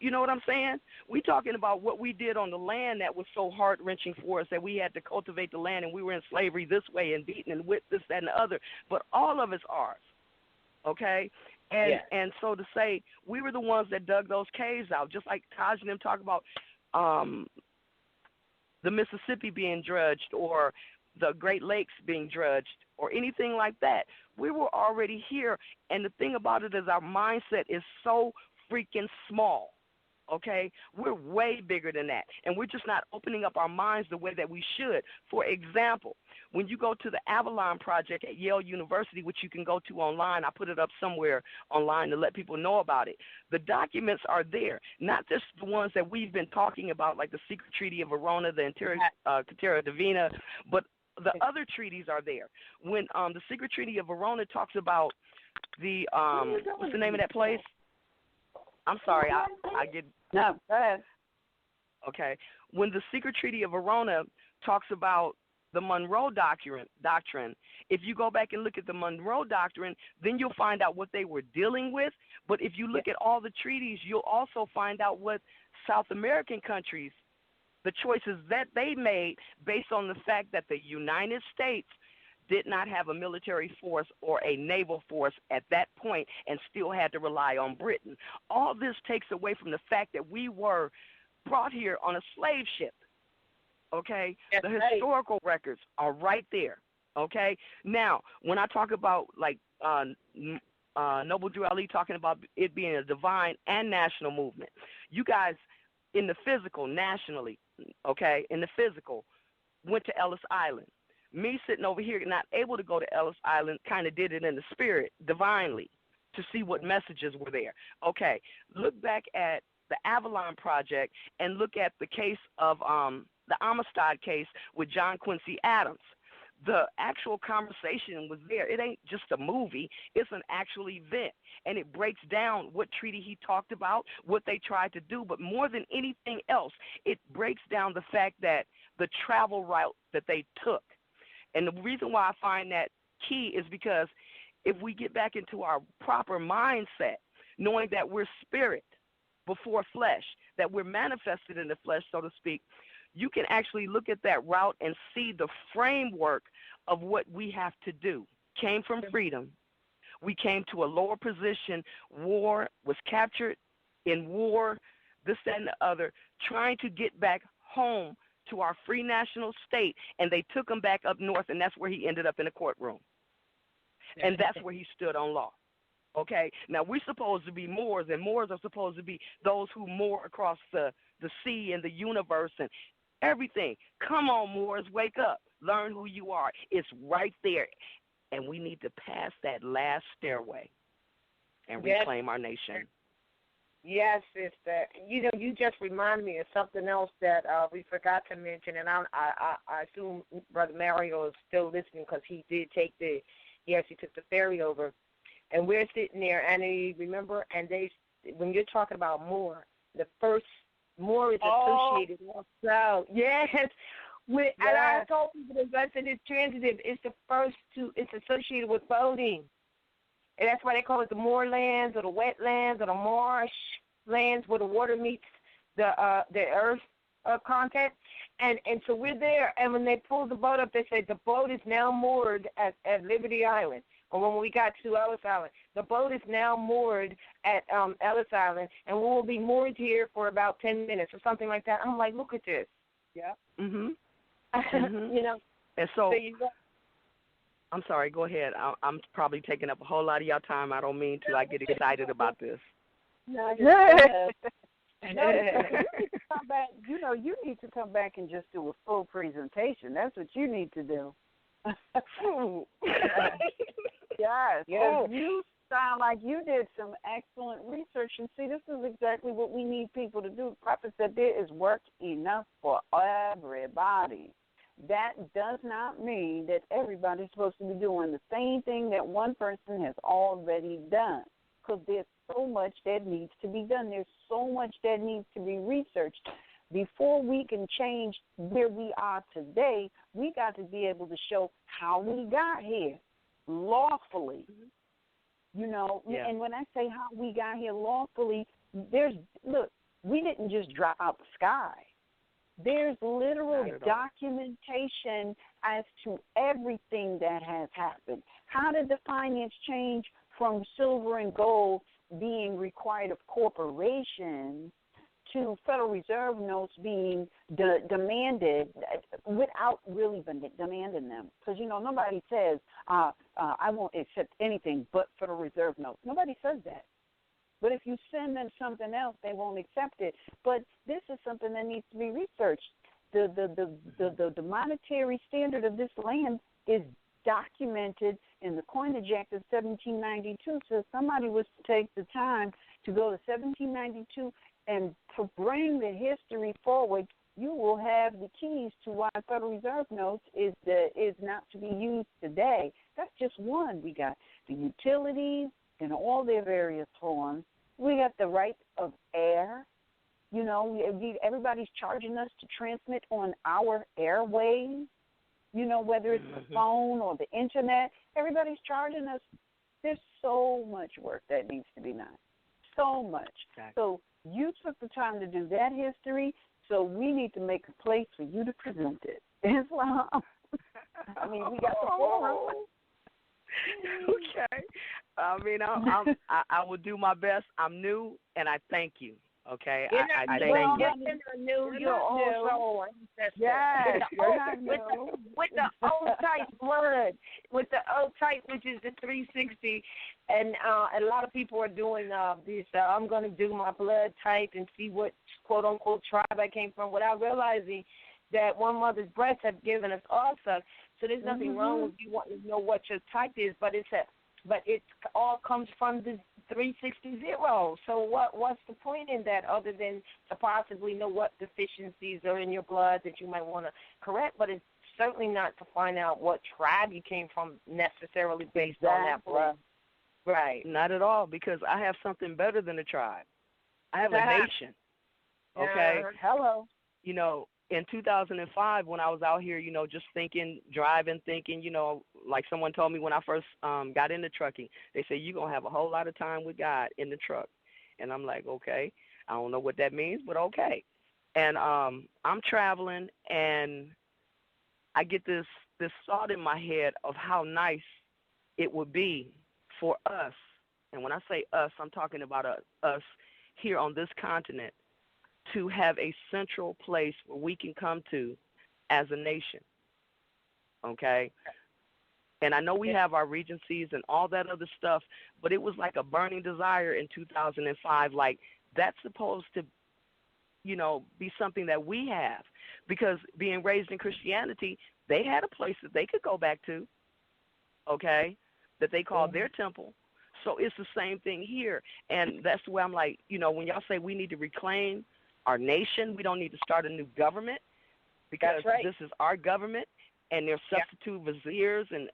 You know what I'm saying? We talking about what we did on the land that was so heart-wrenching for us that we had to cultivate the land and we were in slavery this way and beaten and whipped this, that, and the other. But all of it's ours, okay? And so to say we were the ones that dug those caves out, just like Taj and them talk about the Mississippi being dredged or the Great Lakes being dredged or anything like that. We were already here, and the thing about it is our mindset is so freaking small, okay? We're way bigger than that, and we're just not opening up our minds the way that we should. For example, when you go to the Avalon Project at Yale University, which you can go to online, I put it up somewhere online to let people know about it, the documents are there, not just the ones that we've been talking about, like the Secret Treaty of Verona, the Terra Divina, but the other treaties are there. When the Secret Treaty of Verona talks about the, what's the name of that place? I'm sorry, I get... No, go ahead. Okay. When the Secret Treaty of Verona talks about the Monroe Doctrine, if you go back and look at the Monroe Doctrine, then you'll find out what they were dealing with. But if you look at all the treaties, you'll also find out what South American countries, the choices that they made based on the fact that the United States did not have a military force or a naval force at that point and still had to rely on Britain. All this takes away from the fact that we were brought here on a slave ship. Okay, the historical records are right there. Okay, now when I talk about like Noble Drew Ali talking about it being a divine and national movement, you guys in the physical, nationally, okay, in the physical, went to Ellis Island. Me sitting over here, not able to go to Ellis Island, kind of did it in the spirit, divinely, to see what messages were there. Okay, look back at the Avalon Project and look at the case of the Amistad case with John Quincy Adams. The actual conversation was there. It ain't just a movie. It's an actual event, and it breaks down what treaty he talked about, what they tried to do, but more than anything else, it breaks down the fact that the travel route that they took. And the reason why I find that key is because if we get back into our proper mindset, knowing that we're spirit before flesh, that we're manifested in the flesh, so to speak, you can actually look at that route and see the framework of what we have to do. Came from freedom. We came to a lower position. War was captured in war, this, that, and the other, trying to get back home to our free national state, and they took him back up north, and that's where he ended up in a courtroom. And that's where he stood on law. Okay? Now, we're supposed to be Moors, and Moors are supposed to be those who moor across the sea and the universe and everything. Come on, Moors, wake up. Learn who you are. It's right there. And we need to pass that last stairway and reclaim our nation. Yes, sister. You know, you just reminded me of something else that we forgot to mention, and I assume Brother Mario is still listening because he did take he took the ferry over, and we're sitting there, and remember, and when you're talking about Moor, the first Moor is associated also. Yes. And I told people that I said it's transitive. It's it's associated with voting. And that's why they call it the moorlands or the wetlands or the marsh lands where the water meets the earth content. And so we're there, and when they pulled the boat up, they said the boat is now moored at Liberty Island. Or when we got to Ellis Island, the boat is now moored at Ellis Island, and we will be moored here for about 10 minutes or something like that. I'm like, look at this. Yeah. You know. And so I'm sorry, go ahead. I'm probably taking up a whole lot of your time. I don't mean to. I get excited about this. No, you need to come back. You know, you need to come back and just do a full presentation. That's what you need to do. Yes. You sound like you did some excellent research. And see, this is exactly what we need people to do. The prophet said there is work enough for everybody. That does not mean that everybody's supposed to be doing the same thing that one person has already done, because there's so much that needs to be done. There's so much that needs to be researched. Before we can change where we are today, we got to be able to show how we got here lawfully. You know, and when I say how we got here lawfully, we didn't just drop out the sky. There's literal documentation as to everything that has happened. How did the finance change from silver and gold being required of corporations to Federal Reserve notes being demanded without really demanding them? Because, you know, nobody says, I won't accept anything but Federal Reserve notes. Nobody says that. But if you send them something else, they won't accept it. But this is something that needs to be researched. The monetary standard of this land is documented in the Coinage Act of 1792. So if somebody was to take the time to go to 1792 and to bring the history forward, you will have the keys to why Federal Reserve notes is not to be used today. That's just one. We got the utilities in all their various forms. We got the right of air. You know, everybody's charging us to transmit on our airwaves. whether it's the phone or the internet, everybody's charging us. There's so much work that needs to be done, so much. Exactly. So you took the time to do that history, so we need to make a place for you to present it. Islam. I mean, we got the forum. Okay. I mean, I will do my best. I'm new, and I thank you. Okay, I thank you. You're also ancestor. Yes, with the old type blood, with the old type, which is the 360, and a lot of people are doing this. I'm going to do my blood type and see what quote unquote tribe I came from, without realizing that one mother's breasts have given us all such. So there's nothing wrong with you wanting to know what your type is, but it all comes from the 360. So what's the point in that other than to possibly know what deficiencies are in your blood that you might want to correct? But it's certainly not to find out what tribe you came from necessarily based on that blood. Right. Not at all, because I have something better than a tribe. I have a nation. Okay? Hello. In 2005, when I was out here, just driving, like someone told me when I first got into trucking, they said, you're going to have a whole lot of time with God in the truck. And I'm like, okay, I don't know what that means, but okay. And I'm traveling, and I get this thought in my head of how nice it would be for us. And when I say us, I'm talking about us here on this continent, to have a central place where we can come to as a nation, okay? And I know we have our regencies and all that other stuff, but it was like a burning desire in 2005, like that's supposed to, be something that we have, because being raised in Christianity, they had a place that they could go back to, okay, that they called their temple. So it's the same thing here, and that's where I'm like, when y'all say we need to reclaim our nation, we don't need to start a new government, because this is our government, and there's substitute viziers and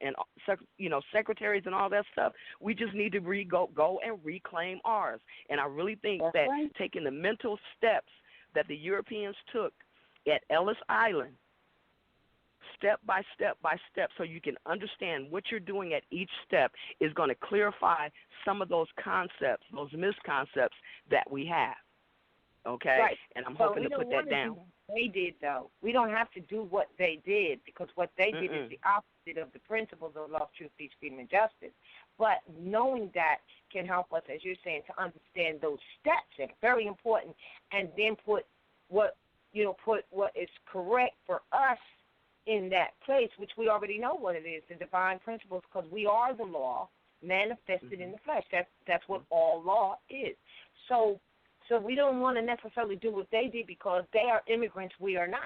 secretaries and all that stuff. We just need to go and reclaim ours. And I really think that taking the mental steps that the Europeans took at Ellis Island, step by step by step, so you can understand what you're doing at each step, is going to clarify some of those concepts, those misconceptions that we have. Okay, right. And I'm hoping to put that down. They did, though. We don't have to do what they did, because what they did is the opposite of the principles of love, truth, peace, freedom, and justice. But knowing that can help us, as you're saying, to understand those steps. They're very important, and then put what is correct for us in that place, which we already know what it is, the divine principles, because we are the law manifested in the flesh. That's what all law is. So we don't want to necessarily do what they did, because they are immigrants. We are not.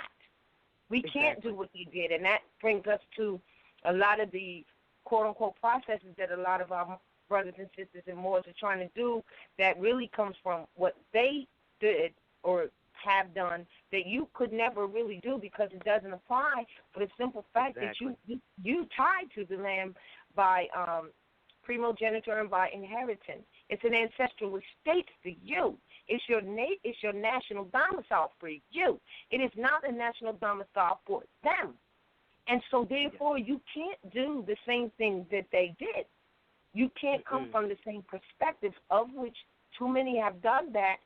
We can't do what they did, and that brings us to a lot of the quote-unquote processes that a lot of our brothers and sisters and Moors are trying to do, that really comes from what they did or have done that you could never really do, because it doesn't apply for the simple fact that you tied to the land by primogeniture and by inheritance. It's an ancestral estate for you. It's your national domicile for you. It is not a national domicile for them. And so, therefore, you can't do the same thing that they did. You can't come from the same perspective, of which too many have done that,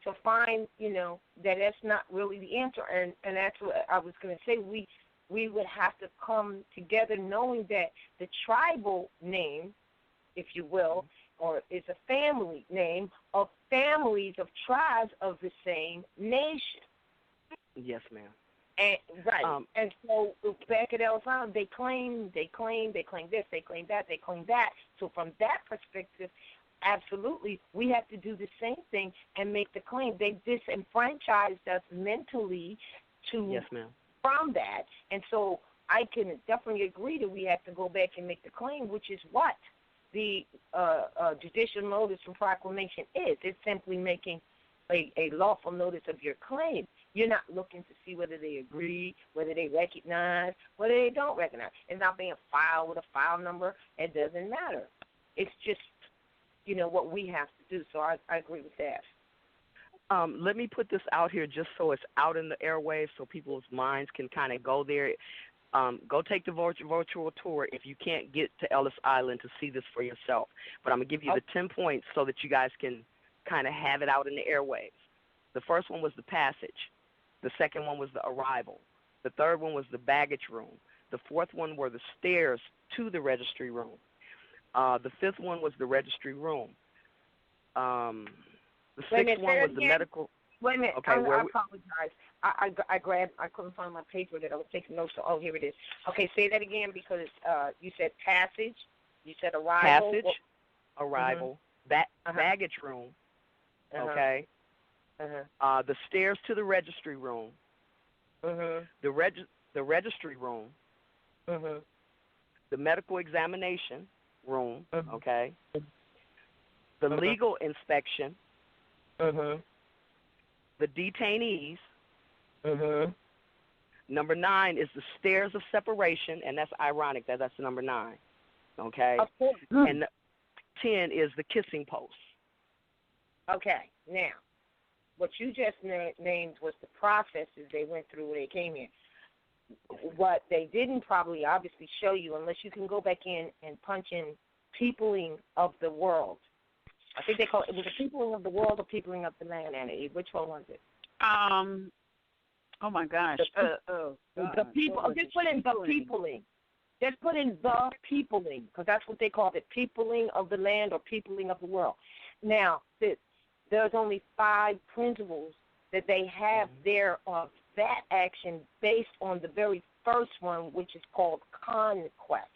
to find, that that's not really the answer. And that's what I was going to say. We would have to come together knowing that the tribal name, if you will, or is a family name of families of tribes of the same nation. Yes, ma'am. And and so back at El Salvador, they claim this, they claim that, they claim that. So from that perspective, absolutely, we have to do the same thing and make the claim. They disenfranchised us mentally from that. And so I can definitely agree that we have to go back and make the claim, which is what the judicial notice and proclamation is. It's simply making a lawful notice of your claim. You're not looking to see whether they agree, whether they recognize, whether they don't recognize. It's not being filed with a file number. It doesn't matter. It's just, what we have to do. So I agree with that. Let me put this out here just so it's out in the airwaves so people's minds can kind of go there. Go take the virtual tour if you can't get to Ellis Island to see this for yourself. But I'm going to give you the 10 points so that you guys can kind of have it out in the airwaves. The first one was the passage. The second one was the arrival. The third one was the baggage room. The fourth one were the stairs to the registry room. The fifth one was the registry room. The sixth one was the medical. Wait a minute. Okay, I apologize. I couldn't find my paper that I was taking notes of. Oh, here it is. Okay, say that again because you said passage. You said arrival. Passage, arrival, baggage room. Okay. The stairs to the registry room. The registry room. The medical examination room. Okay. The legal inspection. The detainees. Number 9 is the stairs of separation, and that's ironic that that's number 9. Okay. And 10 is the kissing post. Okay. Now, what you just named was the processes they went through when they came here. What they didn't probably obviously show you, unless you can go back in and punch in peopling of the world. I think they call it was the peopling of the world or peopling of the land, Annie. Which one was it? Oh my gosh. The people. Just put in the peopling. Just put in the peopling because that's what they call it: peopling of the land or peopling of the world. Now, there's only 5 principles that they have there of that action based on the very first one, which is called conquest.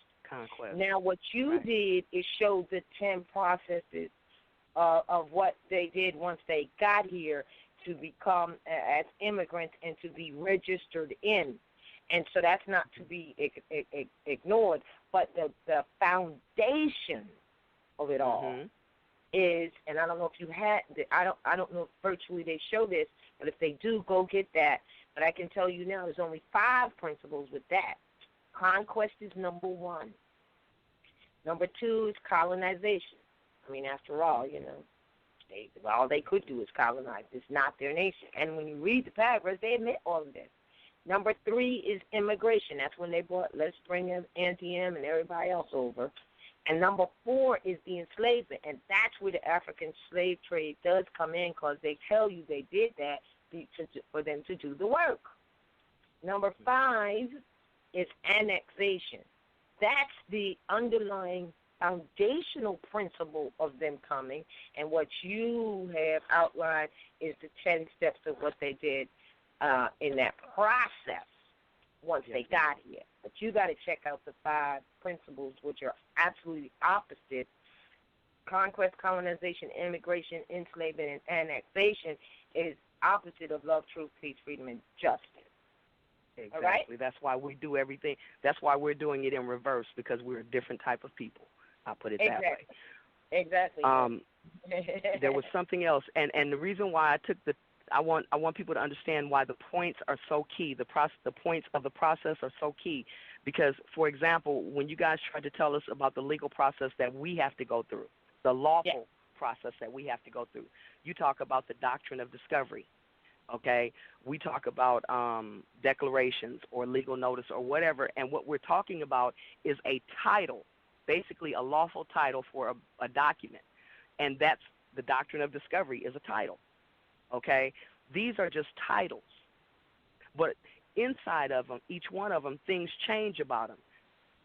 Now, what you did is show the 10 processes of what they did once they got here to become as immigrants and to be registered in. And so that's not to be ignored, but the foundation of it all is, and I don't know if you had, I don't know if virtually they show this, but if they do, go get that. But I can tell you now there's only 5 principles with that. Conquest is number 1. Number 2 is colonization. I mean, after all, all they could do is colonize. It's not their nation. And when you read the paragraphs, they admit all of this. Number 3 is immigration. That's when they brought, let's bring Auntie M and everybody else over. And number 4 is the enslavement. And that's where the African slave trade does come in because they tell you they did that for them to do the work. Number 5 is annexation. That's the underlying foundational principle of them coming, and what you have outlined is the 10 steps of what they did in that process once they got here. But you got to check out the 5 principles, which are absolutely opposite. Conquest, colonization, immigration, enslavement, and annexation is opposite of love, truth, peace, freedom, and justice. Exactly. All right? That's why we do everything. That's why we're doing it in reverse, because we're a different type of people. I'll put it that way. Exactly. There was something else, and the reason why I want people to understand why the points are so key. The points of the process are so key, because, for example, when you guys tried to tell us about the legal process that we have to go through, the lawful process that we have to go through, you talk about the doctrine of discovery. Okay, we talk about declarations or legal notice or whatever, and what we're talking about is a title. Basically a lawful title for a document, and that's the doctrine of discovery is a title, okay? These are just titles, but inside of them, each one of them, things change about them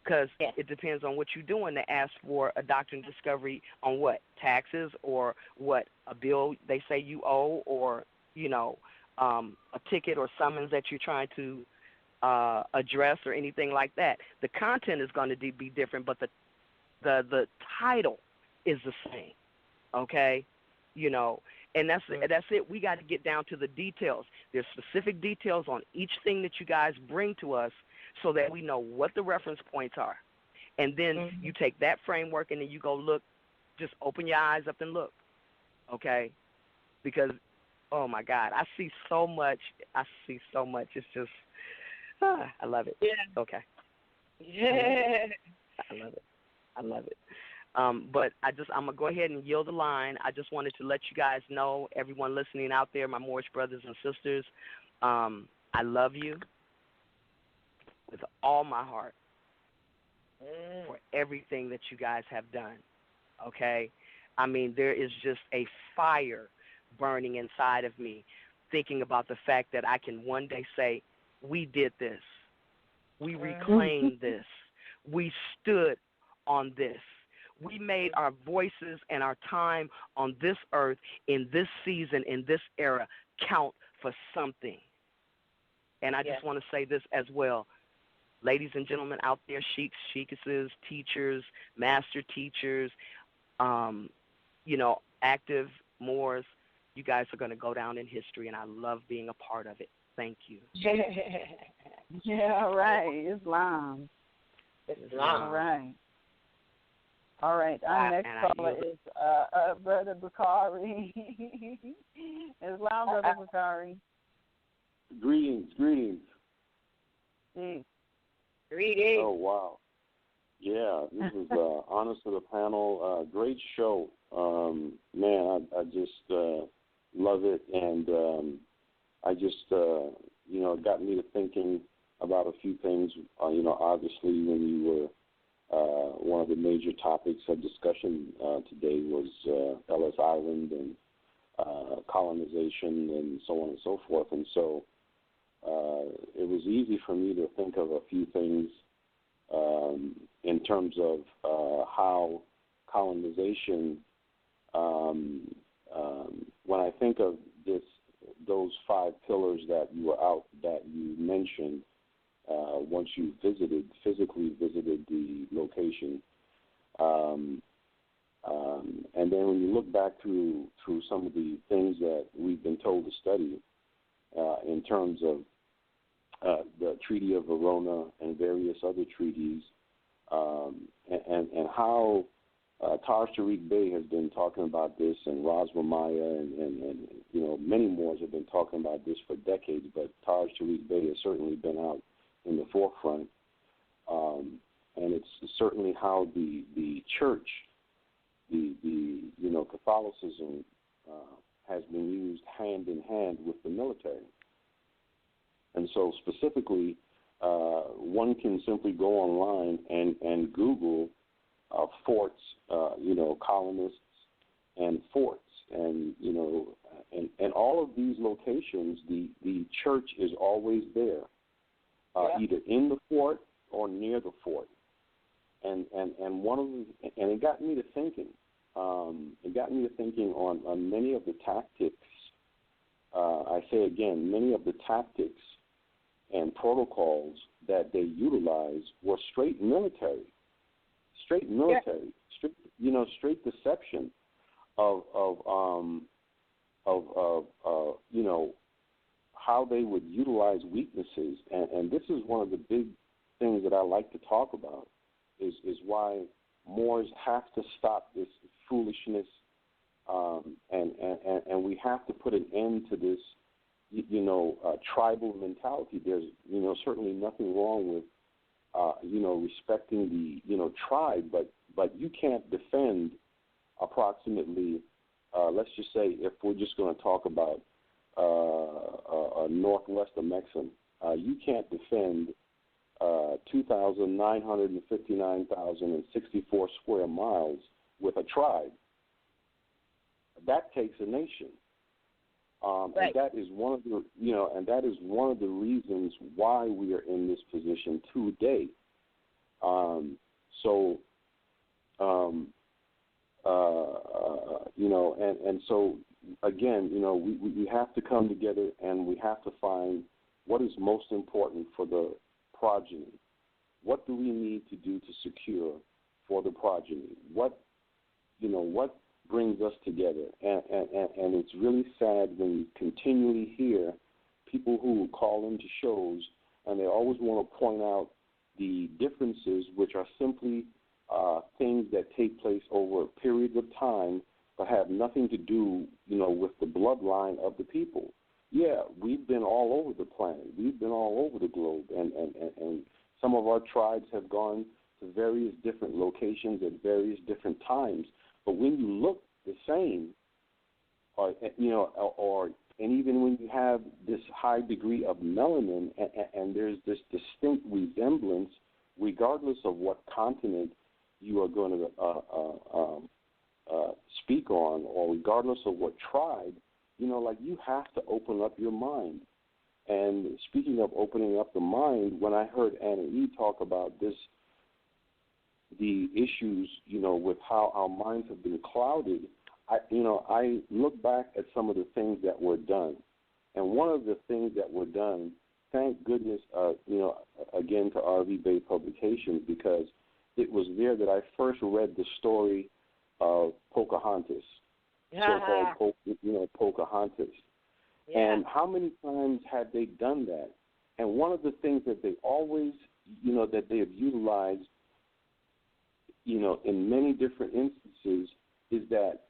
because it depends on what you're doing to ask for a doctrine of discovery on what, taxes or what, a bill they say you owe or, a ticket or summons that you're trying to address or anything like that. The content is going to be different, but the title is the same, okay? And that's it. We got to get down to the details. There's specific details on each thing that you guys bring to us so that we know what the reference points are. And then you take that framework and then you go look, just open your eyes up and look, okay? Because, oh, my God, I see so much. It's just, I love it. Yeah. Okay. Yeah. I love it. But I'm going to go ahead and yield the line. I just wanted to let you guys know, everyone listening out there, my Moorish brothers and sisters, I love you. with all my heart for everything that you guys have done, okay? I mean, there is just a fire burning inside of me thinking about the fact that I can one day say, we did this. We reclaimed this. We stood on this. We made our voices and our time on this earth in this season, in this era, count for something. And I just want to say this as well. Ladies and gentlemen out there, sheiks, sheikesses, teachers, master teachers, active Moors, you guys are going to go down in history, and I love being a part of it. Thank you. Yeah, right. Islam. All right. Our next caller is Brother Bakari. Islam, Brother Bakari. Greetings. Greetings. Oh, wow. Yeah, this is honors to the panel. Great show. Man, I just love it. And I just, it got me to thinking about a few things. Obviously when you were, one of the major topics of discussion today was Ellis Island and colonization and so on and so forth. And so it was easy for me to think of a few things in terms of how colonization, when I think of those 5 pillars that you mentioned, once you physically visited the location, and then when you look back through some of the things that we've been told to study in terms of the Treaty of Verona and various other treaties, and how Taj Tariq Bey has been talking about this, and Roswell Maya, and many more have been talking about this for decades, but Taj Tariq Bey has certainly been out in the forefront, and it's certainly how the church, the Catholicism has been used hand in hand with the military. And so specifically, one can simply go online and Google forts, colonists and forts, and all of these locations, the church is always there, either in the fort or near the fort. And it got me to thinking. On many of the tactics. I say again, many of the tactics and protocols that they utilized were straight military, straight deception of how they would utilize weaknesses, and this is one of the big things that I like to talk about, is why Moors have to stop this foolishness, and we have to put an end to this, tribal mentality. There's, certainly nothing wrong with, respecting the, tribe, but you can't defend approximately, let's just say, if we're just going to talk about northwest of Mexico, you can't defend 2,959,064 square miles with a tribe. That takes a nation. And that is one of the, one of the reasons why we are in this position today. And so again, we have to come together and we have to find what is most important for the progeny. What do we need to do to secure for the progeny? What brings us together? And it's really sad when you continually hear people who call into shows and they always want to point out the differences, which are simply things that take place over periods of time but have nothing to do, with the bloodline of the people. Yeah, we've been all over the planet. We've been all over the globe, and some of our tribes have gone to various different locations at various different times. But when you look the same, and even when you have have this high degree of melanin, and there's this distinct resemblance, regardless of what continent you are going to speak on, or regardless of what tribe, like you have to open up your mind. And speaking of opening up the mind, when I heard Anna E. talk about this, the issues, with how our minds have been clouded, I look back at some of the things that were done. And one of the things that were done, thank goodness, again to R.V. Bay Publications, because it was there that I first read the story of Pocahontas, so-called, Pocahontas. Yeah. And how many times had they done that? And one of the things that they always, that they have utilized, in many different instances, is that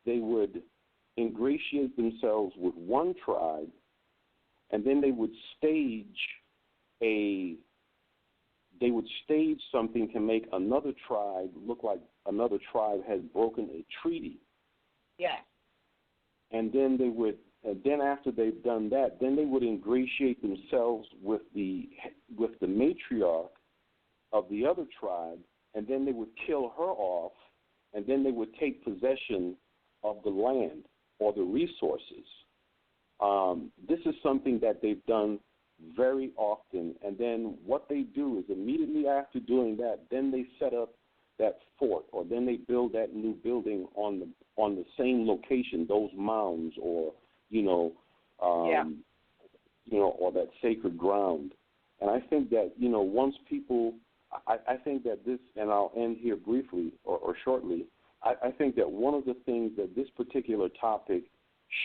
they would ingratiate themselves with one tribe, and then they would stage something to make another tribe look like another tribe has broken a treaty. Yeah. And then then after they've done that, then they would ingratiate themselves with the matriarch of the other tribe, and then they would kill her off, and then they would take possession of the land or the resources. This is something that they've done very often, and then what they do is immediately after doing that, then they set up that fort, or then they build that new building on the same location, those mounds, or or that sacred ground. And I think that once people, I think that this, and I'll end here briefly or shortly. I think that one of the things that this particular topic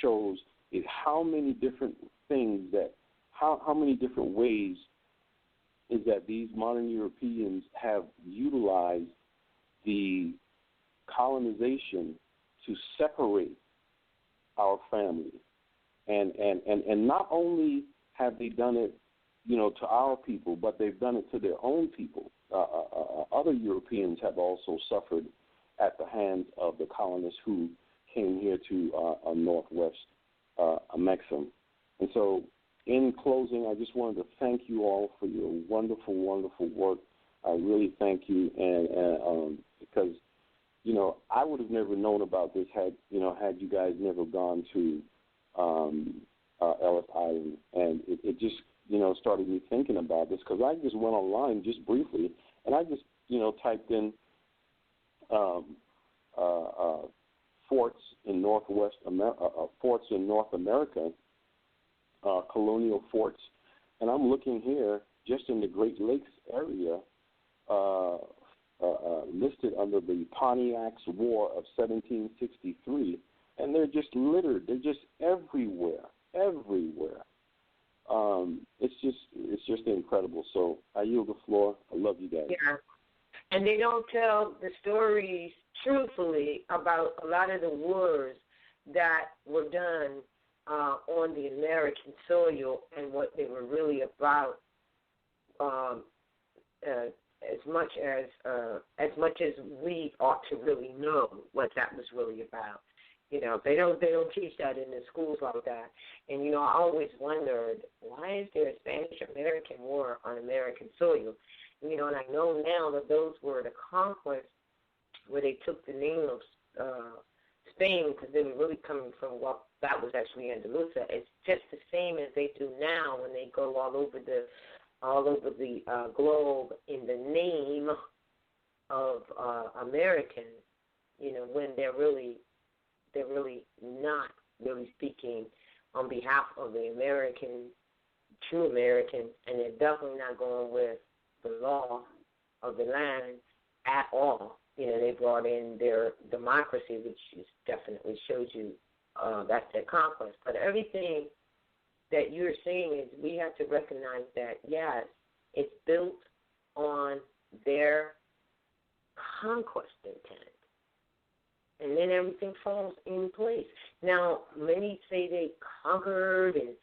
shows is how many different things that, how many different ways is that these modern Europeans have utilized the colonization to separate our family. And not only have they done it, to our people, but they've done it to their own people. Other Europeans have also suffered at the hands of the colonists who came here to Northwest Amexem. And so, in closing, I just wanted to thank you all for your wonderful, wonderful work. I really thank you, and because I would have never known about this had you guys never gone to Ellis Island, and it just started me thinking about this, because I just went online just briefly, and I just typed in forts in North America, colonial forts, and I'm looking here just in the Great Lakes area, listed under the Pontiac's War of 1763, and they're just littered. They're just everywhere. It's just incredible. So I yield the floor. I love you guys. Yeah, and they don't tell the stories truthfully about a lot of the wars that were done on the American soil and what they were really about. As much as we ought to really know what that was really about. They don't teach that in the schools like that. And I always wondered, why is there a Spanish-American war on American soil? And I know now that those were the conquests where they took the name of Spain, because they were really coming from what that was actually Andalusia. It's just the same as they do now when they go all over the globe in the name of American, when they're really not really speaking on behalf of the American, true American, and they're definitely not going with the law of the land at all. They brought in their democracy, which is definitely shows you that's their conquest. But everything that you're saying is we have to recognize that, yes, it's built on their conquest intent. And then everything falls in place. Now, many say they conquered and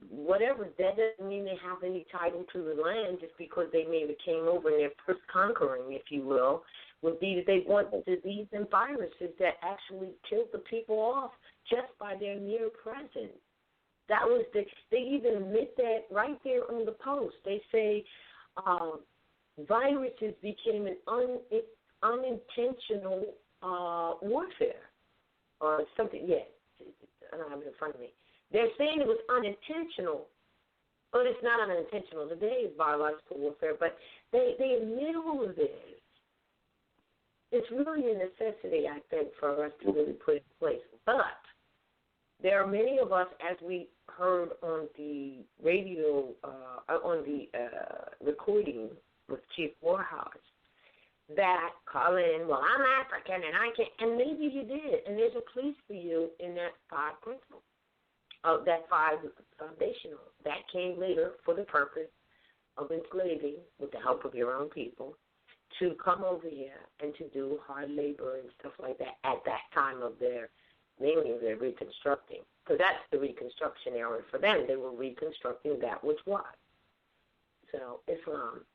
whatever. That doesn't mean they have any title to the land just because they maybe came over and their first conquering, if you will, would be that they want disease and viruses that actually killed the people off just by their mere presence. That was they even admit that right there on the post. They say viruses became an unintentional warfare or something. Yeah, I don't have it in front of me. They're saying it was unintentional, but it's not unintentional. Today is biological warfare, but they admit all of this. It's really a necessity, I think, for us to really put in place. But there are many of us, as we heard on the radio, on the recording with Chief Warhouse, that call in, well, I'm African and I can't, and maybe you did, and there's a place for you in that 5 principles, of that 5 foundational. That came later for the purpose of enslaving, with the help of your own people, to come over here and to do hard labor and stuff like that at that time of their, mainly their reconstructing. Because that's the reconstruction era for them. They were reconstructing that which was. So, Islam.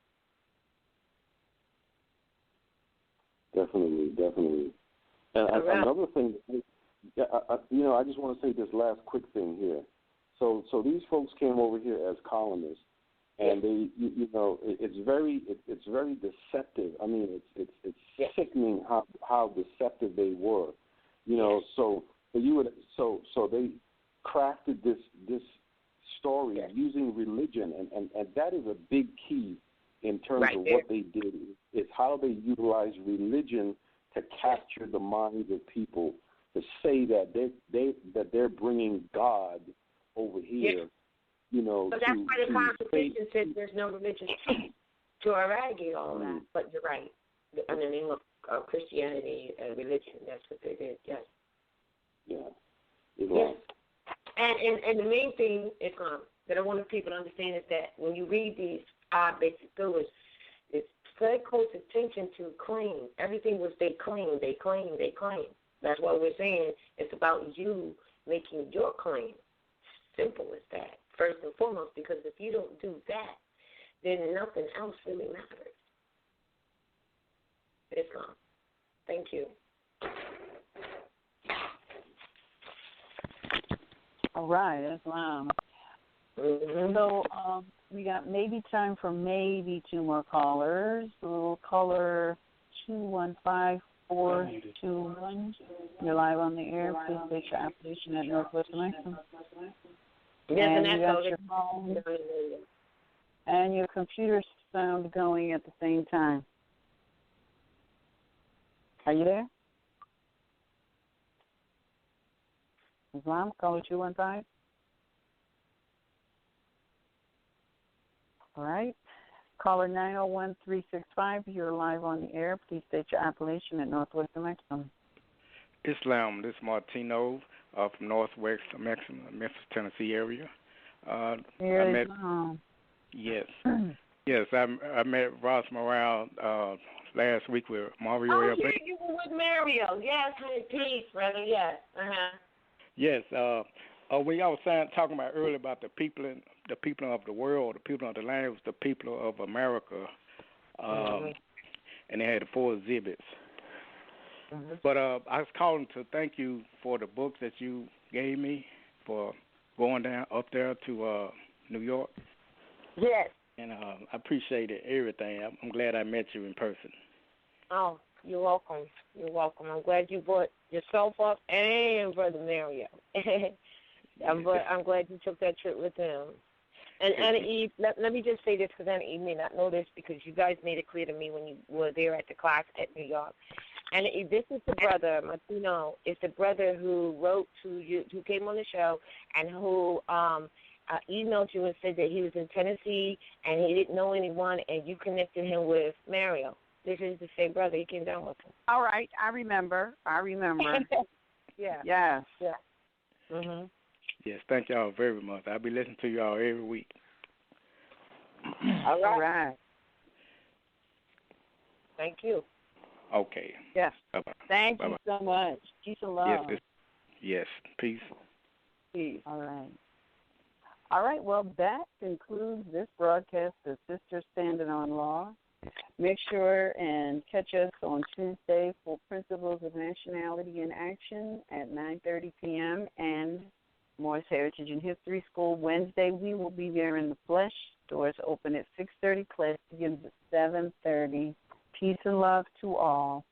Definitely. And another thing, I just want to say this last quick thing here. So these folks came over here as colonists, and they, it's very deceptive. I mean, it's sickening how deceptive they were. So they crafted this story using religion, and that is a big key in terms of what they did. Is how they utilized religion to capture the minds of people, to say that they're bringing God over here. But that's why the Constitution says there's no religious peace to eradicate all that. But you're right. In the name of Christianity and religion, that's what they did. Yes. Yeah. Yes. And the main thing, Islam, that I want people to understand is that when you read these 5 basic pillars, it's pay close attention to claim. Everything was they claim. That's why we're saying it's about you making your claim. Simple as that, first and foremost, because if you don't do that, then nothing else really matters. Islam. Thank you. All right, Islam. So we got maybe time for maybe 2 more callers. We'll caller 215421. You're live on the air. Please state your application at Northwest American. Yes, and you got your phone and your computer sound going at the same time. Are you there? Islam, caller 215. All right. Caller 901-365. You're live on the air. Please state your appellation at Northwest Mexico. Islam, this is Martino from Northwest Mexico, Memphis, Tennessee area. Yes. Yes, I met Ross Morale last week with Mario. Oh, yeah, you were with Mario. Yes, peace, brother. Yes. Yes. When y'all was talking about earlier about the people of the world, the people of the land, was the people of America, and they had the 4 exhibits. But I was calling to thank you for the books that you gave me for going up there to New York. Yes. And I appreciated everything. I'm glad I met you in person. Oh, you're welcome. You're welcome. I'm glad you brought yourself up and Brother Mario. I'm glad you took that trip with him. And Anna Eve, let me just say this because Anna Eve may not know this because you guys made it clear to me when you were there at the class at New York. Anna Eve, this is the brother, Martino, is the brother who wrote to you, who came on the show and who emailed you and said that he was in Tennessee and he didn't know anyone and you connected him with Mario. This is the same brother. He came down with him. All right. I remember. Yeah. Yes. Yeah. Mhm. Yes, thank y'all very much. I'll be listening to y'all every week. All right. Thank you. Okay. Yes. Bye-bye. Thank Bye-bye. you so much. Peace and love. Yes. Peace. Peace. All right. All right. Well, that concludes this broadcast of Sisters Standing on Law. Make sure and catch us on Tuesday for Principles of Nationality in Action at 9:30 p.m. and Morris Heritage and History School. Wednesday, we will be there in the flesh. Doors open at 6:30. Class begins at 7:30. Peace and love to all.